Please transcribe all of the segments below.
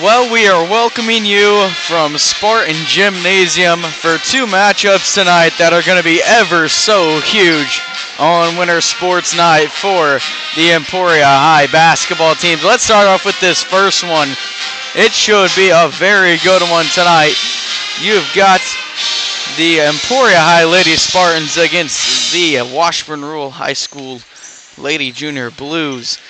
Well, we are welcoming you from Spartan Gymnasium for two matchups tonight that are going to be ever so huge on Winter Sports Night for the Emporia High basketball teams. Let's start off with this first one. It should be a very good one tonight. You've got the Emporia High Lady Spartans against the Washburn Rural High School Lady Junior Blues.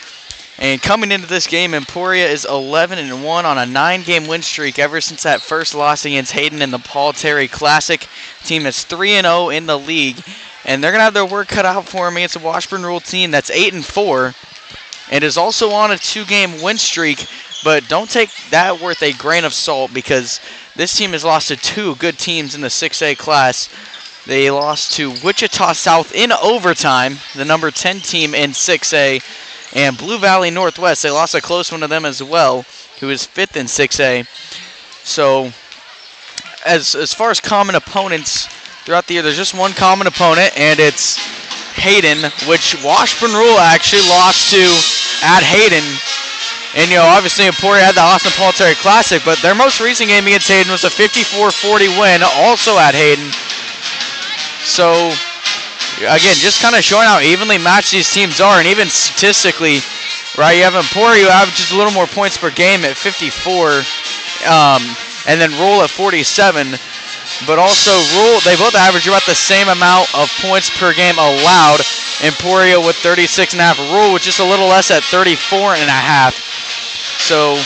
And coming into this game, Emporia is 11-1 on a 9-game win streak ever since that first loss against Hayden in the Paul Terry Classic. Team that's 3-0 in the league. And they're going to have their work cut out for them against a Washburn Rural team that's 8-4 and is also on a 2-game win streak. But don't take that with a grain of salt because this team has lost to two good teams in the 6A class. They lost to Wichita South in overtime, the number 10 team in 6A. And Blue Valley Northwest, they lost a close one to them as well, who is 5th in 6A. So, as far as common opponents throughout the year, there's just one common opponent, and it's Hayden, which Washburn Rural actually lost to at Hayden. And, obviously Emporia had the Austin Paul Terry Classic, but their most recent game against Hayden was a 54-40 win, also at Hayden. So, again, just kind of showing how evenly matched these teams are, and even statistically, right, you have Emporia who averages a little more points per game at 54, and then Rural at 47, but also Rural, they both average about the same amount of points per game allowed. Emporia with 36.5, Rural with just a little less at 34.5. So,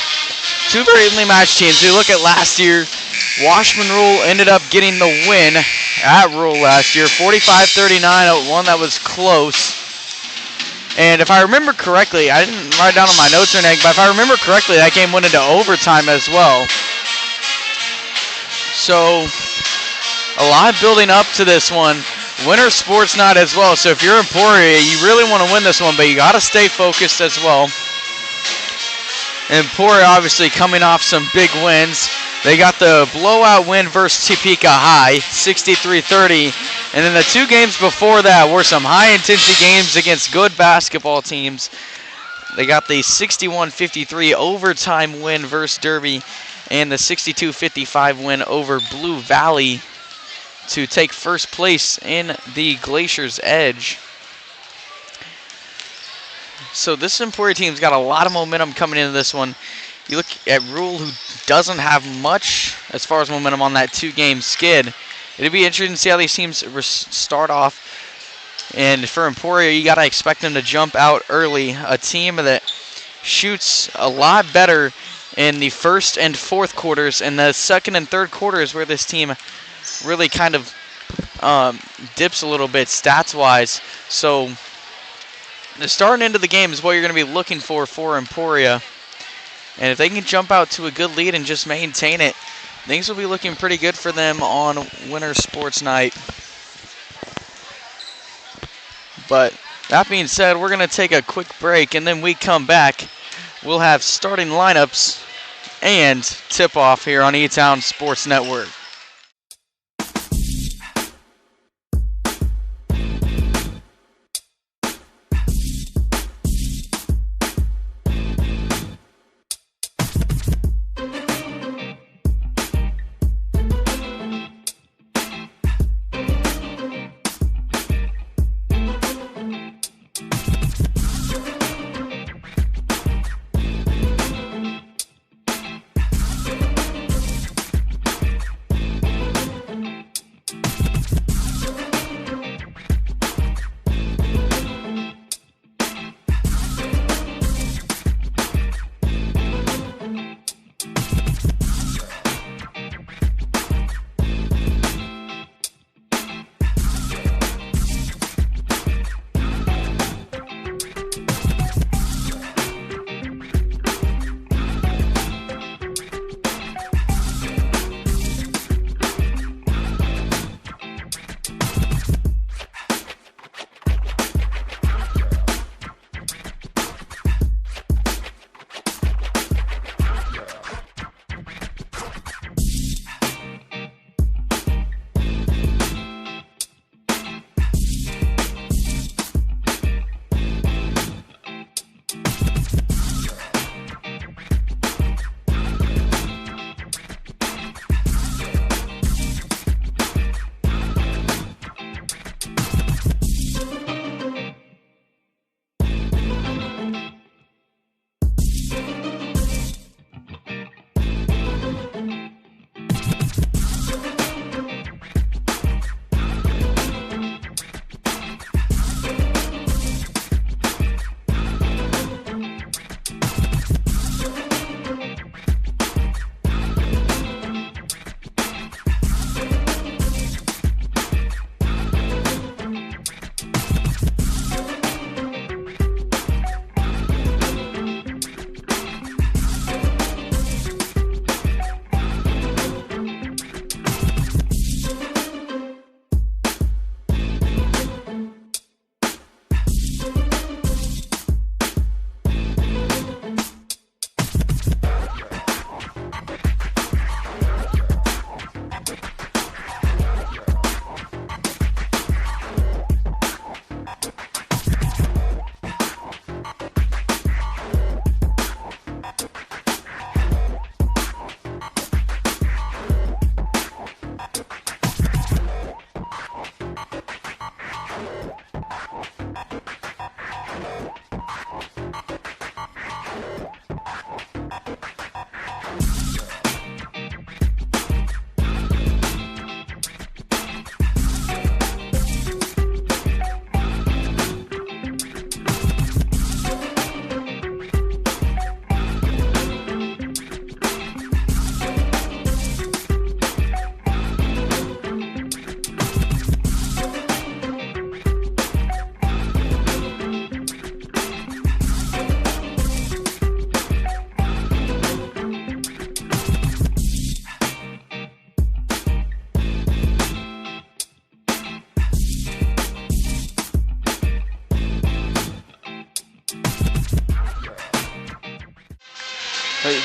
two very evenly matched teams. We look at last year, Washburn Rural ended up getting the win at Rural last year, 45-39 at one that was close. And if I remember correctly, I didn't write down on my notes or anything, but if I remember correctly, that game went into overtime as well. So, a lot building up to this one. Winter Sports Night as well, so if you're Emporia, you really want to win this one, but you got to stay focused as well. Emporia obviously coming off some big wins. They got the blowout win versus Topeka High, 63-30. And then the two games before that were some high-intensity games against good basketball teams. They got the 61-53 overtime win versus Derby and the 62-55 win over Blue Valley to take first place in the Glacier's Edge. So this Emporia team's got a lot of momentum coming into this one. You look at Rural, who doesn't have much as far as momentum on that two-game skid. It'll be interesting to see how these teams start off. And for Emporia, you got to expect them to jump out early. A team that shoots a lot better in the first and fourth quarters, and the second and third quarters where this team really kind of dips a little bit stats-wise. So the starting end of the game is what you're going to be looking for Emporia. And if they can jump out to a good lead and just maintain it, things will be looking pretty good for them on Winter Sports Night. But that being said, we're going to take a quick break, and then we come back. We'll have starting lineups and tip-off here on E-Town Sports Network.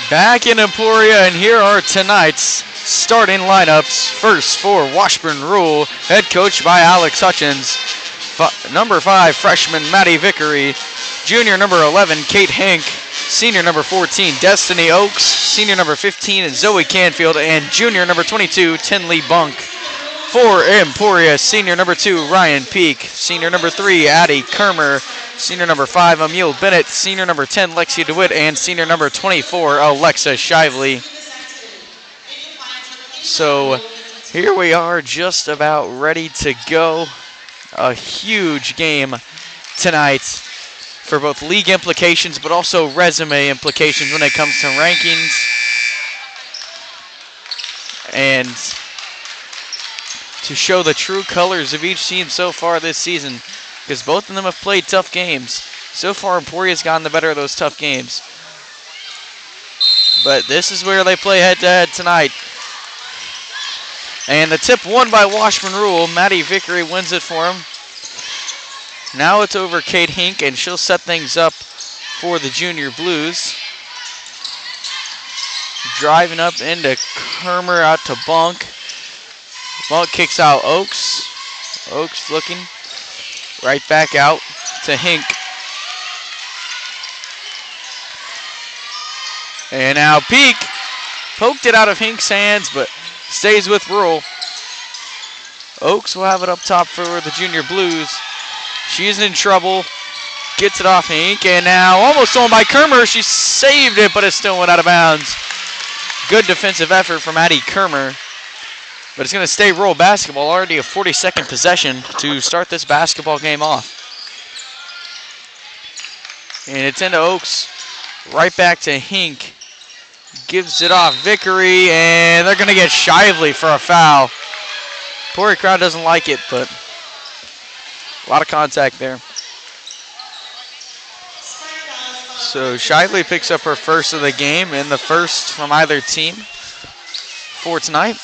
Back in Emporia, and here are tonight's starting lineups. First for Washburn Rule, head coach by Alex Hutchins. Number 5, freshman Maddie Vickery. Junior number 11, Kate Hink. Senior number 14, Destiny Oaks. Senior number 15, Zoe Canfield. And junior number 22, Tinley Bunk. For Emporia, senior number 2, Ryan Peak. Senior number 3, Addie Kermer. Senior number 5, Emil Bennett. Senior number 10, Lexi DeWitt. And senior number 24, Alexa Shively. So here we are, just about ready to go. A huge game tonight for both league implications but also resume implications when it comes to rankings. And to show the true colors of each team so far this season, because both of them have played tough games. So far, Emporia's gotten the better of those tough games. But this is where they play head-to-head tonight. And the tip won by Washburn Rule. Maddie Vickery wins it for him. Now it's over Kate Hink, and she'll set things up for the Junior Blues. Driving up into Kermer, out to Bunk. Bunk kicks out Oaks. Oaks looking right back out to Hink. And now Peak poked it out of Hink's hands, but stays with Rule. Oaks will have it up top for the Junior Blues. She's in trouble. Gets it off Hink, and now almost stolen by Kermer. She saved it, but it still went out of bounds. Good defensive effort from Addie Kermer. But it's going to stay Rule basketball. Already a 40-second possession to start this basketball game off. And it's into Oaks. Right back to Hink. Gives it off Vickery, and they're going to get Shively for a foul. Emporia crowd doesn't like it, but a lot of contact there. So Shively picks up her first of the game, and the first from either team for tonight.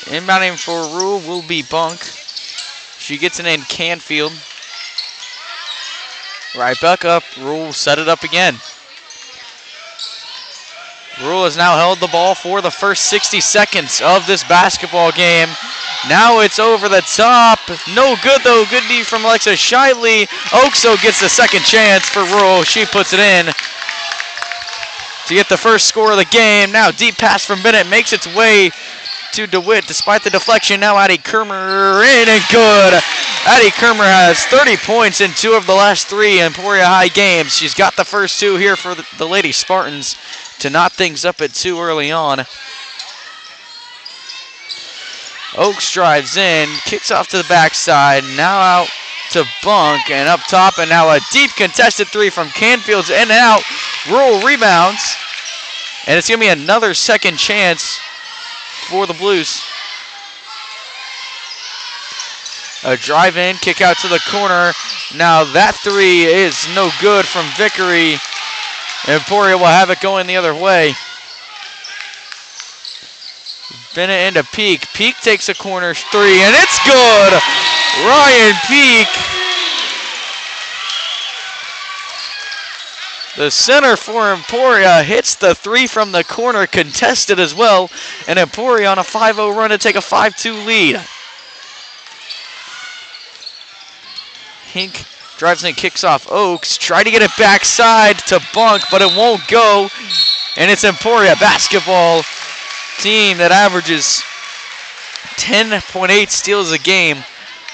Inbounding for Rule will be Bunk. She gets it in Canfield. Right back up. Rule set it up again. Rule has now held the ball for the first 60 seconds of this basketball game. Now it's over the top. No good though. Good D from Alexa Shively. Oakso gets the second chance for Rule. She puts it in to get the first score of the game. Now deep pass from Bennett makes its way to DeWitt despite the deflection. Now Addie Kermer in and good. Addie Kermer has 30 points in 2 of the last 3 Emporia High games. She's got the first 2 here for the Lady Spartans to knot things up at 2 early on. Oaks drives in, kicks off to the backside, now out to Bunk, and up top, and now a deep contested 3 from Canfield's in and out. Rule rebounds, and it's going to be another second chance for the Blues. A drive in, kick out to the corner. Now that 3 is no good from Vickery. Emporia will have it going the other way. Bennett into Peak. Peak takes a corner 3, and it's good! Ryan Peak. The center for Emporia hits the 3 from the corner, contested as well, and Emporia on a 5-0 run to take a 5-2 lead. Hink drives in, kicks off Oaks. Try to get it backside to Bunk, but it won't go. And it's Emporia basketball team that averages 10.8 steals a game.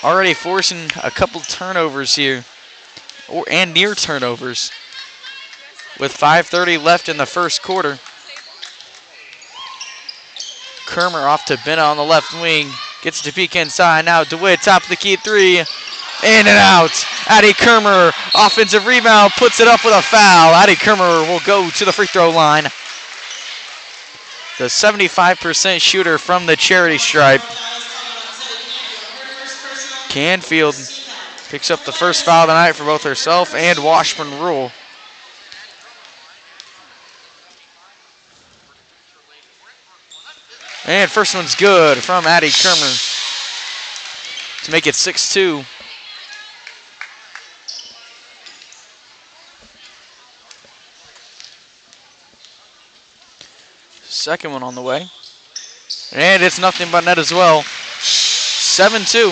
Already forcing a couple turnovers here, and near turnovers, with 5:30 left in the first quarter. Kermer off to Bennett on the left wing. Gets to peek inside. Now DeWitt, top of the key 3. In and out. Addie Kermer, offensive rebound, puts it up with a foul. Addie Kermer will go to the free throw line. The 75% shooter from the charity stripe. Canfield picks up the first foul of the night for both herself and Washburn Rule. And first one's good from Addie Kermer to make it 6-2. Second one on the way. And it's nothing but net as well. 7-2.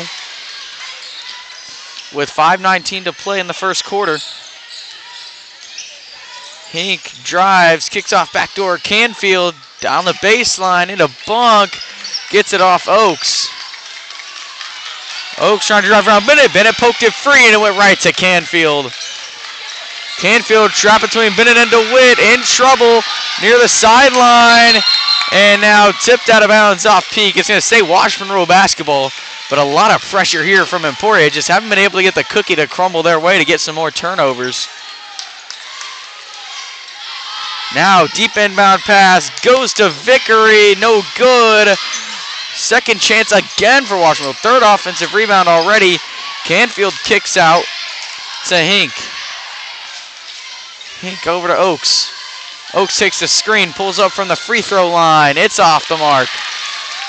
With 5:19 to play in the first quarter. Hink drives, kicks off backdoor. Canfield down the baseline into bunk. Gets it off Oaks. Oaks trying to drive around Bennett. Bennett poked it free and it went right to Canfield. Canfield trapped between Bennett and DeWitt. In trouble near the sideline. And now tipped out of bounds off Peak. It's going to stay Washburn Rule basketball. But a lot of pressure here from Emporia. Just haven't been able to get the cookie to crumble their way to get some more turnovers. Now deep inbound pass goes to Vickery. No good. Second chance again for Washburn. Third offensive rebound already. Canfield kicks out to Hink. Hink over to Oaks. Oaks takes the screen, pulls up from the free throw line. It's off the mark.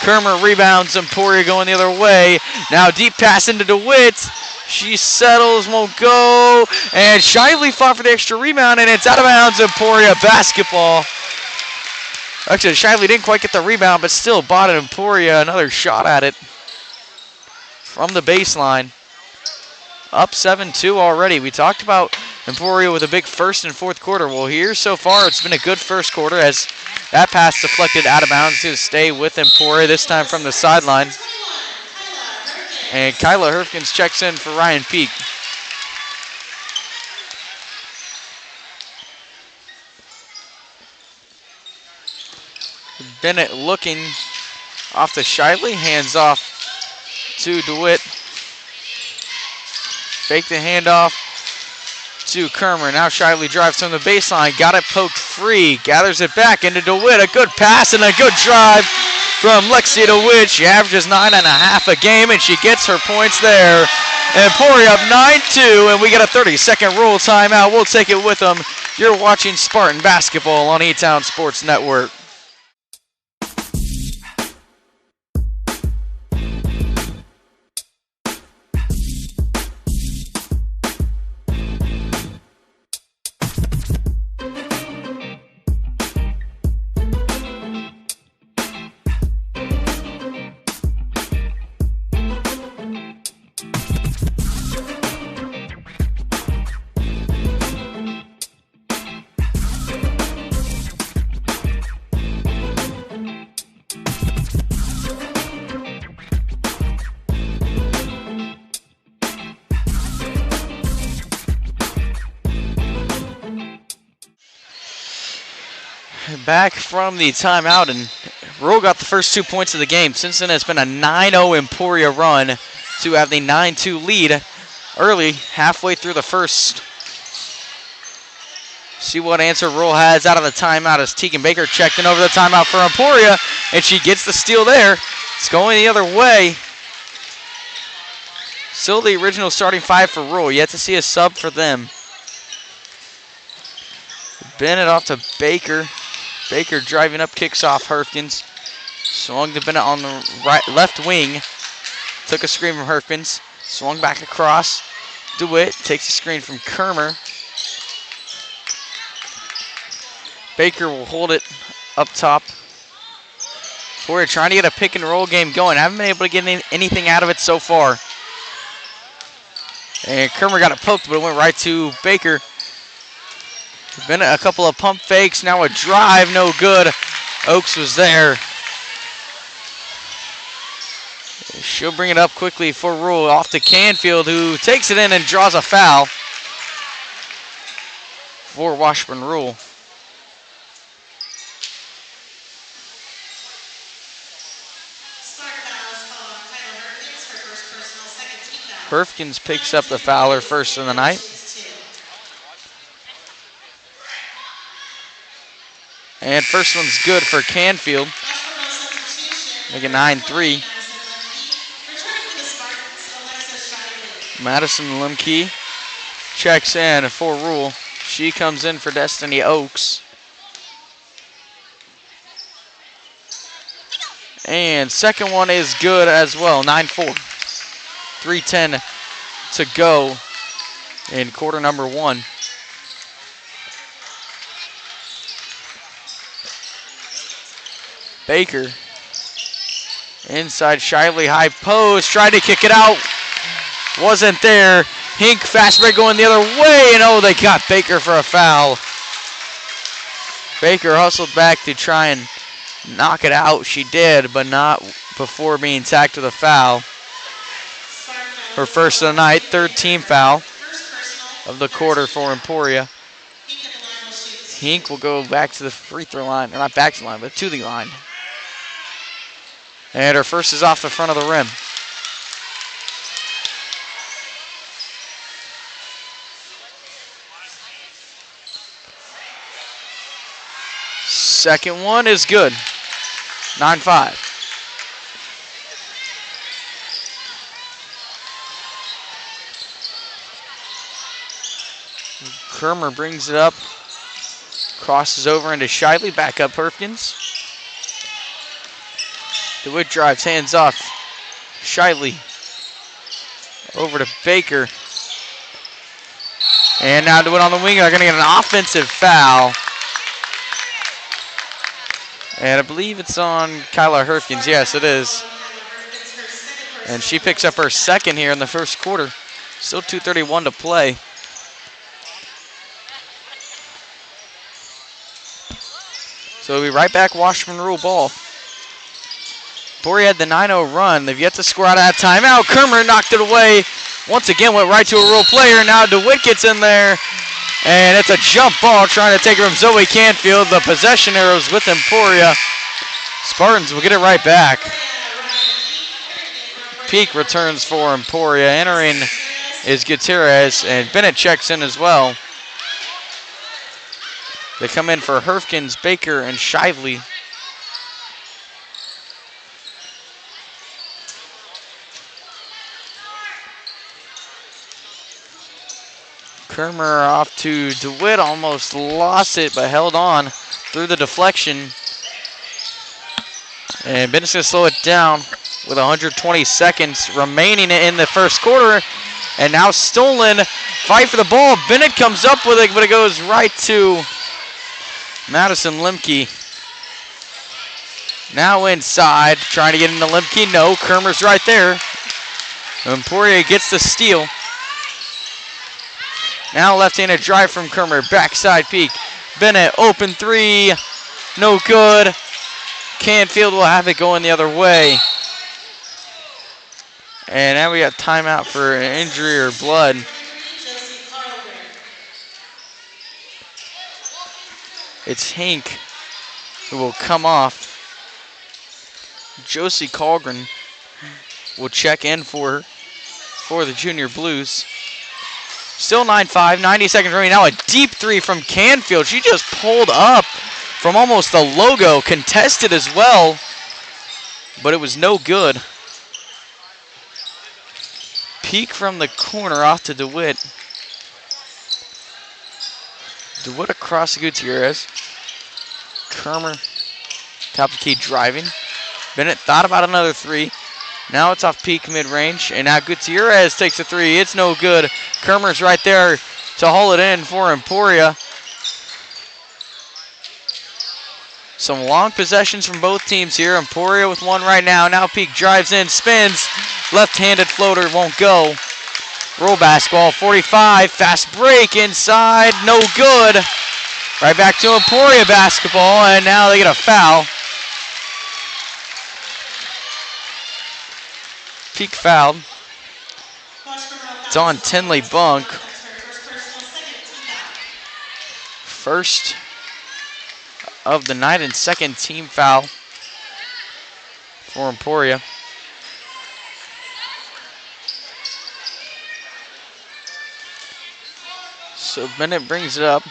Kermer rebounds, Emporia going the other way. Now deep pass into DeWitt. She settles, won't go. And Shively fought for the extra rebound, and it's out of bounds. Emporia basketball. Actually, Shively didn't quite get the rebound, but still bought it. Emporia another shot at it from the baseline. Up 7-2 already. We talked about Emporia with a big first and fourth quarter. Well, here so far, it's been a good first quarter as that pass deflected out of bounds to stay with Emporia, this time from the sideline. And Kyla Herfkins checks in for Ryan Peak. Bennett looking off to Shively, hands off to DeWitt. Fake the handoff to Kermer. Now Shively drives from the baseline, got it poked free, gathers it back into DeWitt. A good pass and a good drive from Lexi DeWitt. She averages 9.5 a game, and she gets her points there. Emporia up 9-2, and we get a 30-second rule timeout. We'll take it with them. You're watching Spartan basketball on E-Town Sports Network. Back from the timeout, and Rule got the first 2 points of the game. Since then, it's been a 9-0 Emporia run to have the 9-2 lead early, halfway through the first. See what answer Rule has out of the timeout as Tegan Baker checked in over the timeout for Emporia, and she gets the steal there. It's going the other way. Still the original starting five for Rule. Yet to see a sub for them. Bennett off to Baker. Baker driving up, kicks off Herfkins. Swung to Bennett on the left wing. Took a screen from Herfkins. Swung back across. DeWitt takes a screen from Kermer. Baker will hold it up top. We're trying to get a pick and roll game going. Haven't been able to get anything out of it so far. And Kermer got it poked, but it went right to Baker. Been a couple of pump fakes, now a drive, no good. Oaks was there. She'll bring it up quickly for Rule, off to Canfield, who takes it in and draws a foul for Washburn Rule. Herfkins picks up the foul, her first of the night. And first one's good for Canfield. Make it 9-3. Madison Lemke checks in for Rule. She comes in for Destiny Oaks. And second one is good as well, 9-4. 3:10 to go in quarter number one. Baker. Inside Shively, high post, tried to kick it out. Wasn't there. Hink, fast break going the other way, and oh, they got Baker for a foul. Baker hustled back to try and knock it out. She did, but not before being tagged with a foul. Her first of the night, third team foul of the quarter for Emporia. Hink will go back to the free throw line, or not back to the line, but to the line. And her first is off the front of the rim. Second one is good. 9-5. Kermer brings it up. Crosses over into Shively. Back up Perkins. DeWitt drives, hands off. Shively. Over to Baker. And now DeWitt on the wing. They're going to get an offensive foul. And I believe it's on Kyla Herfkins. Yes, it is. And she picks up her second here in the first quarter. Still 2:31 to play. So we'll be right back, Washburn rule ball. Emporia had the 9-0 run. They've yet to score out of that timeout. Kermer knocked it away. Once again, went right to a real player. Now DeWitt gets in there. And it's a jump ball trying to take it from Zoe Canfield. The possession arrows with Emporia. Spartans will get it right back. Peak returns for Emporia. Entering is Gutierrez, and Bennett checks in as well. They come in for Herfkins, Baker, and Shively. Kermer off to DeWitt, almost lost it, but held on through the deflection. And Bennett's going to slow it down with 120 seconds remaining in the first quarter. And now stolen, fight for the ball. Bennett comes up with it, but it goes right to Madison Lemke. Now inside, trying to get into Lemke. No, Kermer's right there. Emporia gets the steal. Now left-handed drive from Kermer, backside Peak. Bennett, open three, no good. Canfield will have it going the other way. And now we got timeout for an injury or blood. It's Hink who will come off. Josie Colgren will check in for the Junior Blues. Still 9-5, 90 seconds remaining. Now a deep three from Canfield. She just pulled up from almost the logo, contested as well, but it was no good. Peek from the corner off to DeWitt. DeWitt across to Gutierrez. Kermer, top of the key driving. Bennett thought about another three. Now it's off Peak mid-range, and now Gutierrez takes a three. It's no good. Kermer's right there to haul it in for Emporia. Some long possessions from both teams here. Emporia with one right now. Now Peak drives in, spins. Left-handed floater won't go. Roll basketball, 45. Fast break inside, no good. Right back to Emporia basketball, and now they get a foul. Peak fouled. It's on Tinley Bunk. First of the night and second team foul for Emporia. So Bennett brings it up.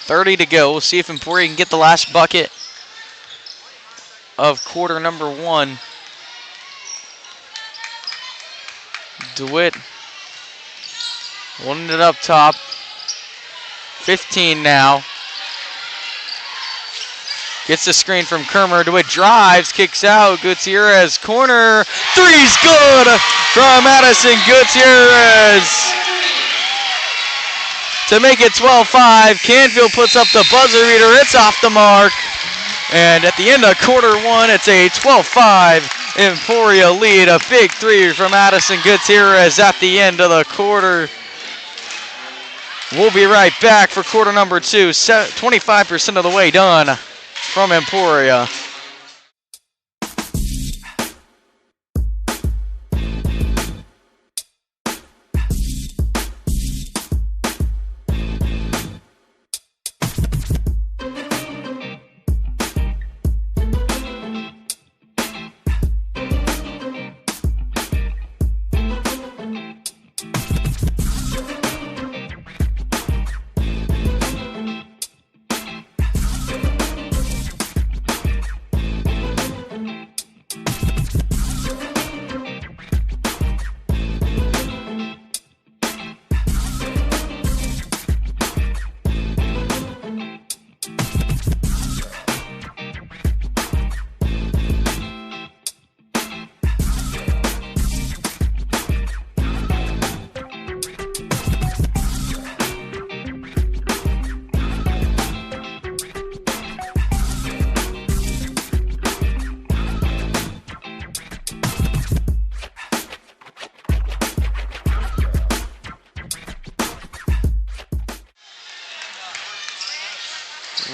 30 to go. We'll see if Emporia can get the last bucket of quarter number one. DeWitt wanting it up top. 15 now. Gets the screen from Kermer. DeWitt drives, kicks out. Gutierrez corner. Three's good from Madison Gutierrez to make it 12-5. Canfield puts up the buzzer beater. It's off the mark. And at the end of quarter one, it's a 12-5 Emporia lead. A big three from Addison Gutierrez at the end of the quarter. We'll be right back for quarter number two. 25% of the way done from Emporia.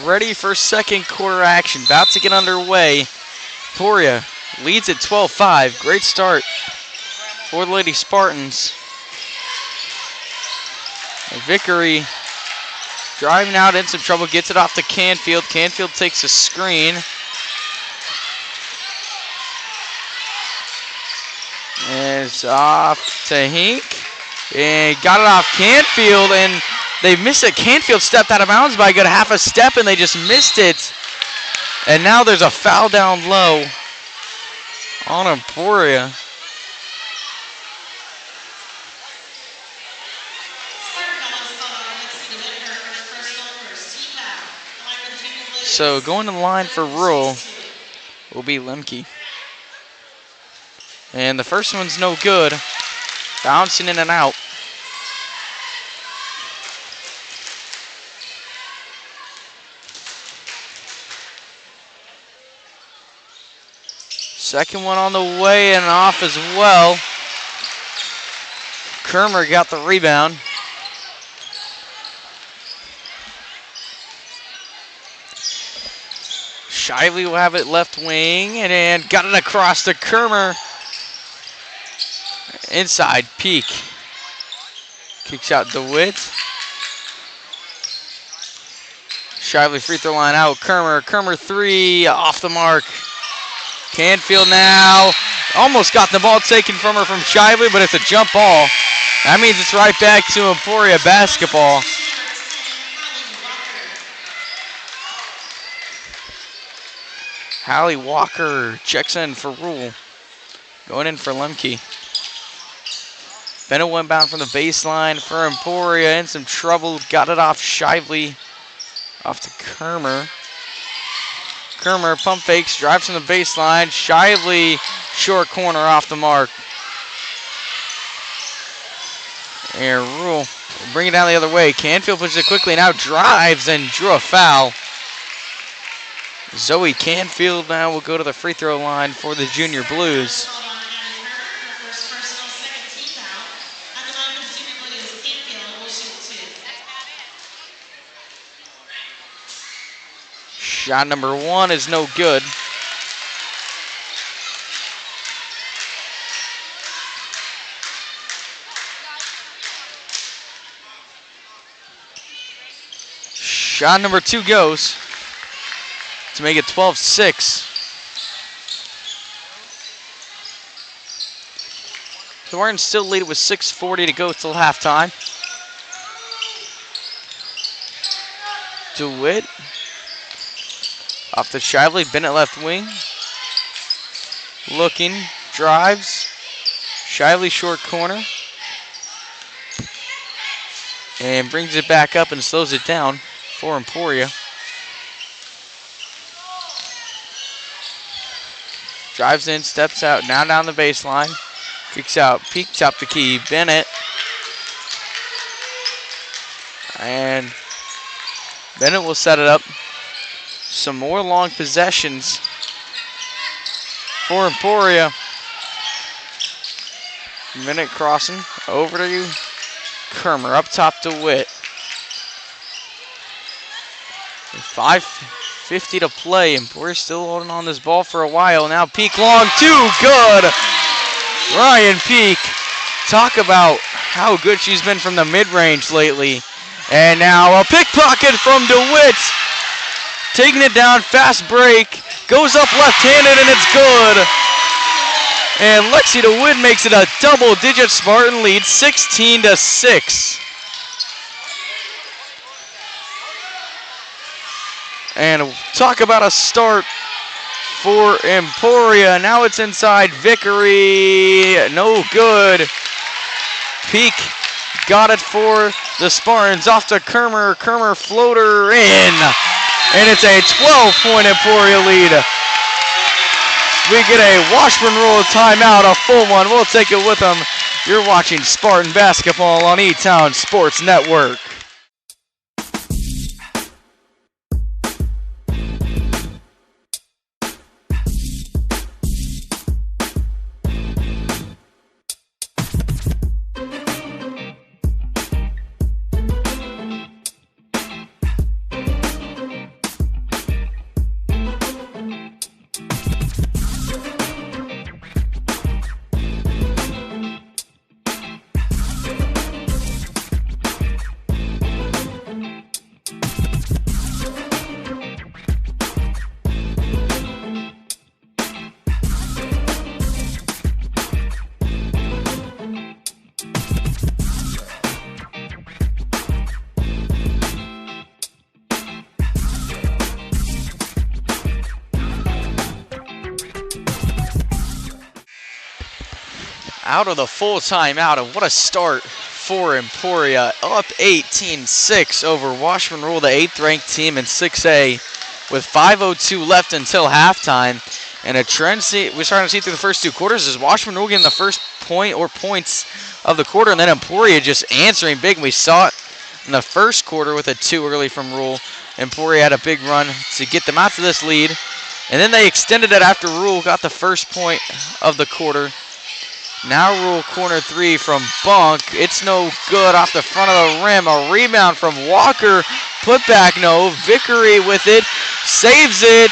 Ready for second quarter action. About to get underway. Emporia leads at 12-5. Great start for the Lady Spartans. Vickery driving out in some trouble. Gets it off to Canfield. Canfield takes a screen. And it's off to Hink. And got it off Canfield. And they missed it. Canfield stepped out of bounds by a good half a step, and they just missed it. And now there's a foul down low on Emporia. So going to the line for Rural will be Lemke. And the first one's no good. Bouncing in and out. Second one on the way and off as well. Kermer got the rebound. Shively will have it left wing and got it across to Kermer. Inside, Peak. Kicks out DeWitt. Shively free throw line out. Kermer three off the mark. Canfield now almost got the ball taken from her from Shively, but it's a jump ball. That means it's right back to Emporia basketball. Hallie Walker checks in for Rule. Going in for Lemke. Bennett went bound from the baseline for Emporia. In some trouble. Got it off Shively. Off to Kermer. Kermer pump fakes, drives from the baseline. Shively, short corner off the mark. And Rule will bring it down the other way. Canfield pushes it quickly, now drives and drew a foul. Zoe Canfield now will go to the free throw line for the Junior Blues. Shot number one is no good. Shot number two goes to make it 12-6. The Martins still lead with 6:40 to go till halftime. DeWitt. Off to Shively, Bennett left wing. Looking, drives. Shively short corner. And brings it back up and slows it down for Emporia. Drives in, steps out, now down the baseline. Kicks out, peaks top the key, Bennett. And Bennett will set it up. some more long possessions for Emporia. Minute crossing over to Kermer, up top to Witt. 5:50 to play. Emporia still holding on this ball for a while. Now Peak long, too good. Ryan Peak, talk about how good she's been from the mid-range lately. And now a pickpocket from DeWitt. Taking it down, fast break. Goes up left-handed and it's good. And Lexi DeWitt makes it a double-digit Spartan lead, 16-6. And talk about a start for Emporia. Now it's inside Vickery. No good. Peak got it for the Spartans. Off to Kermer. Kermer floater in. And it's a 12-point Emporia lead. We get a Washburn rule timeout, a full one. We'll take it with them. You're watching Spartan basketball on E-Town Sports Network. Out of the full timeout, and what a start for Emporia. Up 18-6 over Washburn Rule, the 8th-ranked team in 6A, with 5:02 left until halftime. And a trend we're starting to see through the first 2 quarters is Washburn Rule getting the first point or points of the quarter, and then Emporia just answering big. We saw it in the first quarter with a 2 early from Rule. Emporia had a big run to get them out to this lead, and then they extended it after Rule got the first point of the quarter. Now Rule corner 3 from Bunk. It's no good off the front of the rim. A rebound from Walker. Put back no. Vickery with it. Saves it.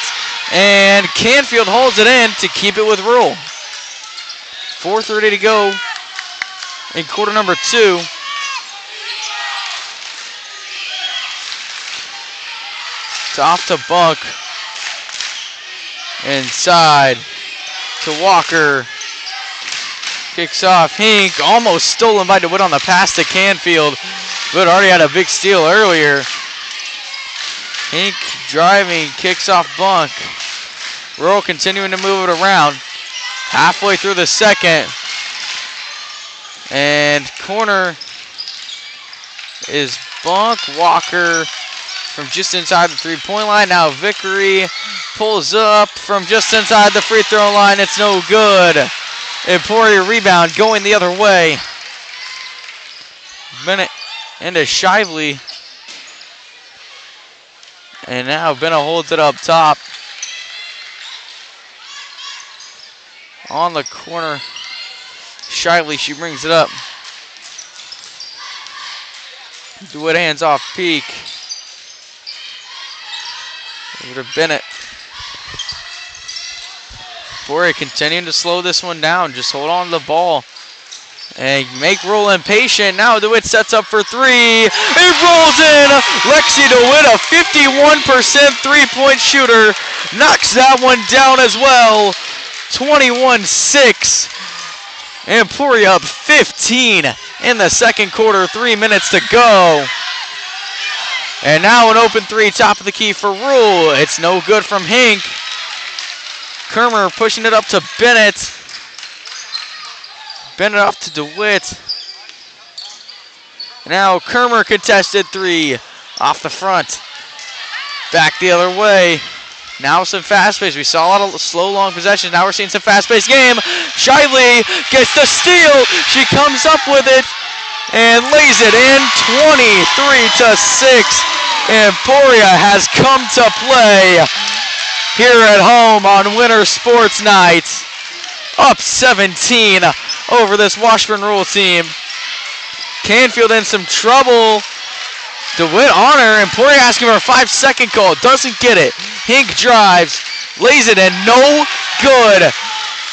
And Canfield holds it in to keep it with Rule. 4:30 to go in quarter number 2. It's off to Bunk. Inside to Walker. Kicks off. Hink almost stolen by DeWitt on the pass to Canfield, but already had a big steal earlier. Hink driving, kicks off Bunk. Rural continuing to move it around. Halfway through the second. And corner is Bunk. Walker from just inside the 3-point line. Now Vickery pulls up from just inside the free throw line. It's no good. Emporia rebound going the other way. Bennett into Shively. And now Bennett holds it up top. On the corner. Shively, she brings it up. DeWitt hands off Peak. Over to Bennett. Emporia continuing to slow this one down. Just hold on to the ball and make Rule impatient. Now DeWitt sets up for 3. It rolls in. Lexi DeWitt, a 51% three-point shooter, knocks that one down as well. 21-6. Emporia up 15 in the second quarter. 3 minutes to go. And now an open 3, top of the key for Rule. It's no good from Hink. Kermer pushing it up to Bennett. Bennett off to DeWitt. Now Kermer contested 3 off the front. Back the other way. Now some fast pace. We saw a lot of slow, long possessions. Now we're seeing some fast-paced game. Shively gets the steal. She comes up with it and lays it in. 23-6. Emporia has come to play here at home on Winter Sports Night. Up 17 over this Washburn Rule team. Canfield in some trouble. DeWitt on her. Emporia asking for a 5-second call. Doesn't get it. Hink drives. Lays it in. No good.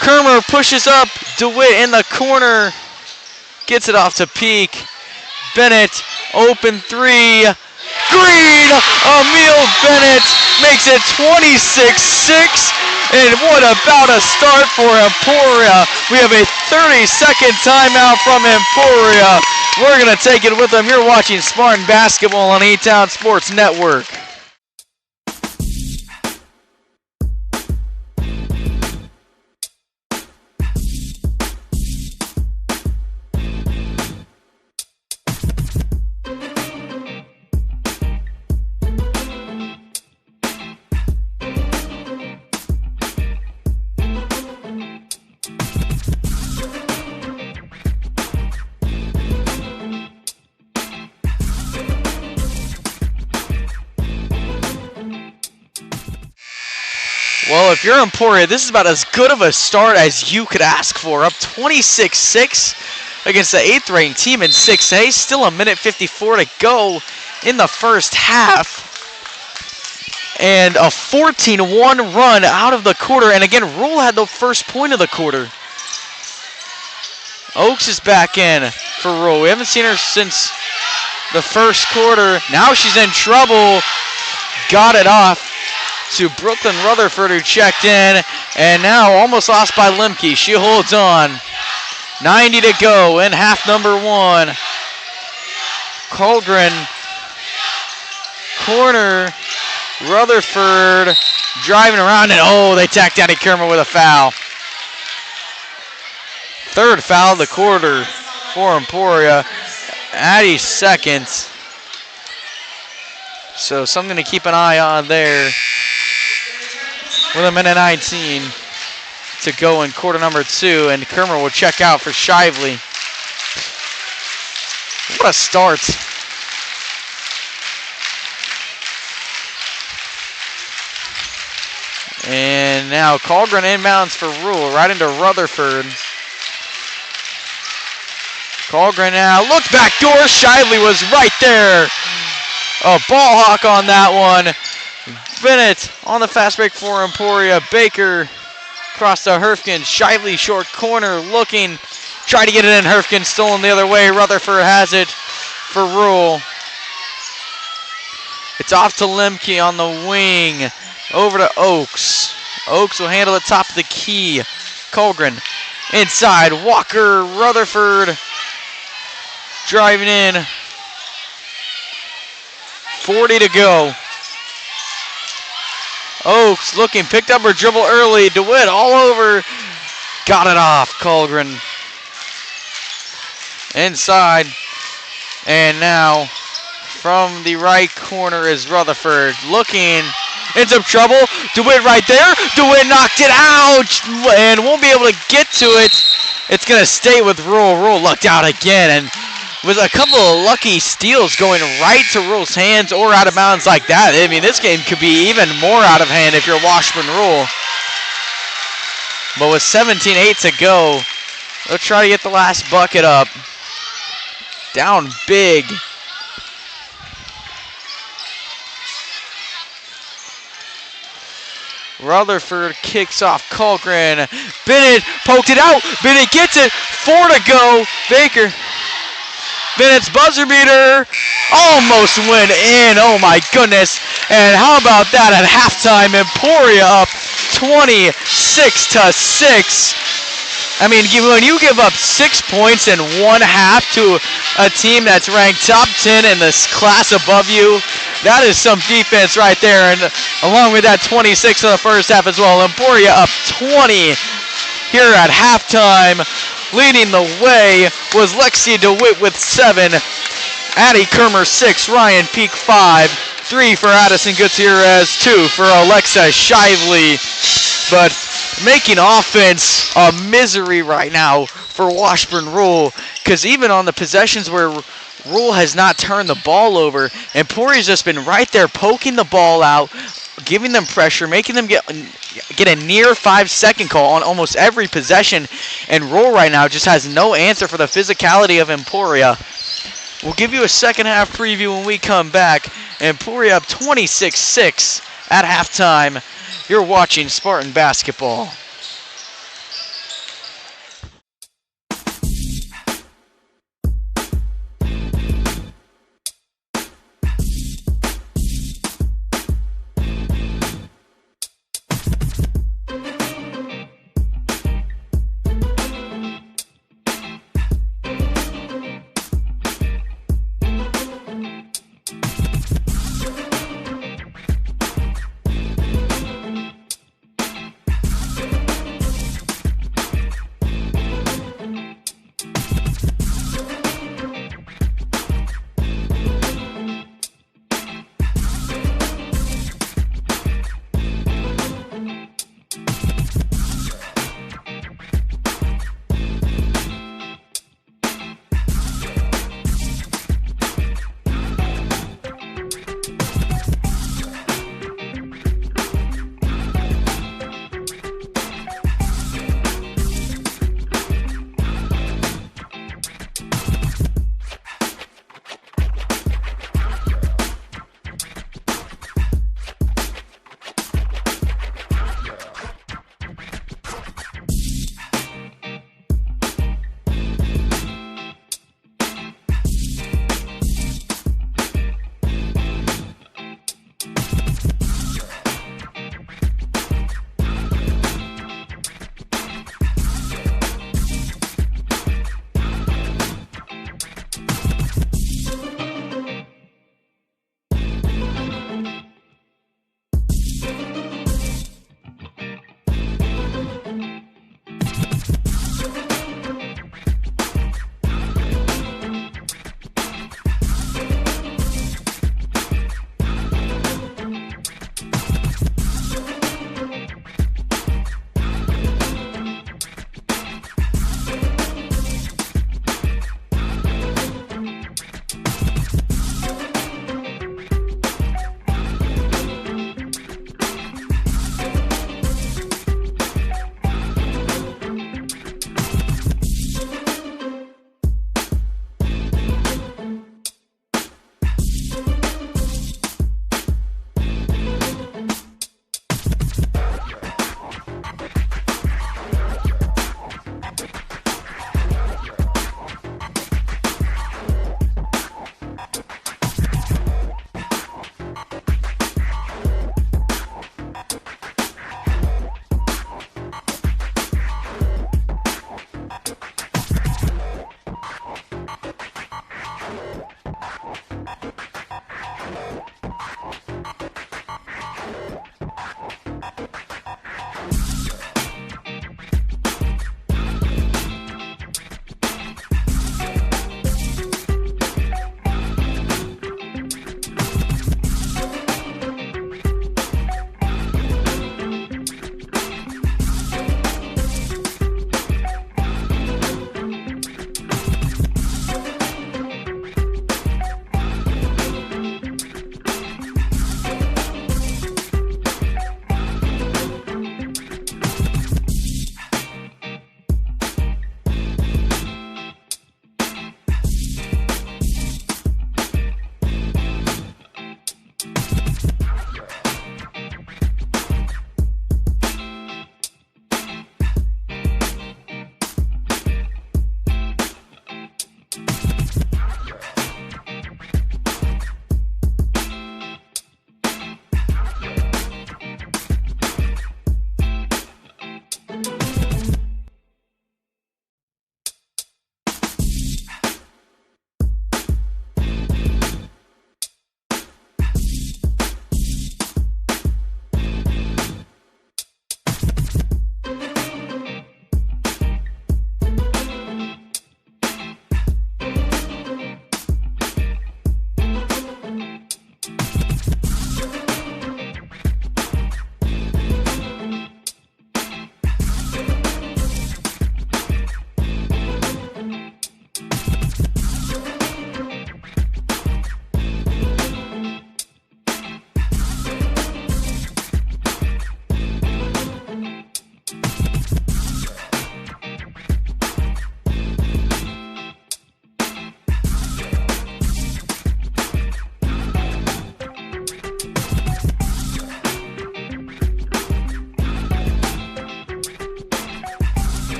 Kermer pushes up. DeWitt in the corner. Gets it off to Peak. Bennett. Open three. Green! Emil Bennett makes it 26-6. And what about a start for Emporia? We have a 30-second timeout from Emporia. We're going to take it with them. You're watching Spartan Basketball on E-Town Sports Network. Well, if you're Emporia, this is about as good of a start as you could ask for. Up 26-6 against the 8th-ranked team in 6A. Still a minute 54 to go in the first half. And a 14-1 run out of the quarter. And again, Rule had the first point of the quarter. Oaks is back in for Rule. We haven't seen her since the first quarter. Now she's in trouble. Got it off to Brooklyn Rutherford, who checked in, and now almost lost by Lemke. She holds on. 90 to go in half number one. Cauldron, corner, Rutherford driving around, and oh, they tacked Addie Kermer with a foul. Third foul of the quarter for Emporia. Addie's second. So something to keep an eye on there. With a minute 19 to go in quarter number two, and Kermer will check out for Shively. What a start. And now Cauldron inbounds for Rule, right into Rutherford. Cauldron now, look back door, Shively was right there. A ball hawk on that one. Bennett on the fast break for Emporia. Baker across to Herfkin. Shively short corner looking. Tried to get it in. Herfkin stolen the other way. Rutherford has it for Rule. It's off to Lemke on the wing. Over to Oaks. Oaks will handle the top of the key. Colgren inside. Walker, Rutherford driving in. 40 to go. Oaks looking, picked up her dribble early. DeWitt all over. Got it off. Colgren inside. And now from the right corner is Rutherford looking into trouble. DeWitt right there. DeWitt knocked it out and won't be able to get to it. It's going to stay with Rule. Rule lucked out again, and with a couple of lucky steals going right to Rule's hands or out of bounds like that. I mean, this game could be even more out of hand if you're Washburn Rule. But with 17-8 to go, they'll try to get the last bucket up. Down big. Rutherford kicks off Colgren. Bennett poked it out. Bennett gets it. 4 to go. Baker. Bennett's buzzer beater almost went in. Oh my goodness. And how about that at halftime? Emporia up 26-6. I mean, when you give up 6 points in one half to a team that's ranked top 10 in this class above you, that is some defense right there. And along with that 26 in the first half as well. Emporia up 20 here at halftime. Leading the way was Lexi DeWitt with 7. Addie Kermer 6. Ryan Peak 5. 3 for Addison Gutierrez. 2 for Alexa Shively. But making offense a misery right now for Washburn Rule, because even on the possessions where Rule has not turned the ball over, Emporia's just been right there poking the ball out, giving them pressure, making them get a near 5-second call on almost every possession, and Rule right now just has no answer for the physicality of Emporia. We'll give you a second half preview when we come back. Emporia up 26-6 at halftime. You're watching Spartan basketball.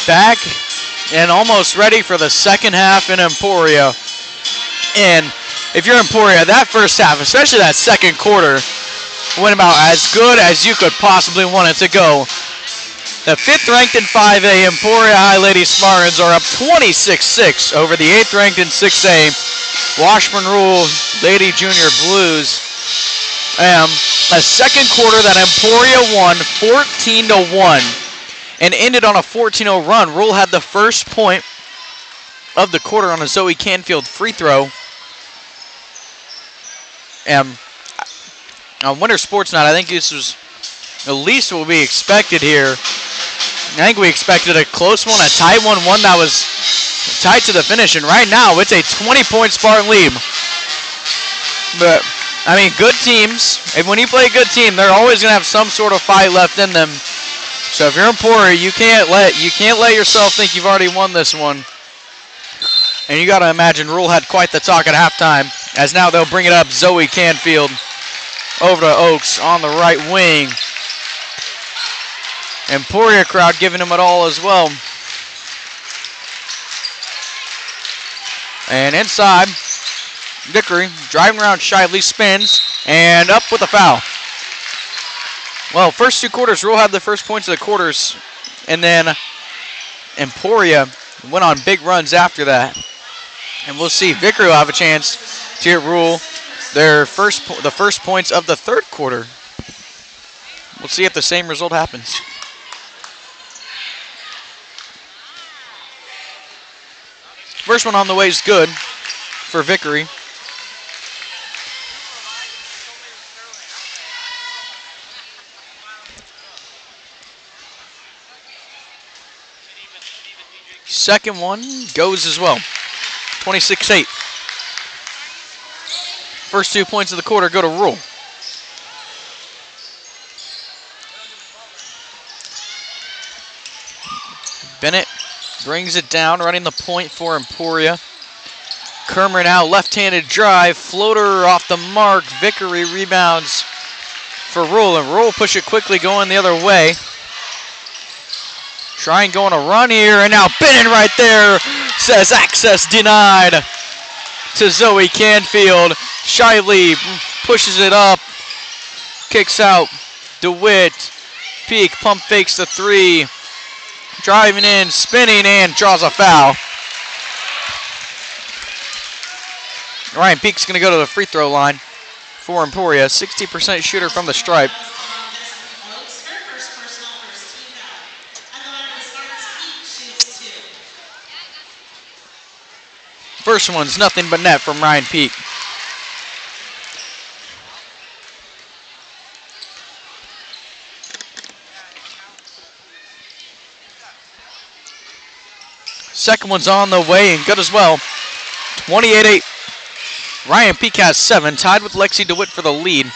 back and almost ready for the second half in Emporia. And if you're Emporia, that first half, especially that second quarter, went about as good as you could possibly want it to go. The 5th ranked in 5A Emporia High Lady Spartans are up 26-6 over the 8th ranked in 6A Washburn Rule Lady Junior Blues. A second quarter that Emporia won 14-1 and ended on a 14-0 run. Rule had the first point of the quarter on a Zoe Canfield free throw. On Winter Sports Night, I think this was at least what we expected here. I think we expected a close one, a tight 1-1 that was tight to the finish, and right now it's a 20-point Spartan lead. But, I mean, good teams, and when you play a good team, they're always going to have some sort of fight left in them. So if you're Emporia, you can't let yourself think you've already won this one. And you got to imagine Rule had quite the talk at halftime, as now they'll bring it up. Zoe Canfield over to Oaks on the right wing. Emporia crowd giving him it all as well. And inside, Vickery driving around Shively, spins, and up with a foul. Well, first 2 quarters, Rule had the first points of the quarters, and then Emporia went on big runs after that. And we'll see. Vickery will have a chance to get Rule the first points of the third quarter. We'll see if the same result happens. First one on the way is good for Vickery. Second one goes as well. 26-8. First 2 points of the quarter go to Rule. Bennett brings it down, running the point for Emporia. Kermer now left-handed drive, floater off the mark. Vickery rebounds for Rule, and Rule push it quickly going the other way. Trying going a run here, and now Bennett right there says access denied to Zoe Canfield. Shively pushes it up, kicks out. DeWitt, peek, pump fakes the 3. Driving in, spinning, and draws a foul. Ryan Peek's going to go to the free throw line for Emporia. 60% shooter from the stripe. First one's nothing but net from Ryan Peek. Second one's on the way and good as well. 28-8. Ryan Peek has 7, tied with Lexi DeWitt for the lead.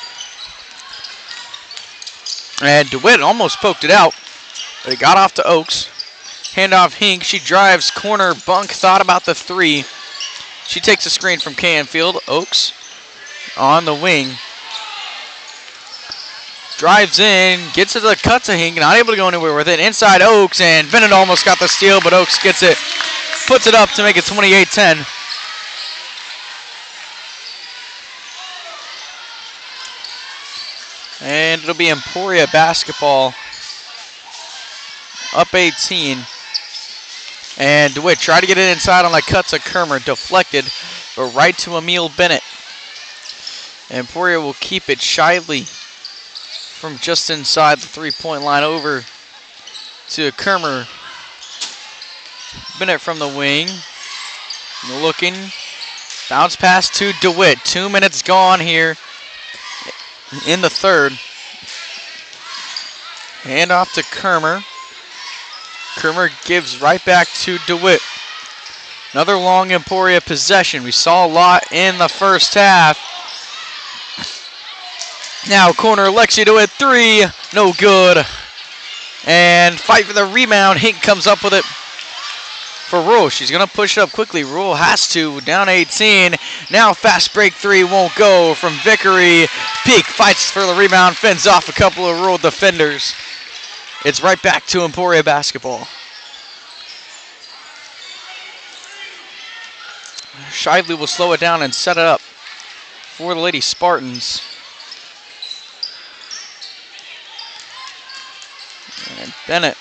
And DeWitt almost poked it out, but it got off to Oaks. Handoff Hink, she drives, corner, Bunk thought about the 3. She takes a screen from Canfield. Oaks on the wing. Drives in, gets to the cut to Hink, not able to go anywhere with it. Inside Oaks, and Bennett almost got the steal, but Oaks gets it, puts it up to make it 28-10. And it'll be Emporia basketball up 18. And DeWitt tried to get it inside on the cut to Kermer, deflected, but right to Emil Bennett. Emporia will keep it shyly from just inside the 3-point line over to Kermer. Bennett from the wing. Looking. Bounce pass to DeWitt. 2 minutes gone here in the third. Hand off to Kermer. Kermer gives right back to DeWitt. Another long Emporia possession. We saw a lot in the first half. Now corner, Lexi DeWitt, 3, no good. And fight for the rebound. Hink comes up with it for Rule. She's going to push it up quickly. Rule has to, down 18. Now fast break 3 won't go from Vickery. Peek fights for the rebound, fends off a couple of Rule defenders. It's right back to Emporia basketball. Shively will slow it down and set it up for the Lady Spartans. And Bennett.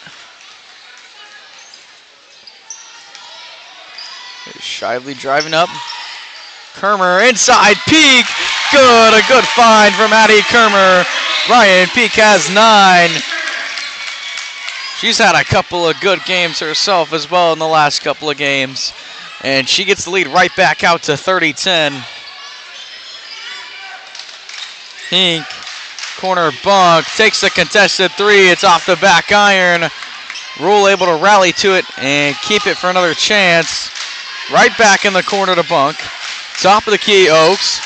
Shively driving up. Kermer inside, Peak. Good, a good find from Addie Kermer. Ryan Peak has 9. She's had a couple of good games herself as well in the last couple of games. And she gets the lead right back out to 30-10. Hink, corner bunk, takes the contested 3. It's off the back iron. Rule able to rally to it and keep it for another chance. Right back in the corner to bunk. Top of the key, Oaks.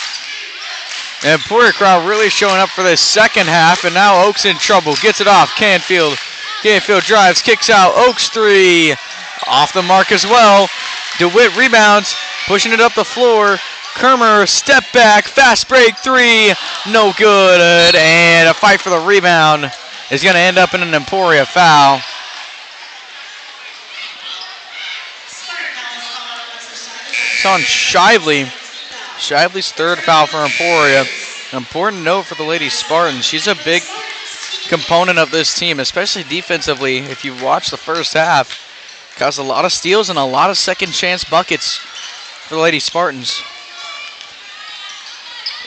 And Emporia crowd really showing up for this second half, and now Oaks in trouble. Gets it off, Canfield. Canfield drives, kicks out, Oaks 3. Off the mark as well. DeWitt rebounds, pushing it up the floor. Kermer, step back, fast break 3. No good, and a fight for the rebound is going to end up in an Emporia foul. It's on Shively. Shively's 3rd foul for Emporia. An important note for the Lady Spartans. She's a big component of this team, especially defensively. If you watch the first half, caused a lot of steals and a lot of second chance buckets for the Lady Spartans.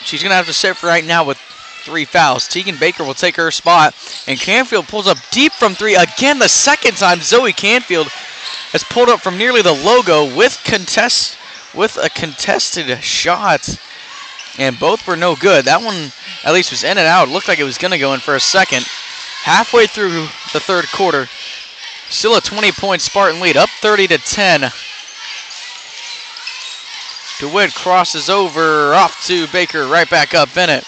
She's going to have to sit for right now with 3 fouls. Tegan Baker will take her spot, and Canfield pulls up deep from 3. Again, the second time Zoe Canfield has pulled up from nearly the logo with a contested shot, and both were no good. That one at least was in and out. It looked like it was going to go in for a second. Halfway through the 3rd quarter, still a 20-point Spartan lead, up 30-10. DeWitt crosses over, off to Baker, right back up Bennett.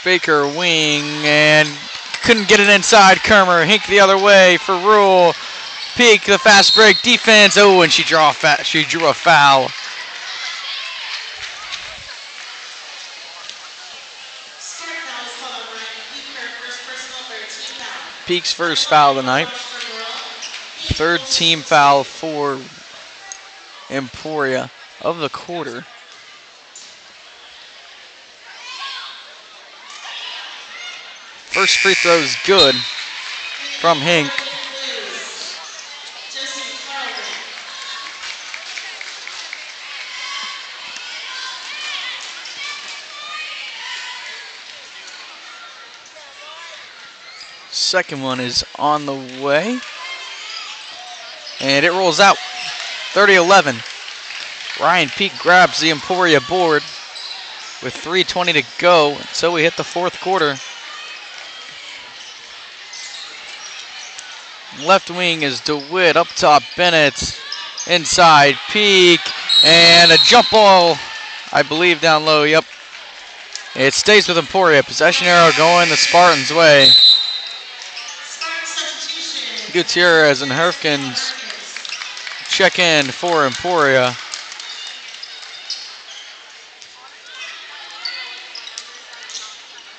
Baker wing, and couldn't get it inside. Kermer, Hink the other way for Rule. Peak, the fast break defense. Oh, and she drew a foul. Peak's first foul tonight. 3rd team foul for Emporia of the quarter. First free throw is good from Hink. Second one is on the way. And it rolls out. 30-11. Ryan Peak grabs the Emporia board with 3:20 to go until we hit the 4th quarter. Left wing is DeWitt, up top Bennett, inside Peak, and a jump ball, I believe, down low. Yep. It stays with Emporia. Possession arrow going the Spartans' way. Gutierrez and Herfkins check in for Emporia.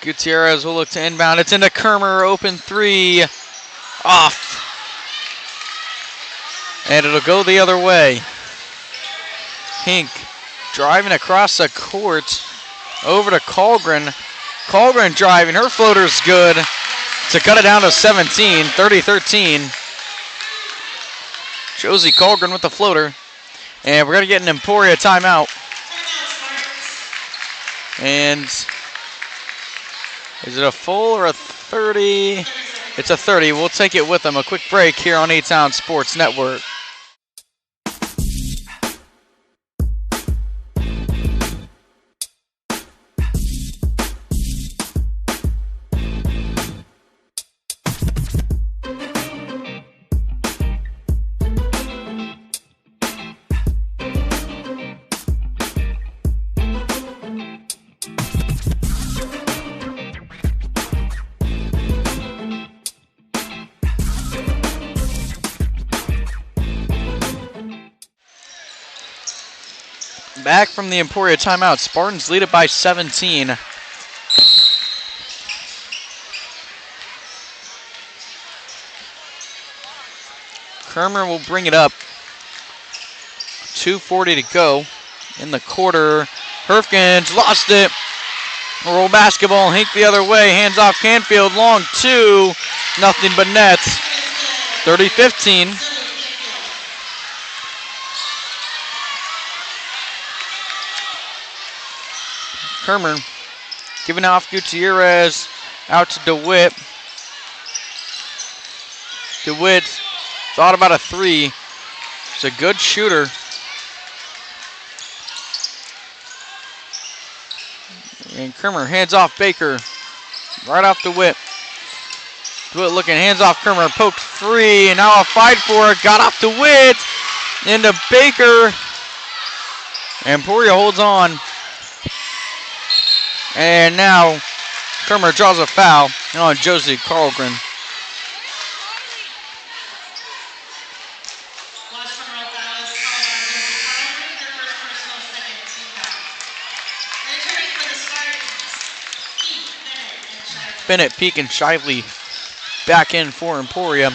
Gutierrez will look to inbound. It's into Kermer, open 3, off. And it'll go the other way. Hink driving across the court over to Colgren. Colgren driving, her floater's good to cut it down to 17, 30-13. Josie Colgren with the floater. And we're going to get an Emporia timeout. And is it a full or a 30? It's a 30. We'll take it with them. A quick break here on A-Town Sports Network. Back from the Emporia timeout. Spartans lead it by 17. Kermer will bring it up. 2:40 to go in the quarter. Herfkens lost it. Roll basketball. Hink the other way. Hands off Canfield. Long two. Nothing but nets. 30-15. Kermer giving off Gutierrez. Out to DeWitt. DeWitt thought about a three. He's a good shooter. And Kermer hands off Baker. Right off DeWitt. DeWitt looking, hands off Kermer. Poked free. And now a fight for it. Got off DeWitt. Into Baker. Emporia holds on. And now Kermer draws a foul on Josie Carlgren. Bennett, Peak, and Shively back in for Emporia.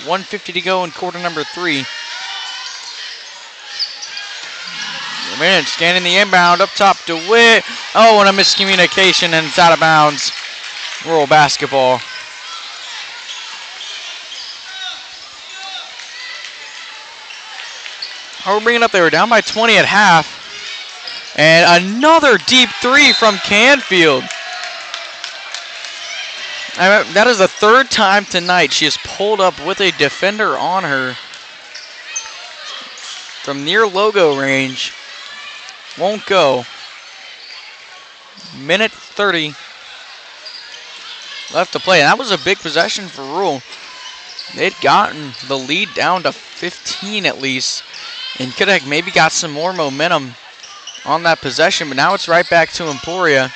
1:50 to go in quarter number 3. Bennett scanning the inbound up top to Witt. Oh, and a miscommunication, and it's out of bounds. Roll basketball. We're bringing up, they were down by 20 at half. And another deep three from Canfield. That is the third time tonight she has pulled up with a defender on her from near logo range. Won't go. Minute 30 left to play. And that was a big possession for Rule. They'd gotten the lead down to 15 at least, and could have maybe got some more momentum on that possession, but now it's right back to Emporia.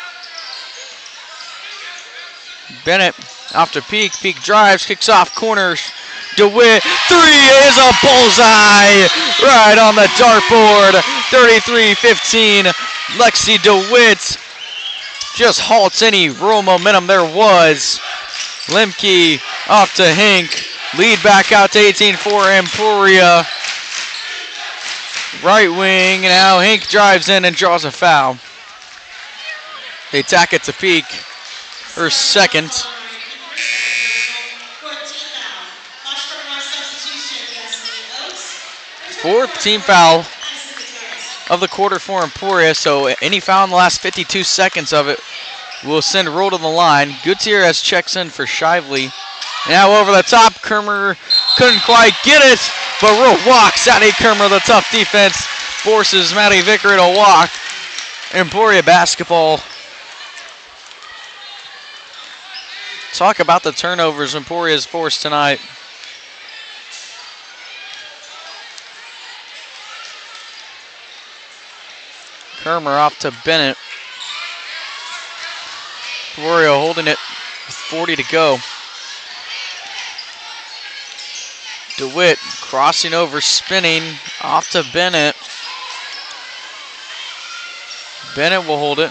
Bennett off to Peak. Peak drives, kicks off corners. DeWitt, three is a bullseye right on the dartboard. 33-15. Lexi DeWitt just halts any real momentum there was. Limke off to Hink. Lead back out to 18 for Emporia. Right wing, now Hink drives in and draws a foul. They tack it to Peak. Her second. Fourth team foul of the quarter for Emporia, so any foul in the last 52 seconds of it will send Rule to the line. Gutierrez checks in for Shively. Now over the top, Kermer couldn't quite get it, but Rule walks. Addie Kermer, the tough defense, forces Maddie Vickery to walk. Emporia basketball. Talk about the turnovers Emporia's forced tonight. Kermer off to Bennett. Emporia holding it with 40 to go. DeWitt crossing over, spinning, off to Bennett. Bennett will hold it.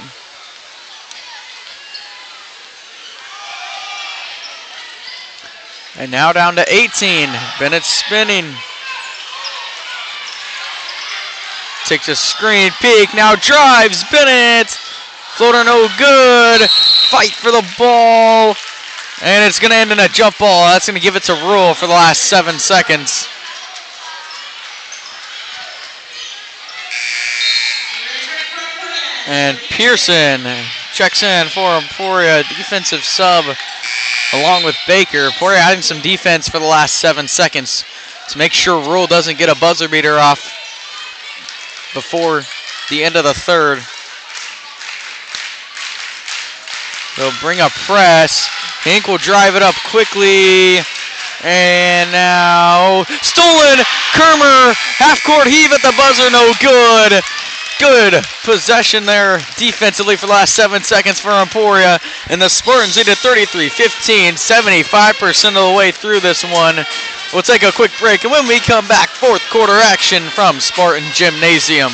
And now down to 18. Bennett spinning. Takes a screen. Peak now drives. Bennett. Floater no good. Fight for the ball. And it's going to end in a jump ball. That's going to give it to Rule for the last 7 seconds. And Pearson checks in for Emporia. Defensive sub along with Baker. Emporia adding some defense for the last 7 seconds to make sure Rule doesn't get a buzzer beater off before the end of the third. They'll bring a press. Hink will drive it up quickly. And now stolen. Kermer, half-court heave at the buzzer, no good. Good possession there defensively for the last 7 seconds for Emporia. And the Spartans lead at 33-15, 75% of the way through this one. We'll take a quick break, and when we come back, fourth quarter action from Spartan Gymnasium.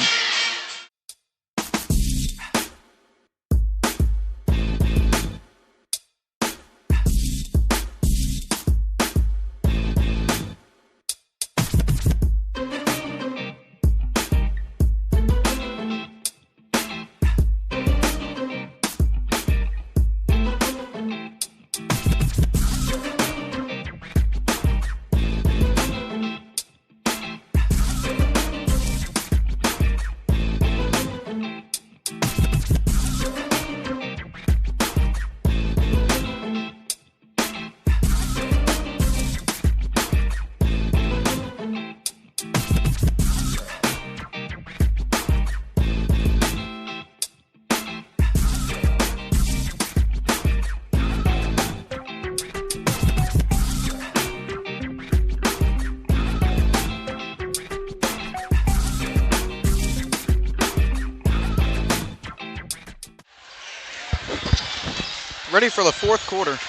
ready for the fourth quarter.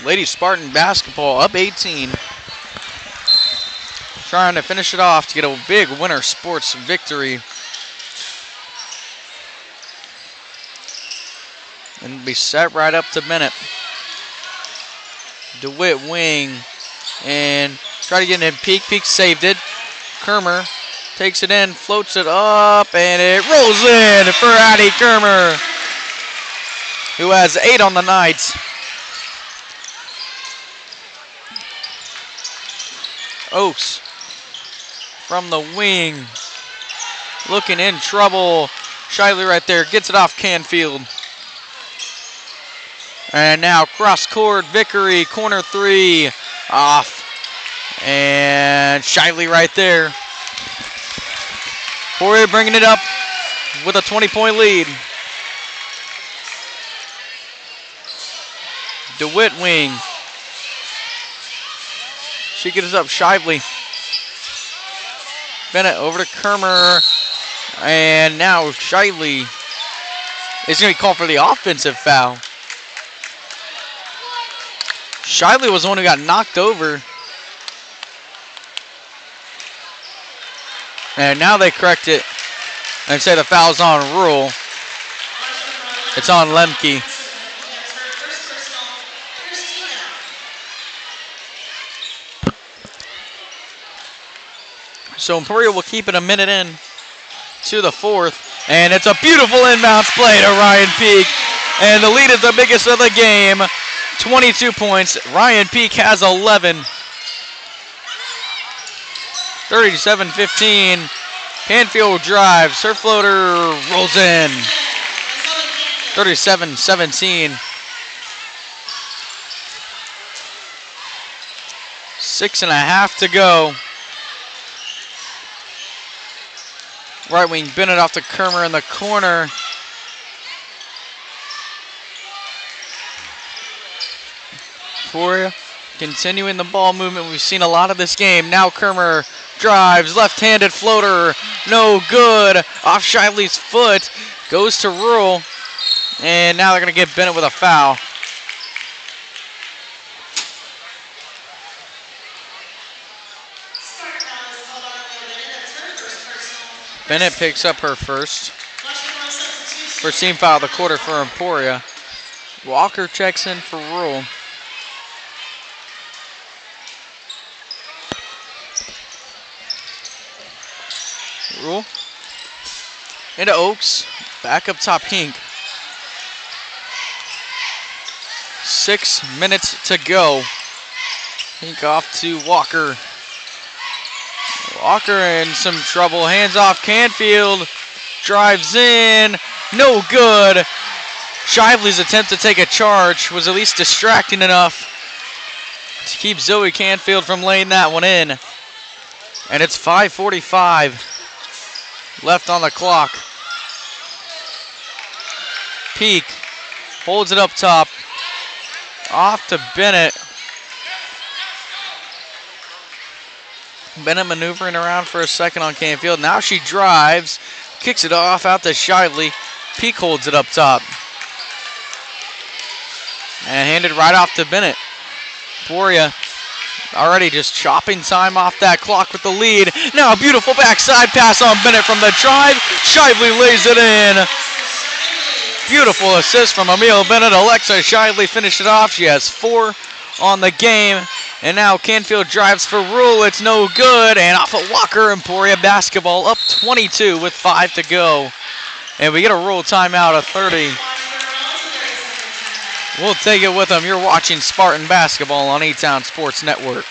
Lady Spartan basketball up 18. Trying to finish it off to get a big winter sports victory. And be set right up to Bennett. DeWitt wing. And try to get in. Peak saved it. Kermer takes it in, floats it up, and it rolls in for Addie Kermer, who has 8 on the night. Oaks from the wing, looking in trouble. Shively right there, gets it off Canfield. And now cross court, Vickery, corner 3, off. And Shively right there. Emporia bringing it up with a 20-point lead. DeWitt wing. She gets up Shively. Bennett over to Kermer. And now Shively is going to be called for the offensive foul. Shively was the one who got knocked over. And now they correct it and say the foul's on Rule. It's on Lemke. So Emporia will keep it a minute in to the fourth. And it's a beautiful inbounds play to Ryan Peak. And the lead is the biggest of the game. 22 points. Ryan Peak has 11. 37-15. Canfield drives. Her floater rolls in. 37-17. 6.5 to go. Right wing Bennett off to Kermer in the corner. Emporia continuing the ball movement. We've seen a lot of this game. Now Kermer drives, left-handed floater, no good. Off Shively's foot, goes to Rural, and now they're going to get Bennett with a foul. Bennett picks up her first. First team foul of the quarter for Emporia. Walker checks in for Rural. Rule into Oaks, back up top Hink. 6 minutes to go. Hink off to Walker. Walker in some trouble, hands off Canfield, drives in, no good. Shively's attempt to take a charge was at least distracting enough to keep Zoe Canfield from laying that one in. And it's 5:45 left on the clock. Peak holds it up top. Off to Bennett. Bennett maneuvering around for a second on Canfield. Now she drives, kicks it off out to Shively. Peak holds it up top. And handed right off to Bennett. Emporia already just chopping time off that clock with the lead. Now a beautiful backside pass on Bennett from the drive. Shively lays it in. Beautiful assist from Emil Bennett. Alexa Shively finished it off. She has 4 on the game. And now Canfield drives for Rule. It's no good. And off of Walker, Emporia basketball up 22 with 5 to go. And we get a Rule timeout of 30. We'll take it with them. You're watching Spartan basketball on A-Town Sports Network.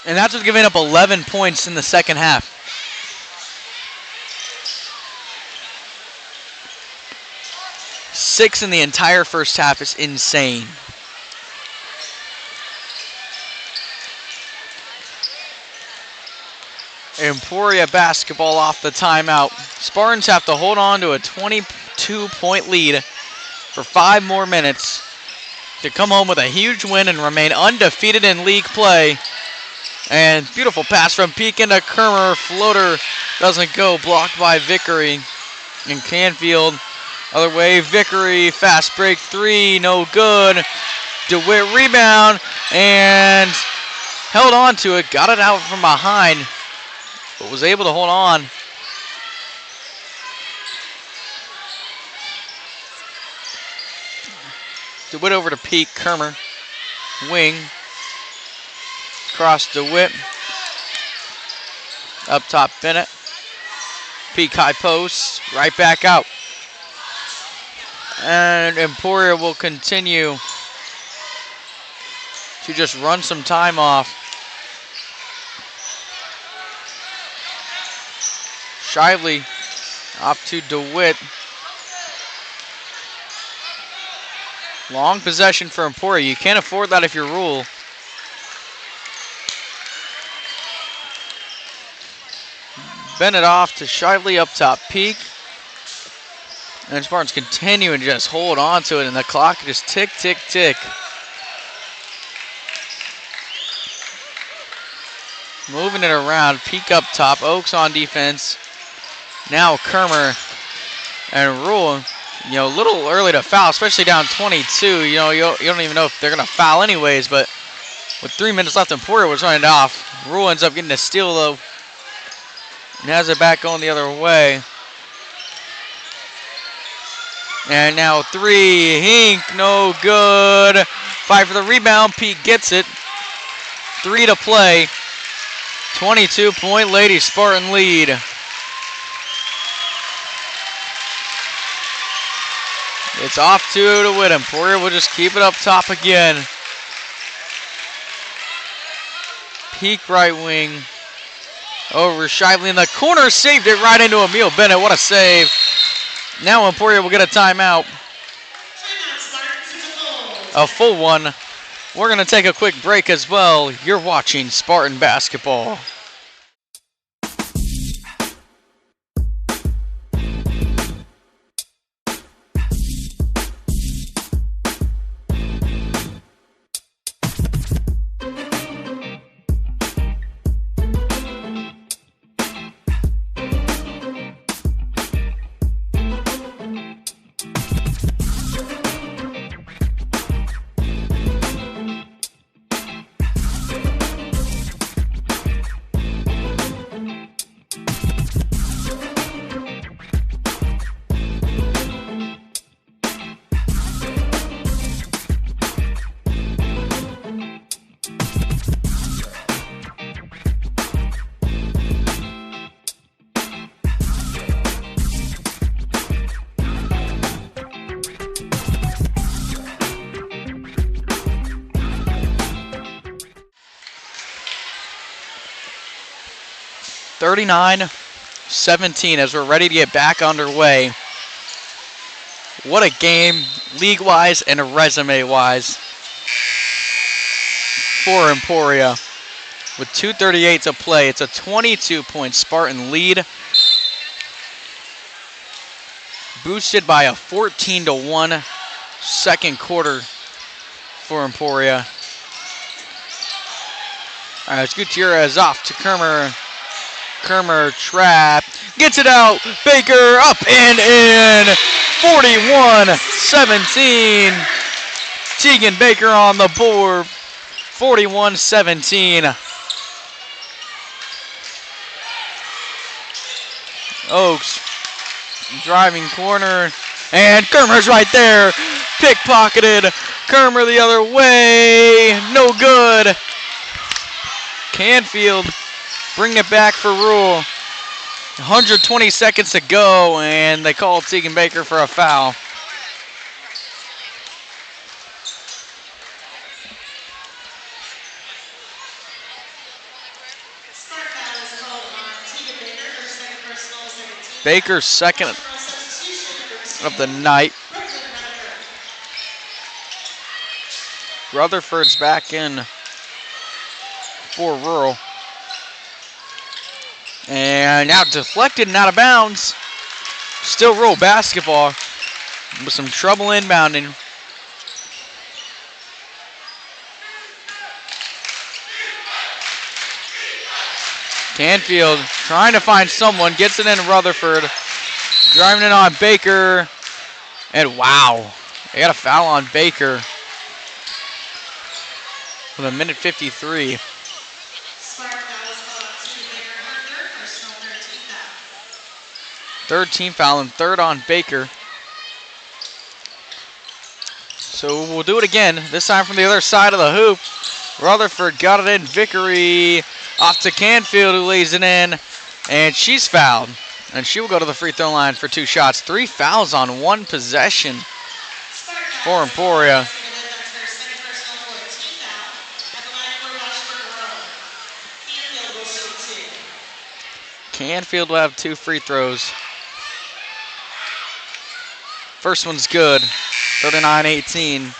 And that's with giving up 11 points in the second half. Six in the entire first half is insane. Emporia basketball off the timeout. Spartans have to hold on to a 22-point lead for 5 more minutes to come home with a huge win and remain undefeated in league play. And beautiful pass from Peak into Kermer. Floater doesn't go, blocked by Vickery. And Canfield, other way, Vickery, fast break three, no good. DeWitt rebound and held on to it, got it out from behind, but was able to hold on. DeWitt over to Peak, Kermer, wing, cross DeWitt, up top Bennett, Peak high post, right back out. And Emporia will continue to just run some time off. Shively off to DeWitt. Long possession for Emporia. You can't afford that if you're Rule. Bennett off to Shively up top. Peak. And Spartans continuing to just hold on to it, and the clock just tick, tick, tick. Moving it around. Peak up top. Oaks on defense. Now Kermer and Rule. You know, a little early to foul, especially down 22. You know, you don't even know if they're going to foul anyways, but with 3 minutes left, Emporia was running it off. Rule ends up getting a steal, though, and has it back going the other way. And now three, Hink, no good. Fight for the rebound, Peak gets it. 3 to play. 22-point Lady Spartan lead. It's off to DeWitt. Emporia will just keep it up top again. Peak right wing. Over Shively in the corner. Saved it right into Emil Bennett. What a save. Now Emporia will get a timeout. A full one. We're going to take a quick break as well. You're watching Spartan basketball. (39-17) as we're ready to get back underway. What a game, league-wise and resume-wise, for Emporia. With 2:38 to play, it's a 22-point Spartan lead, boosted by a 14-1 second quarter for Emporia. All right, Gutierrez off to Kermer. Kermer trap, gets it out, Baker up and in, 41-17. Tegan Baker on the board, 41-17. Oaks driving corner, and Kermer's right there, pickpocketed. Kermer the other way, no good. Canfield bring it back for Rule. 120 seconds to go, and they call Tegan Baker for a foul. Baker's second of the night. Rutherford's back in for Rural. And now deflected and out of bounds. Still Rural basketball with some trouble inbounding. Canfield trying to find someone, gets it in Rutherford. Driving it on Baker. And wow, they got a foul on Baker with a minute 53. Third team foul and third on Baker. So we'll do it again, this time from the other side of the hoop. Rutherford got it in. Vickery off to Canfield, who lays it in, and she's fouled. And she will go to the free throw line for 2 shots. 3 fouls on 1 possession for Emporia. Canfield will have 2 free throws. First one's good, 39-18.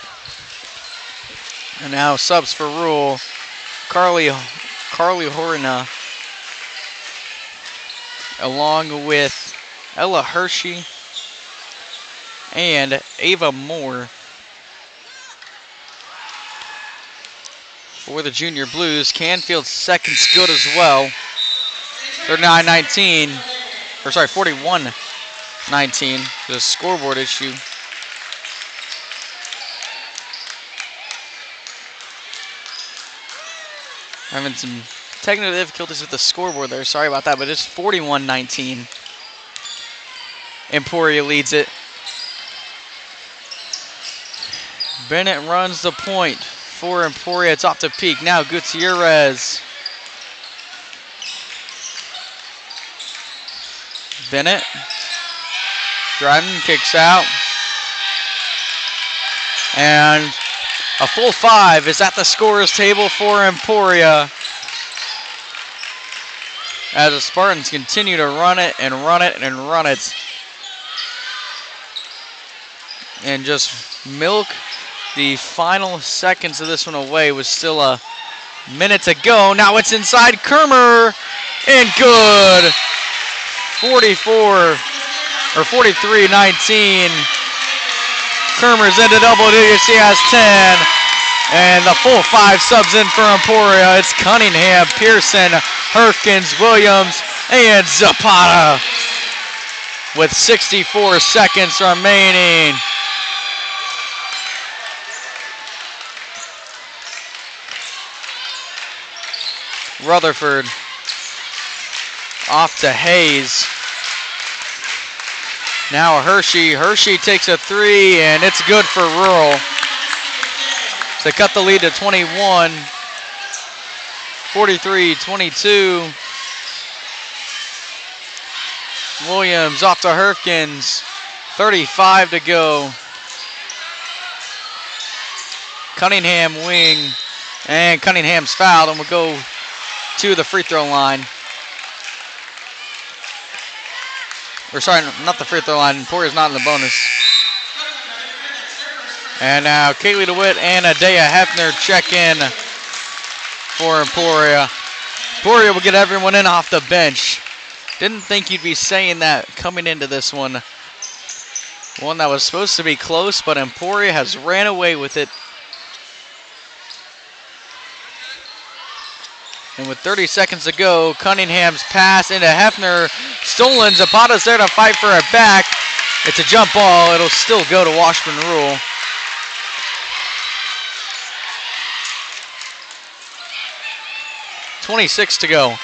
And now subs for Rural. Carly Horna, along with Ella Hershey and Ava Moore. For the Junior Blues, Canfield's second's good as well. 39-19, or sorry, 41-19. The scoreboard issue. Having some technical difficulties with the scoreboard there. Sorry about that, but it's 41-19. Emporia leads it. Bennett runs the point for Emporia. It's off to Peak. Now Gutierrez. Bennett driving, kicks out. And a full 5 is at the scorer's table for Emporia, as the Spartans continue to run it and run it and run it. And just milk the final seconds of this one away with still a minute to go. Now it's inside Kermer, and good. 43-19. Kermer's into double digits. She has 10. And the full 5 subs in for Emporia. It's Cunningham, Pearson, Herkins, Williams, and Zapata with 64 seconds remaining. Rutherford off to Hayes. Now Hershey. Hershey takes a 3, and it's good for Rural to cut the lead to 21. 43-22. Williams off to Herkins. 35 to go. Cunningham wing, and Cunningham's fouled, and will go to the free throw line. Or sorry, not the free throw line. Emporia's not in the bonus. And now Kaylee DeWitt and Adea Hefner check in for Emporia. Emporia will get everyone in off the bench. Didn't think you'd be saying that coming into this one. One that was supposed to be close, but Emporia has ran away with it. And with 30 seconds to go, Cunningham's pass into Hefner. Stolen. Zapata's there to fight for it back. It's a jump ball. It'll still go to Washburn Rural. .26 to go.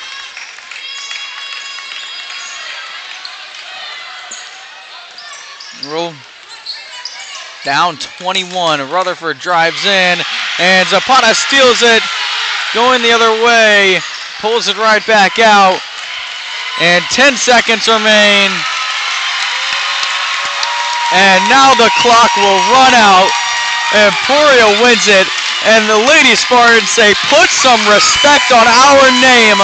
Rural down 21. Rutherford drives in, and Zapata steals it. Going the other way, pulls it right back out, and 10 seconds remain. And now the clock will run out. Emporia wins it, and the Lady Spartans say, put some respect on our name.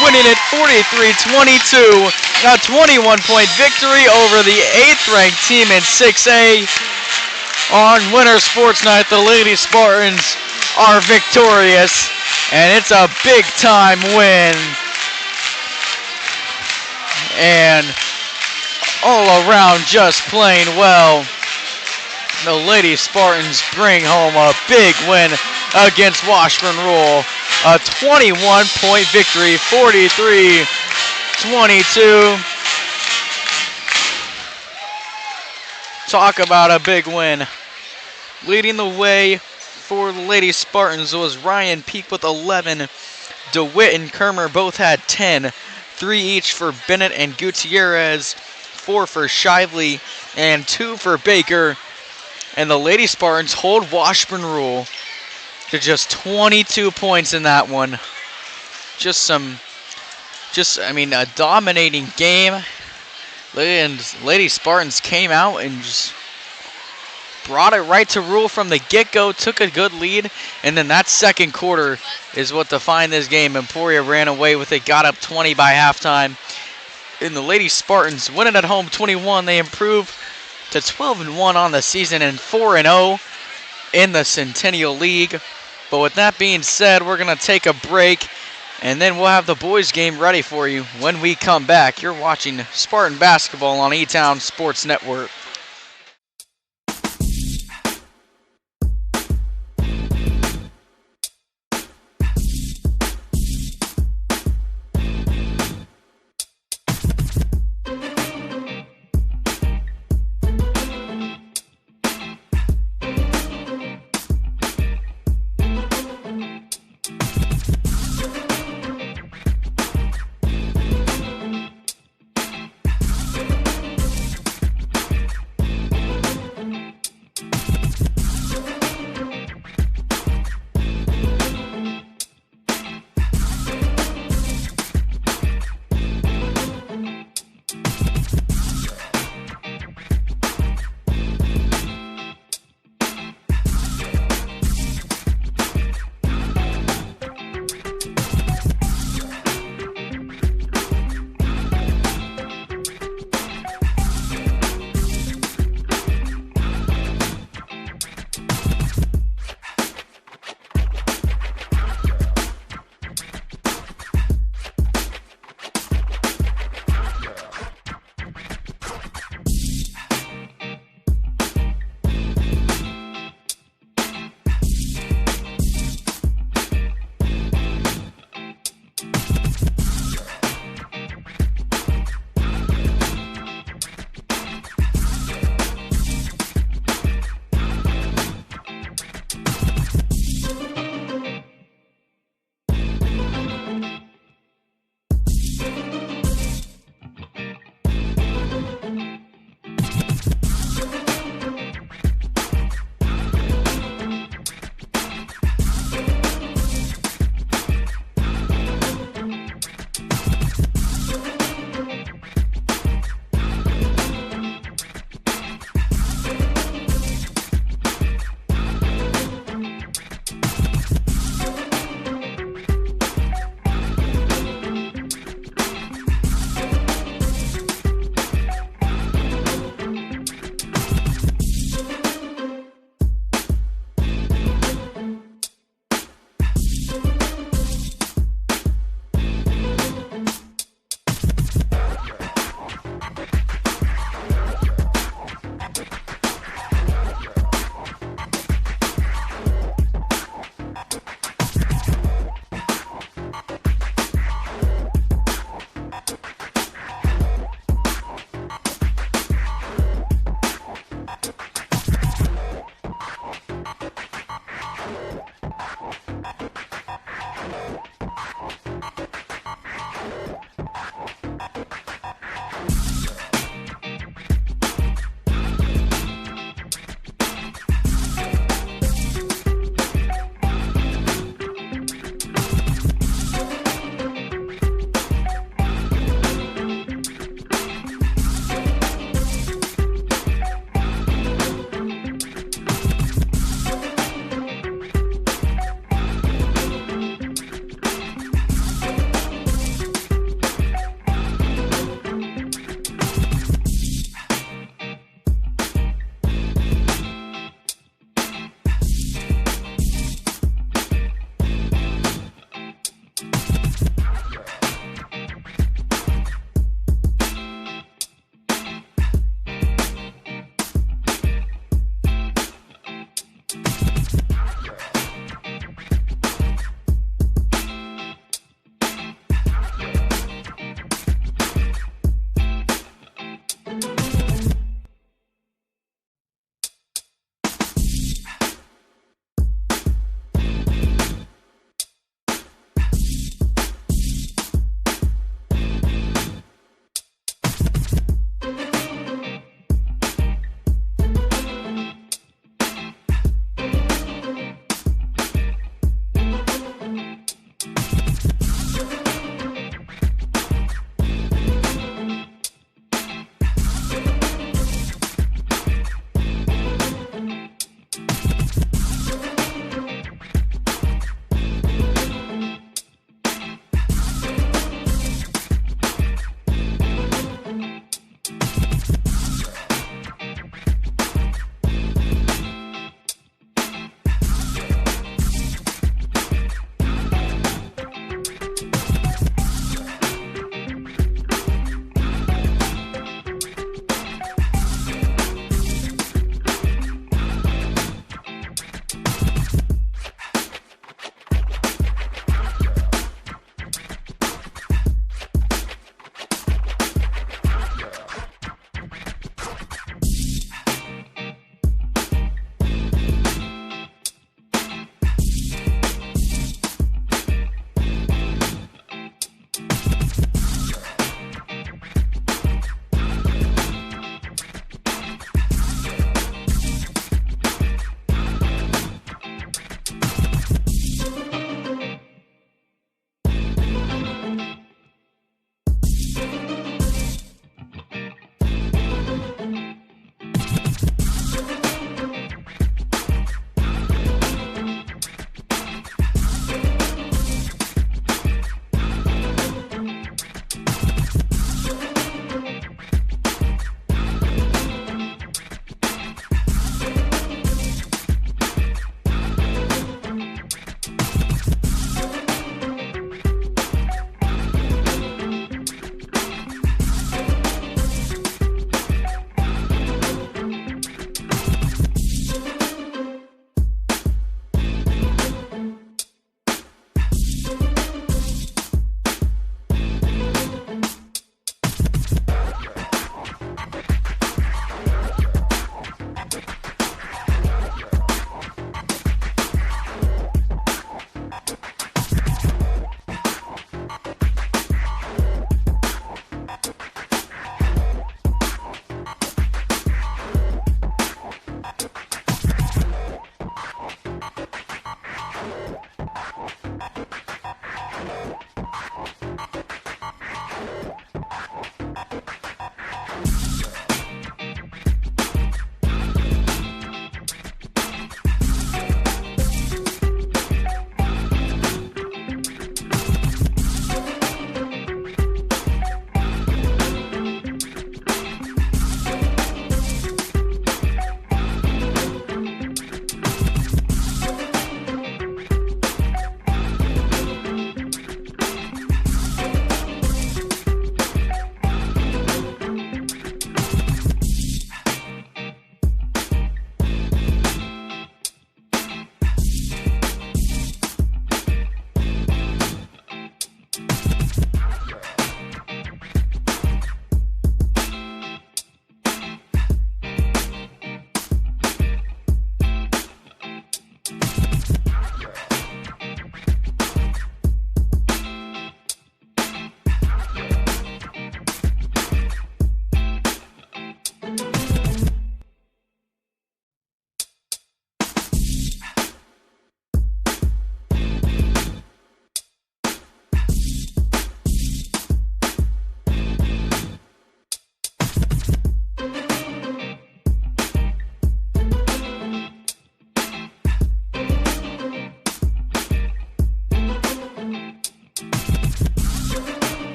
winning it 43-22. A 21-point victory over the 8th-ranked team in 6A. On Winter Sports Night, the Lady Spartans are victorious, and it's a big-time win. And all around just plain well. The Lady Spartans bring home a big win against Washburn Rule. A 21-point victory, 43-22. Talk about a big win. Leading the way for the Lady Spartans was Ryan Peak with 11. DeWitt and Kermer both had 10. 3 each for Bennett and Gutierrez. 4 for Shively and 2 for Baker. And the Lady Spartans hold Washburn Rule to just 22 points in that one. A dominating game. And Lady Spartans came out and just brought it right to Rule from the get-go, took a good lead, and then that second quarter is what defined this game. Emporia ran away with it, got up 20 by halftime. And the Lady Spartans win it at home 21. They improve to 12-1 on the season and 4-0 in the Centennial League. But with that being said, we're going to take a break, and then we'll have the boys game ready for you when we come back. You're watching Spartan Basketball on E-Town Sports Network.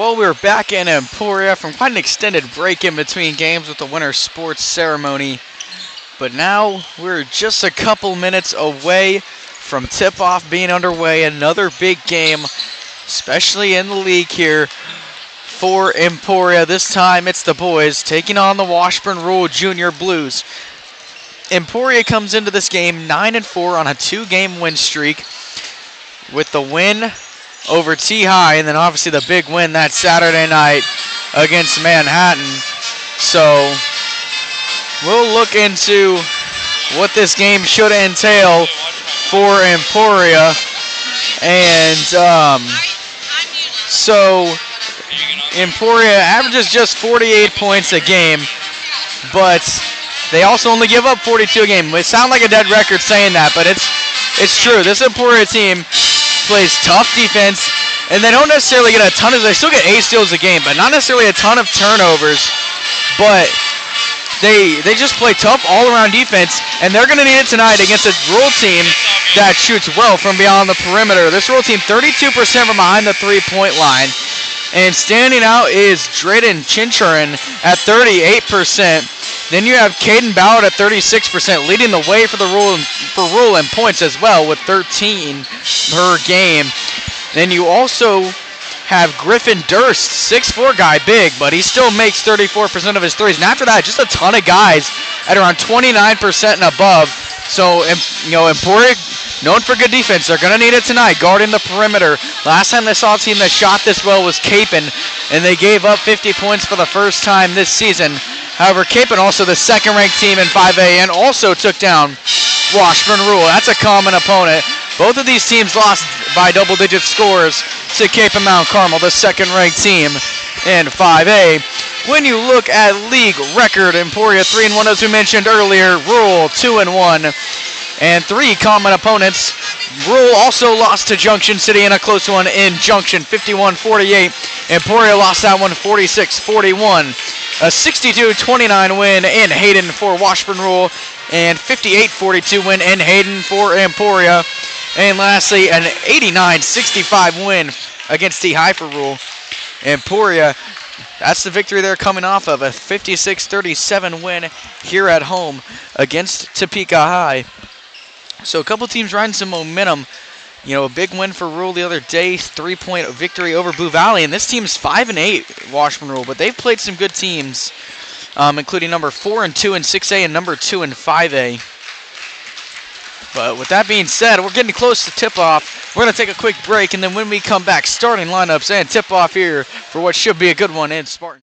Well, we're back in Emporia from quite an extended break in between games with the winter sports ceremony. But now we're just a couple minutes away from tip-off being underway. Another big game, especially in the league here for Emporia. This time it's the boys taking on the Washburn Rural Junior Blues. Emporia comes into this game 9-4 on a 2-game win streak with the win over T-High, and then obviously the big win that Saturday night against Manhattan. So we'll look into what this game should entail for Emporia. And so Emporia averages just 48 points a game, but they also only give up 42 a game. It sounds like a dead record saying that, but it's true. This Emporia team plays tough defense, and they don't necessarily get a ton of, they still get 8 steals a game, but not necessarily a ton of turnovers, but they just play tough all-around defense, and they're going to need it tonight against a rural team that shoots well from beyond the perimeter. This rural team, 32% from behind the three-point line, and standing out is Drayden Chinchurin at 38%. Then you have Caden Ballard at 36%, leading the way for the rural in points as well with 13 per game. Then you also have Griffin Durst, 6'4" guy, big, but he still makes 34% of his threes. And after that, just a ton of guys at around 29% and above. So, Emporia, known for good defense, they're going to need it tonight, guarding the perimeter. Last time they saw a team that shot this well was Capon, and they gave up 50 points for the first time this season. However, Capon, also the second-ranked team in 5A, and also took down Washburn Rural. That's a common opponent. Both of these teams lost by double-digit scores to Capon Mount Carmel, the second-ranked team in 5A. When you look at league record, Emporia 3-1, as we mentioned earlier. Rural 2-1, and 3 common opponents. Rural also lost to Junction City in a close one in Junction, 51-48. Emporia lost that one 46-41. A 62-29 win in Hayden for Washburn Rural, and 58-42 win in Hayden for Emporia. And lastly, an 89-65 win against T-High for Rural. Emporia, that's the victory they're coming off of, a 56-37 win here at home against Topeka High. So a couple teams riding some momentum. A big win for Rural the other day, 3-point victory over Blue Valley. And this team's 5-8, Washburn Rural, but they've played some good teams, including number 4 and 2 in 6A and number 2 in 5A. But with that being said, we're getting close to tip-off. We're going to take a quick break, and then when we come back, starting lineups and tip-off here for what should be a good one in Spartan.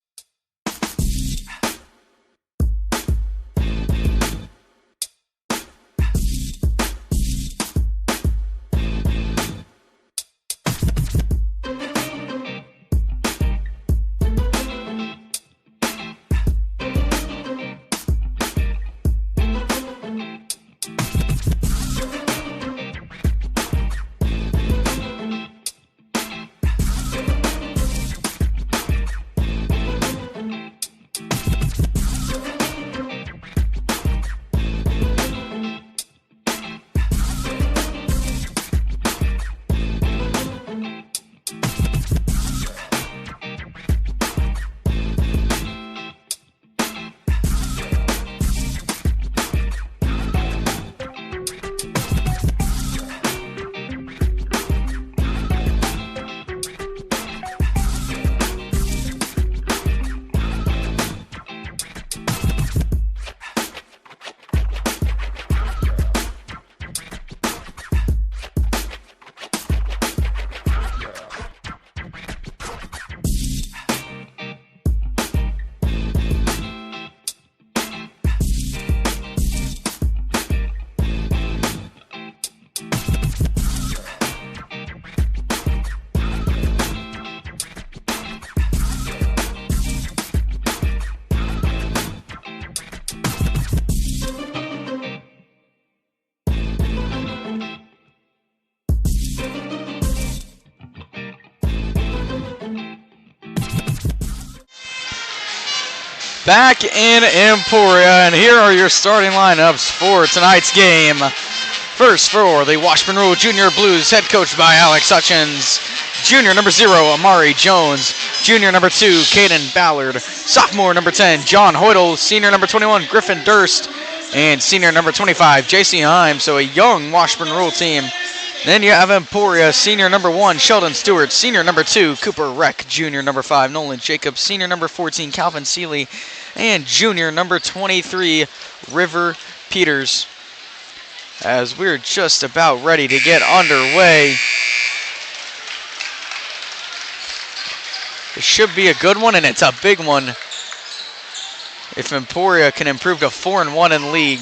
Back in Emporia, and here are your starting lineups for tonight's game. First for the Washburn Rural Junior Blues, head coached by Alex Hutchins. Junior number 0, Amari Jones. Junior number 2, Caden Ballard. Sophomore number 10, John Hoydle. Senior number 21, Griffin Durst. And senior number 25, J.C. Heim. So a young Washburn Rule team. Then you have Emporia, senior number 1, Sheldon Stewart. Senior number 2, Cooper Reck. Junior number 5, Nolan Jacobs. Senior number 14, Calvin Seeley. And junior number 23, River Peters. As we're just about ready to get underway. It should be a good one, and it's a big one. If Emporia can improve to 4-1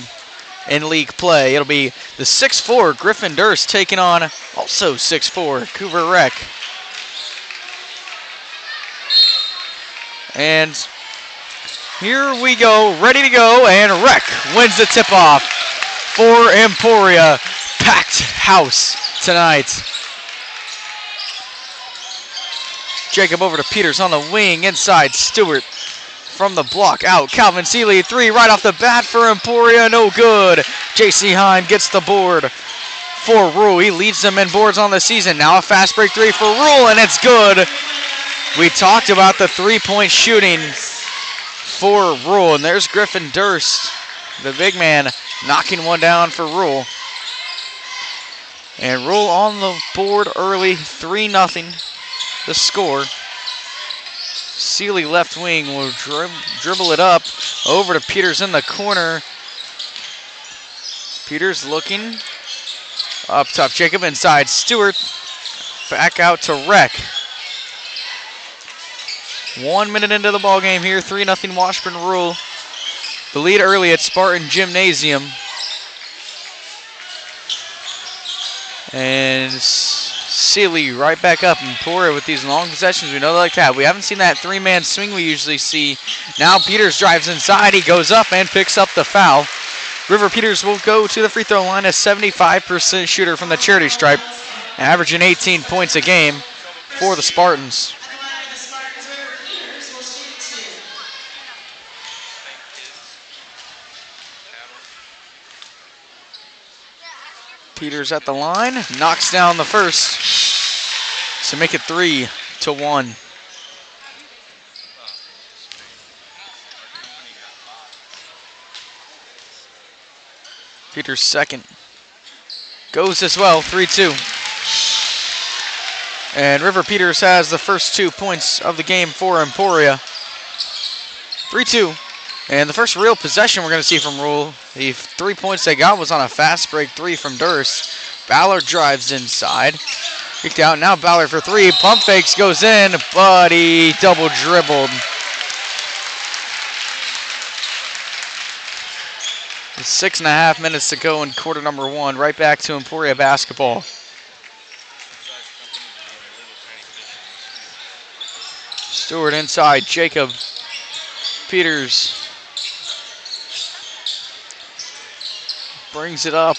in league play, it'll be the 6'4" Griffin Durst taking on also 6'4" Cooper Reck. And here we go, ready to go, and Reck wins the tip-off for Emporia. Packed house tonight. Jacob over to Peters on the wing, inside Stewart from the block out. Calvin Seeley, 3 right off the bat for Emporia, no good. J.C. Heim gets the board for Rule. He leads them in boards on the season. Now a fast break 3 for Rule, and it's good. We talked about the 3-point shooting for Rule, and there's Griffin Durst, the big man, knocking one down for Rule. And Rule on the board early, 3-0 the score. Seeley left wing will dribble it up over to Peters in the corner. Peters looking up top. Jacob inside Stewart. Back out to Reck. 1 minute into the ball game here. 3-0 Washburn Rule. The lead early at Spartan Gymnasium. And Seeley right back up. Emporia with these long possessions we know they like to have. We haven't seen that 3-man swing we usually see. Now Peters drives inside. He goes up and picks up the foul. River Peters will go to the free throw line, a 75% shooter from the charity stripe, averaging 18 points a game for the Spartans. Peters at the line, knocks down the first to make it 3-1. Peters second. Goes as well, 3-2. And River Peters has the first 2 points of the game for Emporia. 3-2. And the first real possession we're going to see from Rule, the 3 points they got was on a fast break 3 from Durst. Ballard drives inside. Kicked out, now Ballard for 3. Pump fakes, goes in, but he double dribbled. With 6.5 minutes to go in quarter number 1. Right back to Emporia basketball. Stewart inside, Jacob. Peters brings it up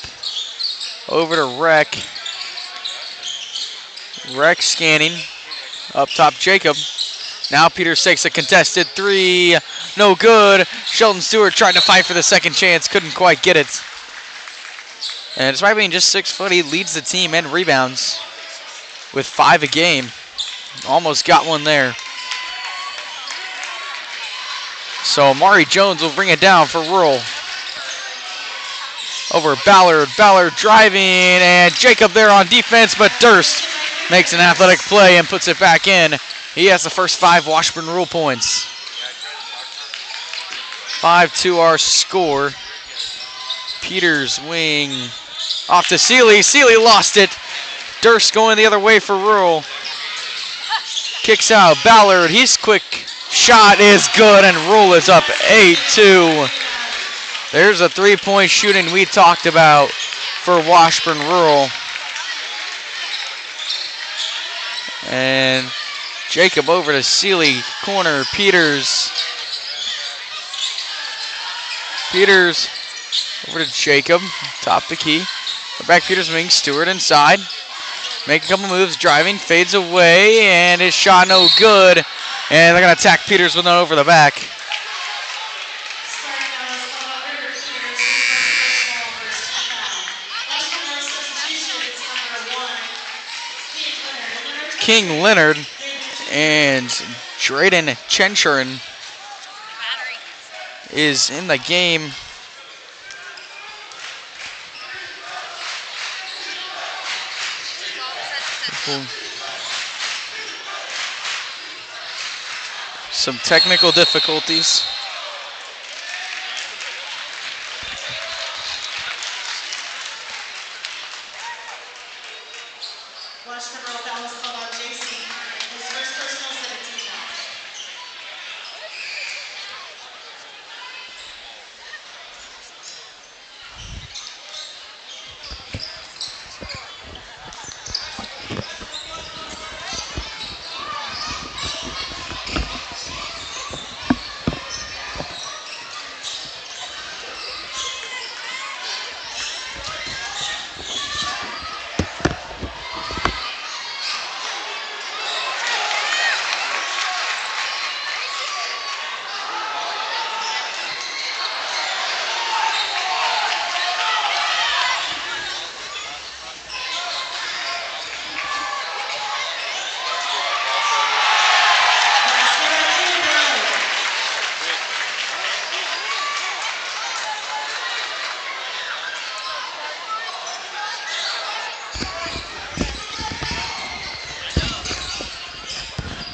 over to Reck. Reck scanning. Up top, Jacob. Now Peters takes a contested 3. No good. Sheldon Stewart tried to fight for the second chance. Couldn't quite get it. And despite being just 6 foot, he leads the team in rebounds with 5 a game. Almost got one there. So Amari Jones will bring it down for Rural. Over Ballard. Ballard driving, and Jacob there on defense, but Durst makes an athletic play and puts it back in. He has the first 5 Washburn Rule points. 5-2 our score. Peters wing off to Seeley. Seeley lost it. Durst going the other way for Rural. Kicks out. Ballard, he's quick. Shot is good, and Rural is up 8-2. There's a 3-point shooting we talked about for Washburn Rural. And Jacob over to Seeley, corner, Peters. Peters over to Jacob, top the key. Back Peters wing, Stewart inside. Make a couple moves, driving, fades away, and his shot no good. And they're going to attack Peters with one over the back. King Leonard and Drayden Chenchurin is in the game. Some technical difficulties. Washburn foul was called on JC. His first personal 17 now.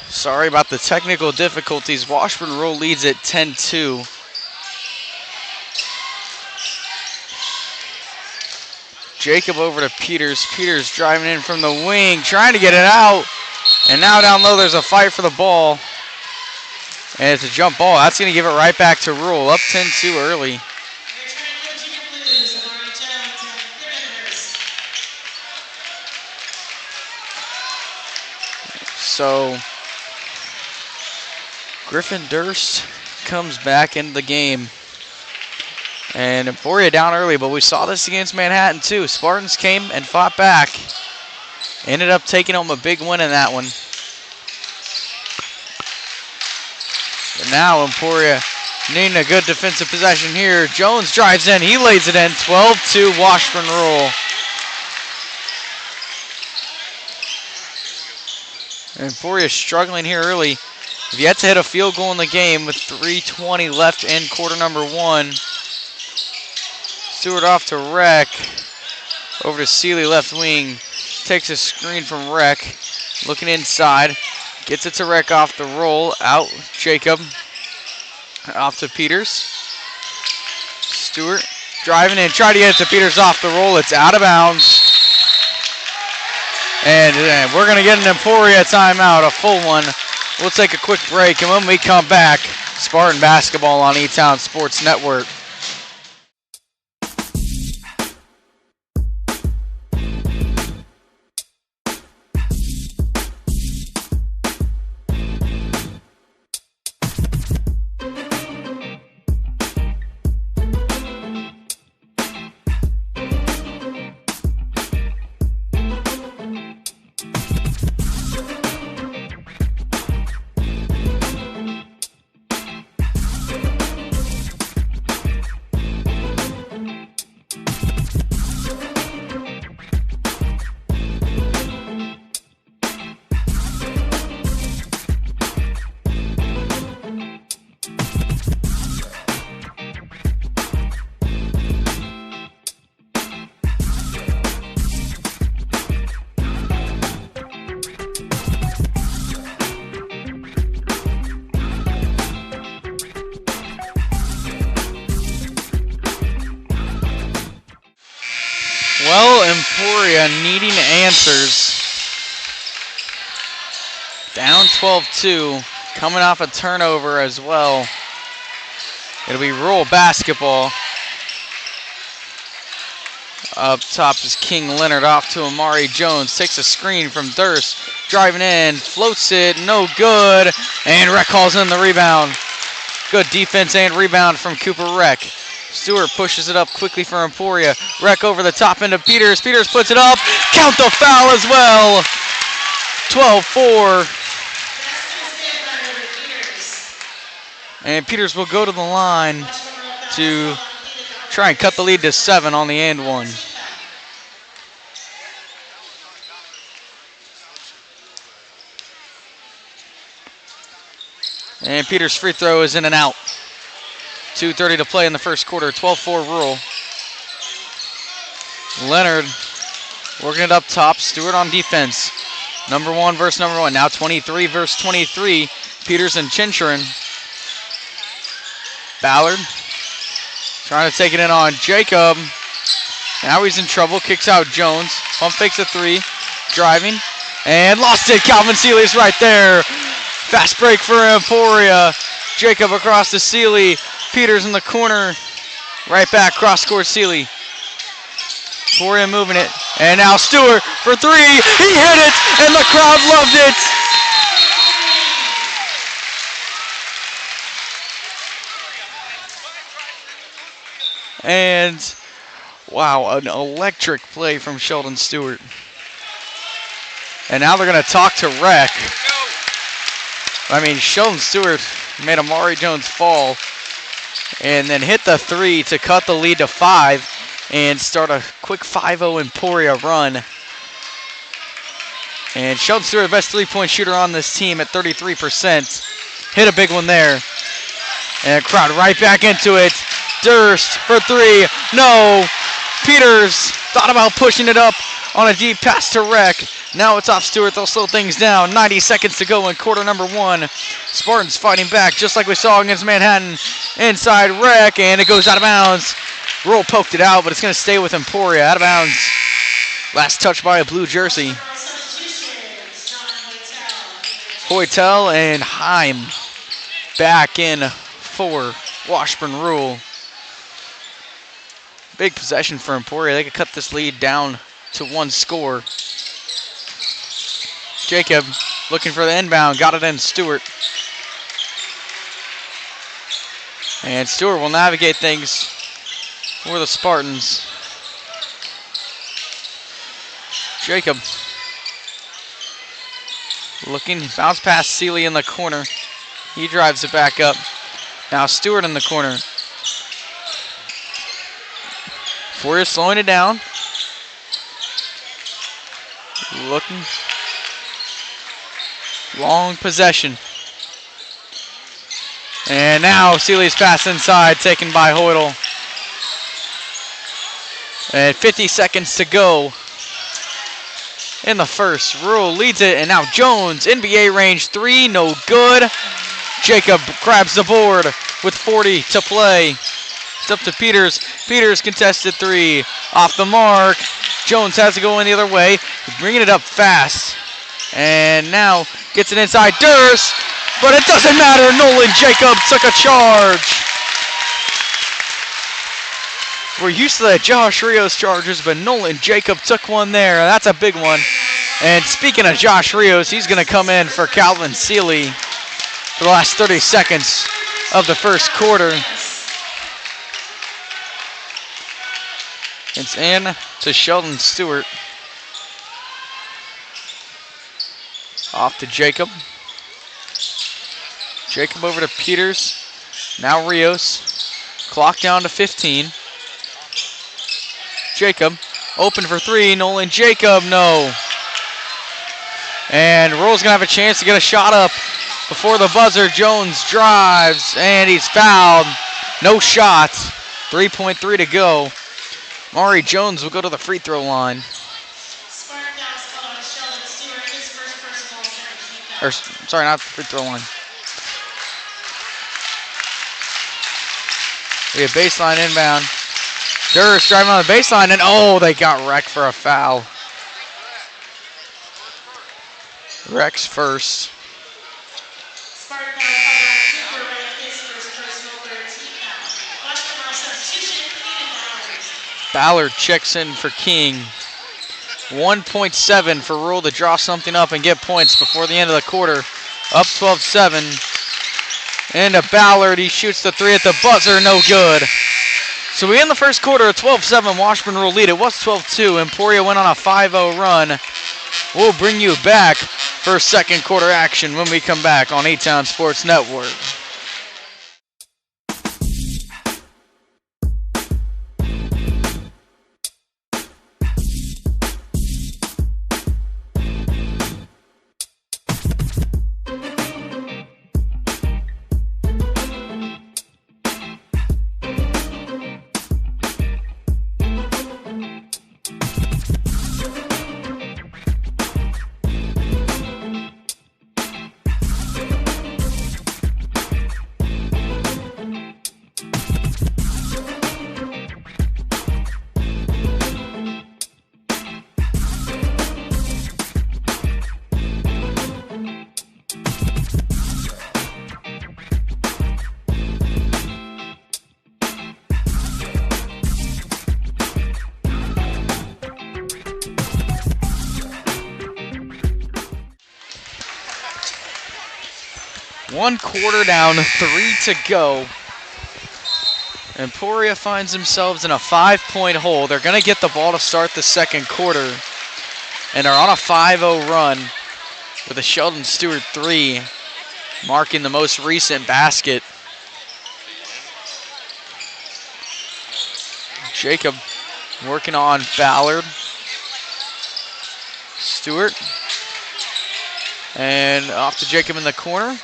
Sorry about the technical difficulties. Washburn Roll leads at 10-2. Jacob over to Peters. Peters driving in from the wing, trying to get it out. And now down low, there's a fight for the ball. And it's a jump ball. That's going to give it right back to Rule. Up 10-2 early. So Griffin Durst comes back into the game. And Emporia down early, but we saw this against Manhattan too. Spartans came and fought back. Ended up taking home a big win in that one. But now Emporia needing a good defensive possession here. Jones drives in, he lays it in. 12-2 Washburn Roll. Emporia struggling here early. Have yet to hit a field goal in the game with 3:20 left in quarter number one. Stewart off to Reck. Over to Seeley, left wing. Takes a screen from Reck. Looking inside. Gets it to Reck off the roll. Out, Jacob. Off to Peters. Stewart driving in. Try to get it to Peters off the roll. It's out of bounds. And we're going to get an Emporia timeout, a full one. We'll take a quick break, and when we come back, Spartan basketball on E-Town Sports Network. Well, Emporia needing answers. Down 12-2, coming off a turnover as well. It'll be Rural basketball. Up top is King Leonard, off to Amari Jones. Takes a screen from Durst, driving in, floats it, no good. And Reck calls in the rebound. Good defense and rebound from Cooper Reck. Stewart pushes it up quickly for Emporia. Reck over the top end of Peters. Peters puts it up. Count the foul as well. 12-4. And Peters will go to the line to try and cut the lead to 7 on the and one. And Peters' free throw is in and out. 2:30 to play in the first quarter, 12-4 Rural. Leonard working it up top. Stewart on defense. Number 1 versus number 1. Now 23 versus 23. Peters and Chinchurin. Ballard trying to take it in on Jacob. Now he's in trouble. Kicks out Jones. Pump fakes a 3. Driving. And lost it. Calvin Seeley's right there. Fast break for Emporia. Jacob across to Seeley. Peters in the corner. Right back. Cross court Seeley. Emporia moving it. And now Stewart for 3. He hit it. And the crowd loved it. And wow, an electric play from Sheldon Stewart. And now they're going to talk to Rec. I mean, Sheldon Stewart made Amari Jones fall and then hit the 3 to cut the lead to 5 and start a quick 5-0 Emporia run. And Sheldon Stewart, the best three-point shooter on this team at 33%. Hit a big one there. And crowd right back into it. Durst for 3. No. Peters thought about pushing it up on a deep pass to Rec. Now it's off Stewart. They'll slow things down. 90 seconds to go in quarter number 1. Spartans fighting back just like we saw against Manhattan. Inside Rec, and it goes out of bounds. Rural poked it out, but it's going to stay with Emporia. Out of bounds. Last touch by a blue jersey. Hoytel and Heim back in for Washburn Rural. Big possession for Emporia. They could cut this lead down to 1 score. Jacob looking for the inbound. Got it in Stewart. And Stewart will navigate things for the Spartans. Jacob looking, bounce past Seeley in the corner. He drives it back up. Now Stewart in the corner. Emporia slowing it down. Looking. Long possession. And now Seeley's pass inside, taken by Hoytel. And 50 seconds to go in the first. Rural leads it, and now Jones, NBA range 3, no good. Jacob grabs the board with 40 to play. It's up to Peters. Peters contested 3. Off the mark. Jones has to go in the other way. He's bringing it up fast. And now gets it inside Durst. But it doesn't matter. Nolan Jacob took a charge. We're used to that Josh Rios charges, but Nolan Jacob took one there. That's a big one. And speaking of Josh Rios, he's going to come in for Calvin Seeley for the last 30 seconds of the first quarter. It's in to Sheldon Stewart. Off to Jacob. Jacob over to Peters. Now Rios. Clock down to 15. Jacob open for 3. Nolan Jacob, no. And Rule's going to have a chance to get a shot up before the buzzer. Jones drives, and he's fouled. No shot. 3.3 to go. Maury Jones will go to the free throw line. Or, sorry, not the free throw line. We have baseline inbound. Durst driving on the baseline, and oh, they got wrecked for a foul. Rex first. Ballard checks in for King. 1.7 for Rural to draw something up and get points before the end of the quarter. Up 12-7. Into Ballard. He shoots the 3 at the buzzer. No good. So we end the first quarter at 12-7. Washburn Rural lead. It was 12-2. Emporia went on a 5-0 run. We'll bring you back for second quarter action when we come back on A-Town Sports Network. 1 quarter down, 3 to go. Emporia finds themselves in a 5-point hole. They're going to get the ball to start the second quarter. And are on a 5-0 run with a Sheldon Stewart 3 marking the most recent basket. Jacob working on Ballard. Stewart. And off to Jacob in the corner.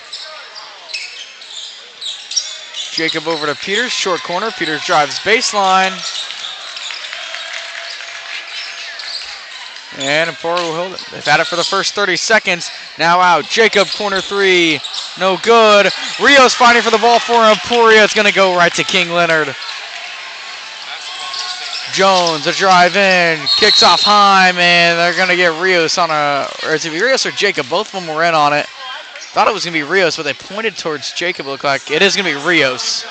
Jacob over to Peters, short corner. Peters drives baseline. And Emporia will hold it. They've had it for the first 30 seconds. Now out. Jacob, corner 3. No good. Rios fighting for the ball for Emporia. It's going to go right to King Leonard. Jones, a drive in. Kicks off Heim, and they're going to get Rios on a... Or is it Rios or Jacob? Both of them were in on it. Thought it was going to be Rios, but they pointed towards Jacob. It looked like it is going to be Rios.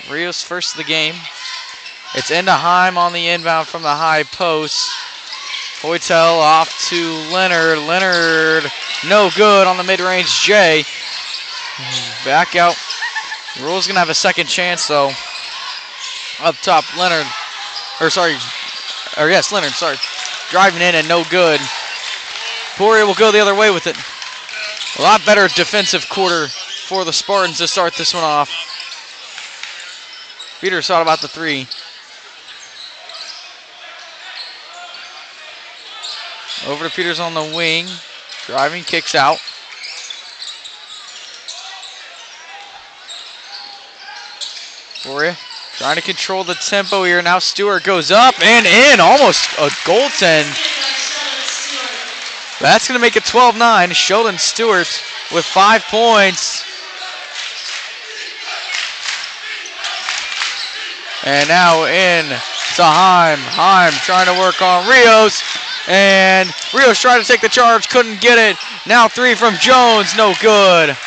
Rios first of the game. It's into Heim on the inbound from the high post. Hoytel off to Leonard. Leonard, no good on the mid-range J. Back out. Rule's going to have a second chance, though. Up top, Leonard. Leonard, sorry. Driving in and no good. Emporia will go the other way with it. A lot better defensive quarter for the Spartans to start this one off. Peters thought about the 3. Over to Peters on the wing. Driving, kicks out. Emporia trying to control the tempo here. Now Stewart goes up and in. Almost a goaltend. That's going to make it 12-9. Sheldon Stewart with 5 points. And now in to Heim. Heim trying to work on Rios. And Rios trying to take the charge. Couldn't get it. Now 3 from Jones. No good.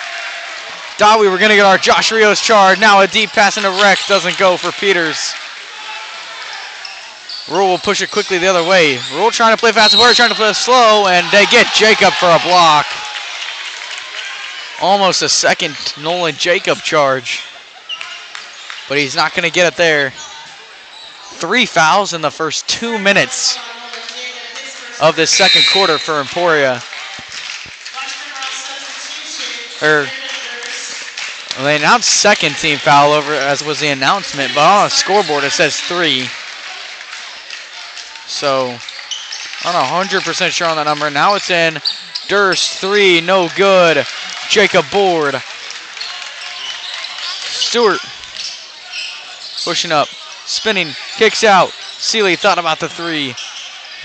Thought we were going to get our Josh Rios charge. Now a deep pass into Rex. Doesn't go for Peters. Rule will push it quickly the other way. Rule trying to play fast. We're trying to play slow. And they get Jacob for a block. Almost a second Nolan Jacob charge. But he's not going to get it there. 3 fouls in the first 2 minutes of this second quarter for Emporia. They announced second team foul over, as was the announcement, but on a scoreboard it says 3. So I'm not 100% sure on that number. Now it's in. Durst 3, no good. Jacob board. Stewart pushing up, spinning, kicks out. Seeley thought about the 3.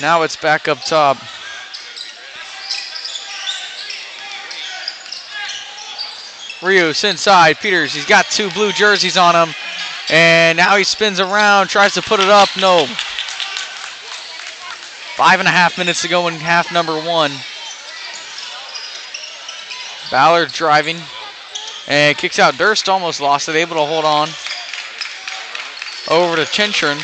Now it's back up top. Rios inside. Peters, he's got 2 blue jerseys on him. And now he spins around, tries to put it up. No. 5.5 minutes to go in half number 1. Ballard driving. And kicks out. Durst almost lost it, able to hold on. Over to Chinchern.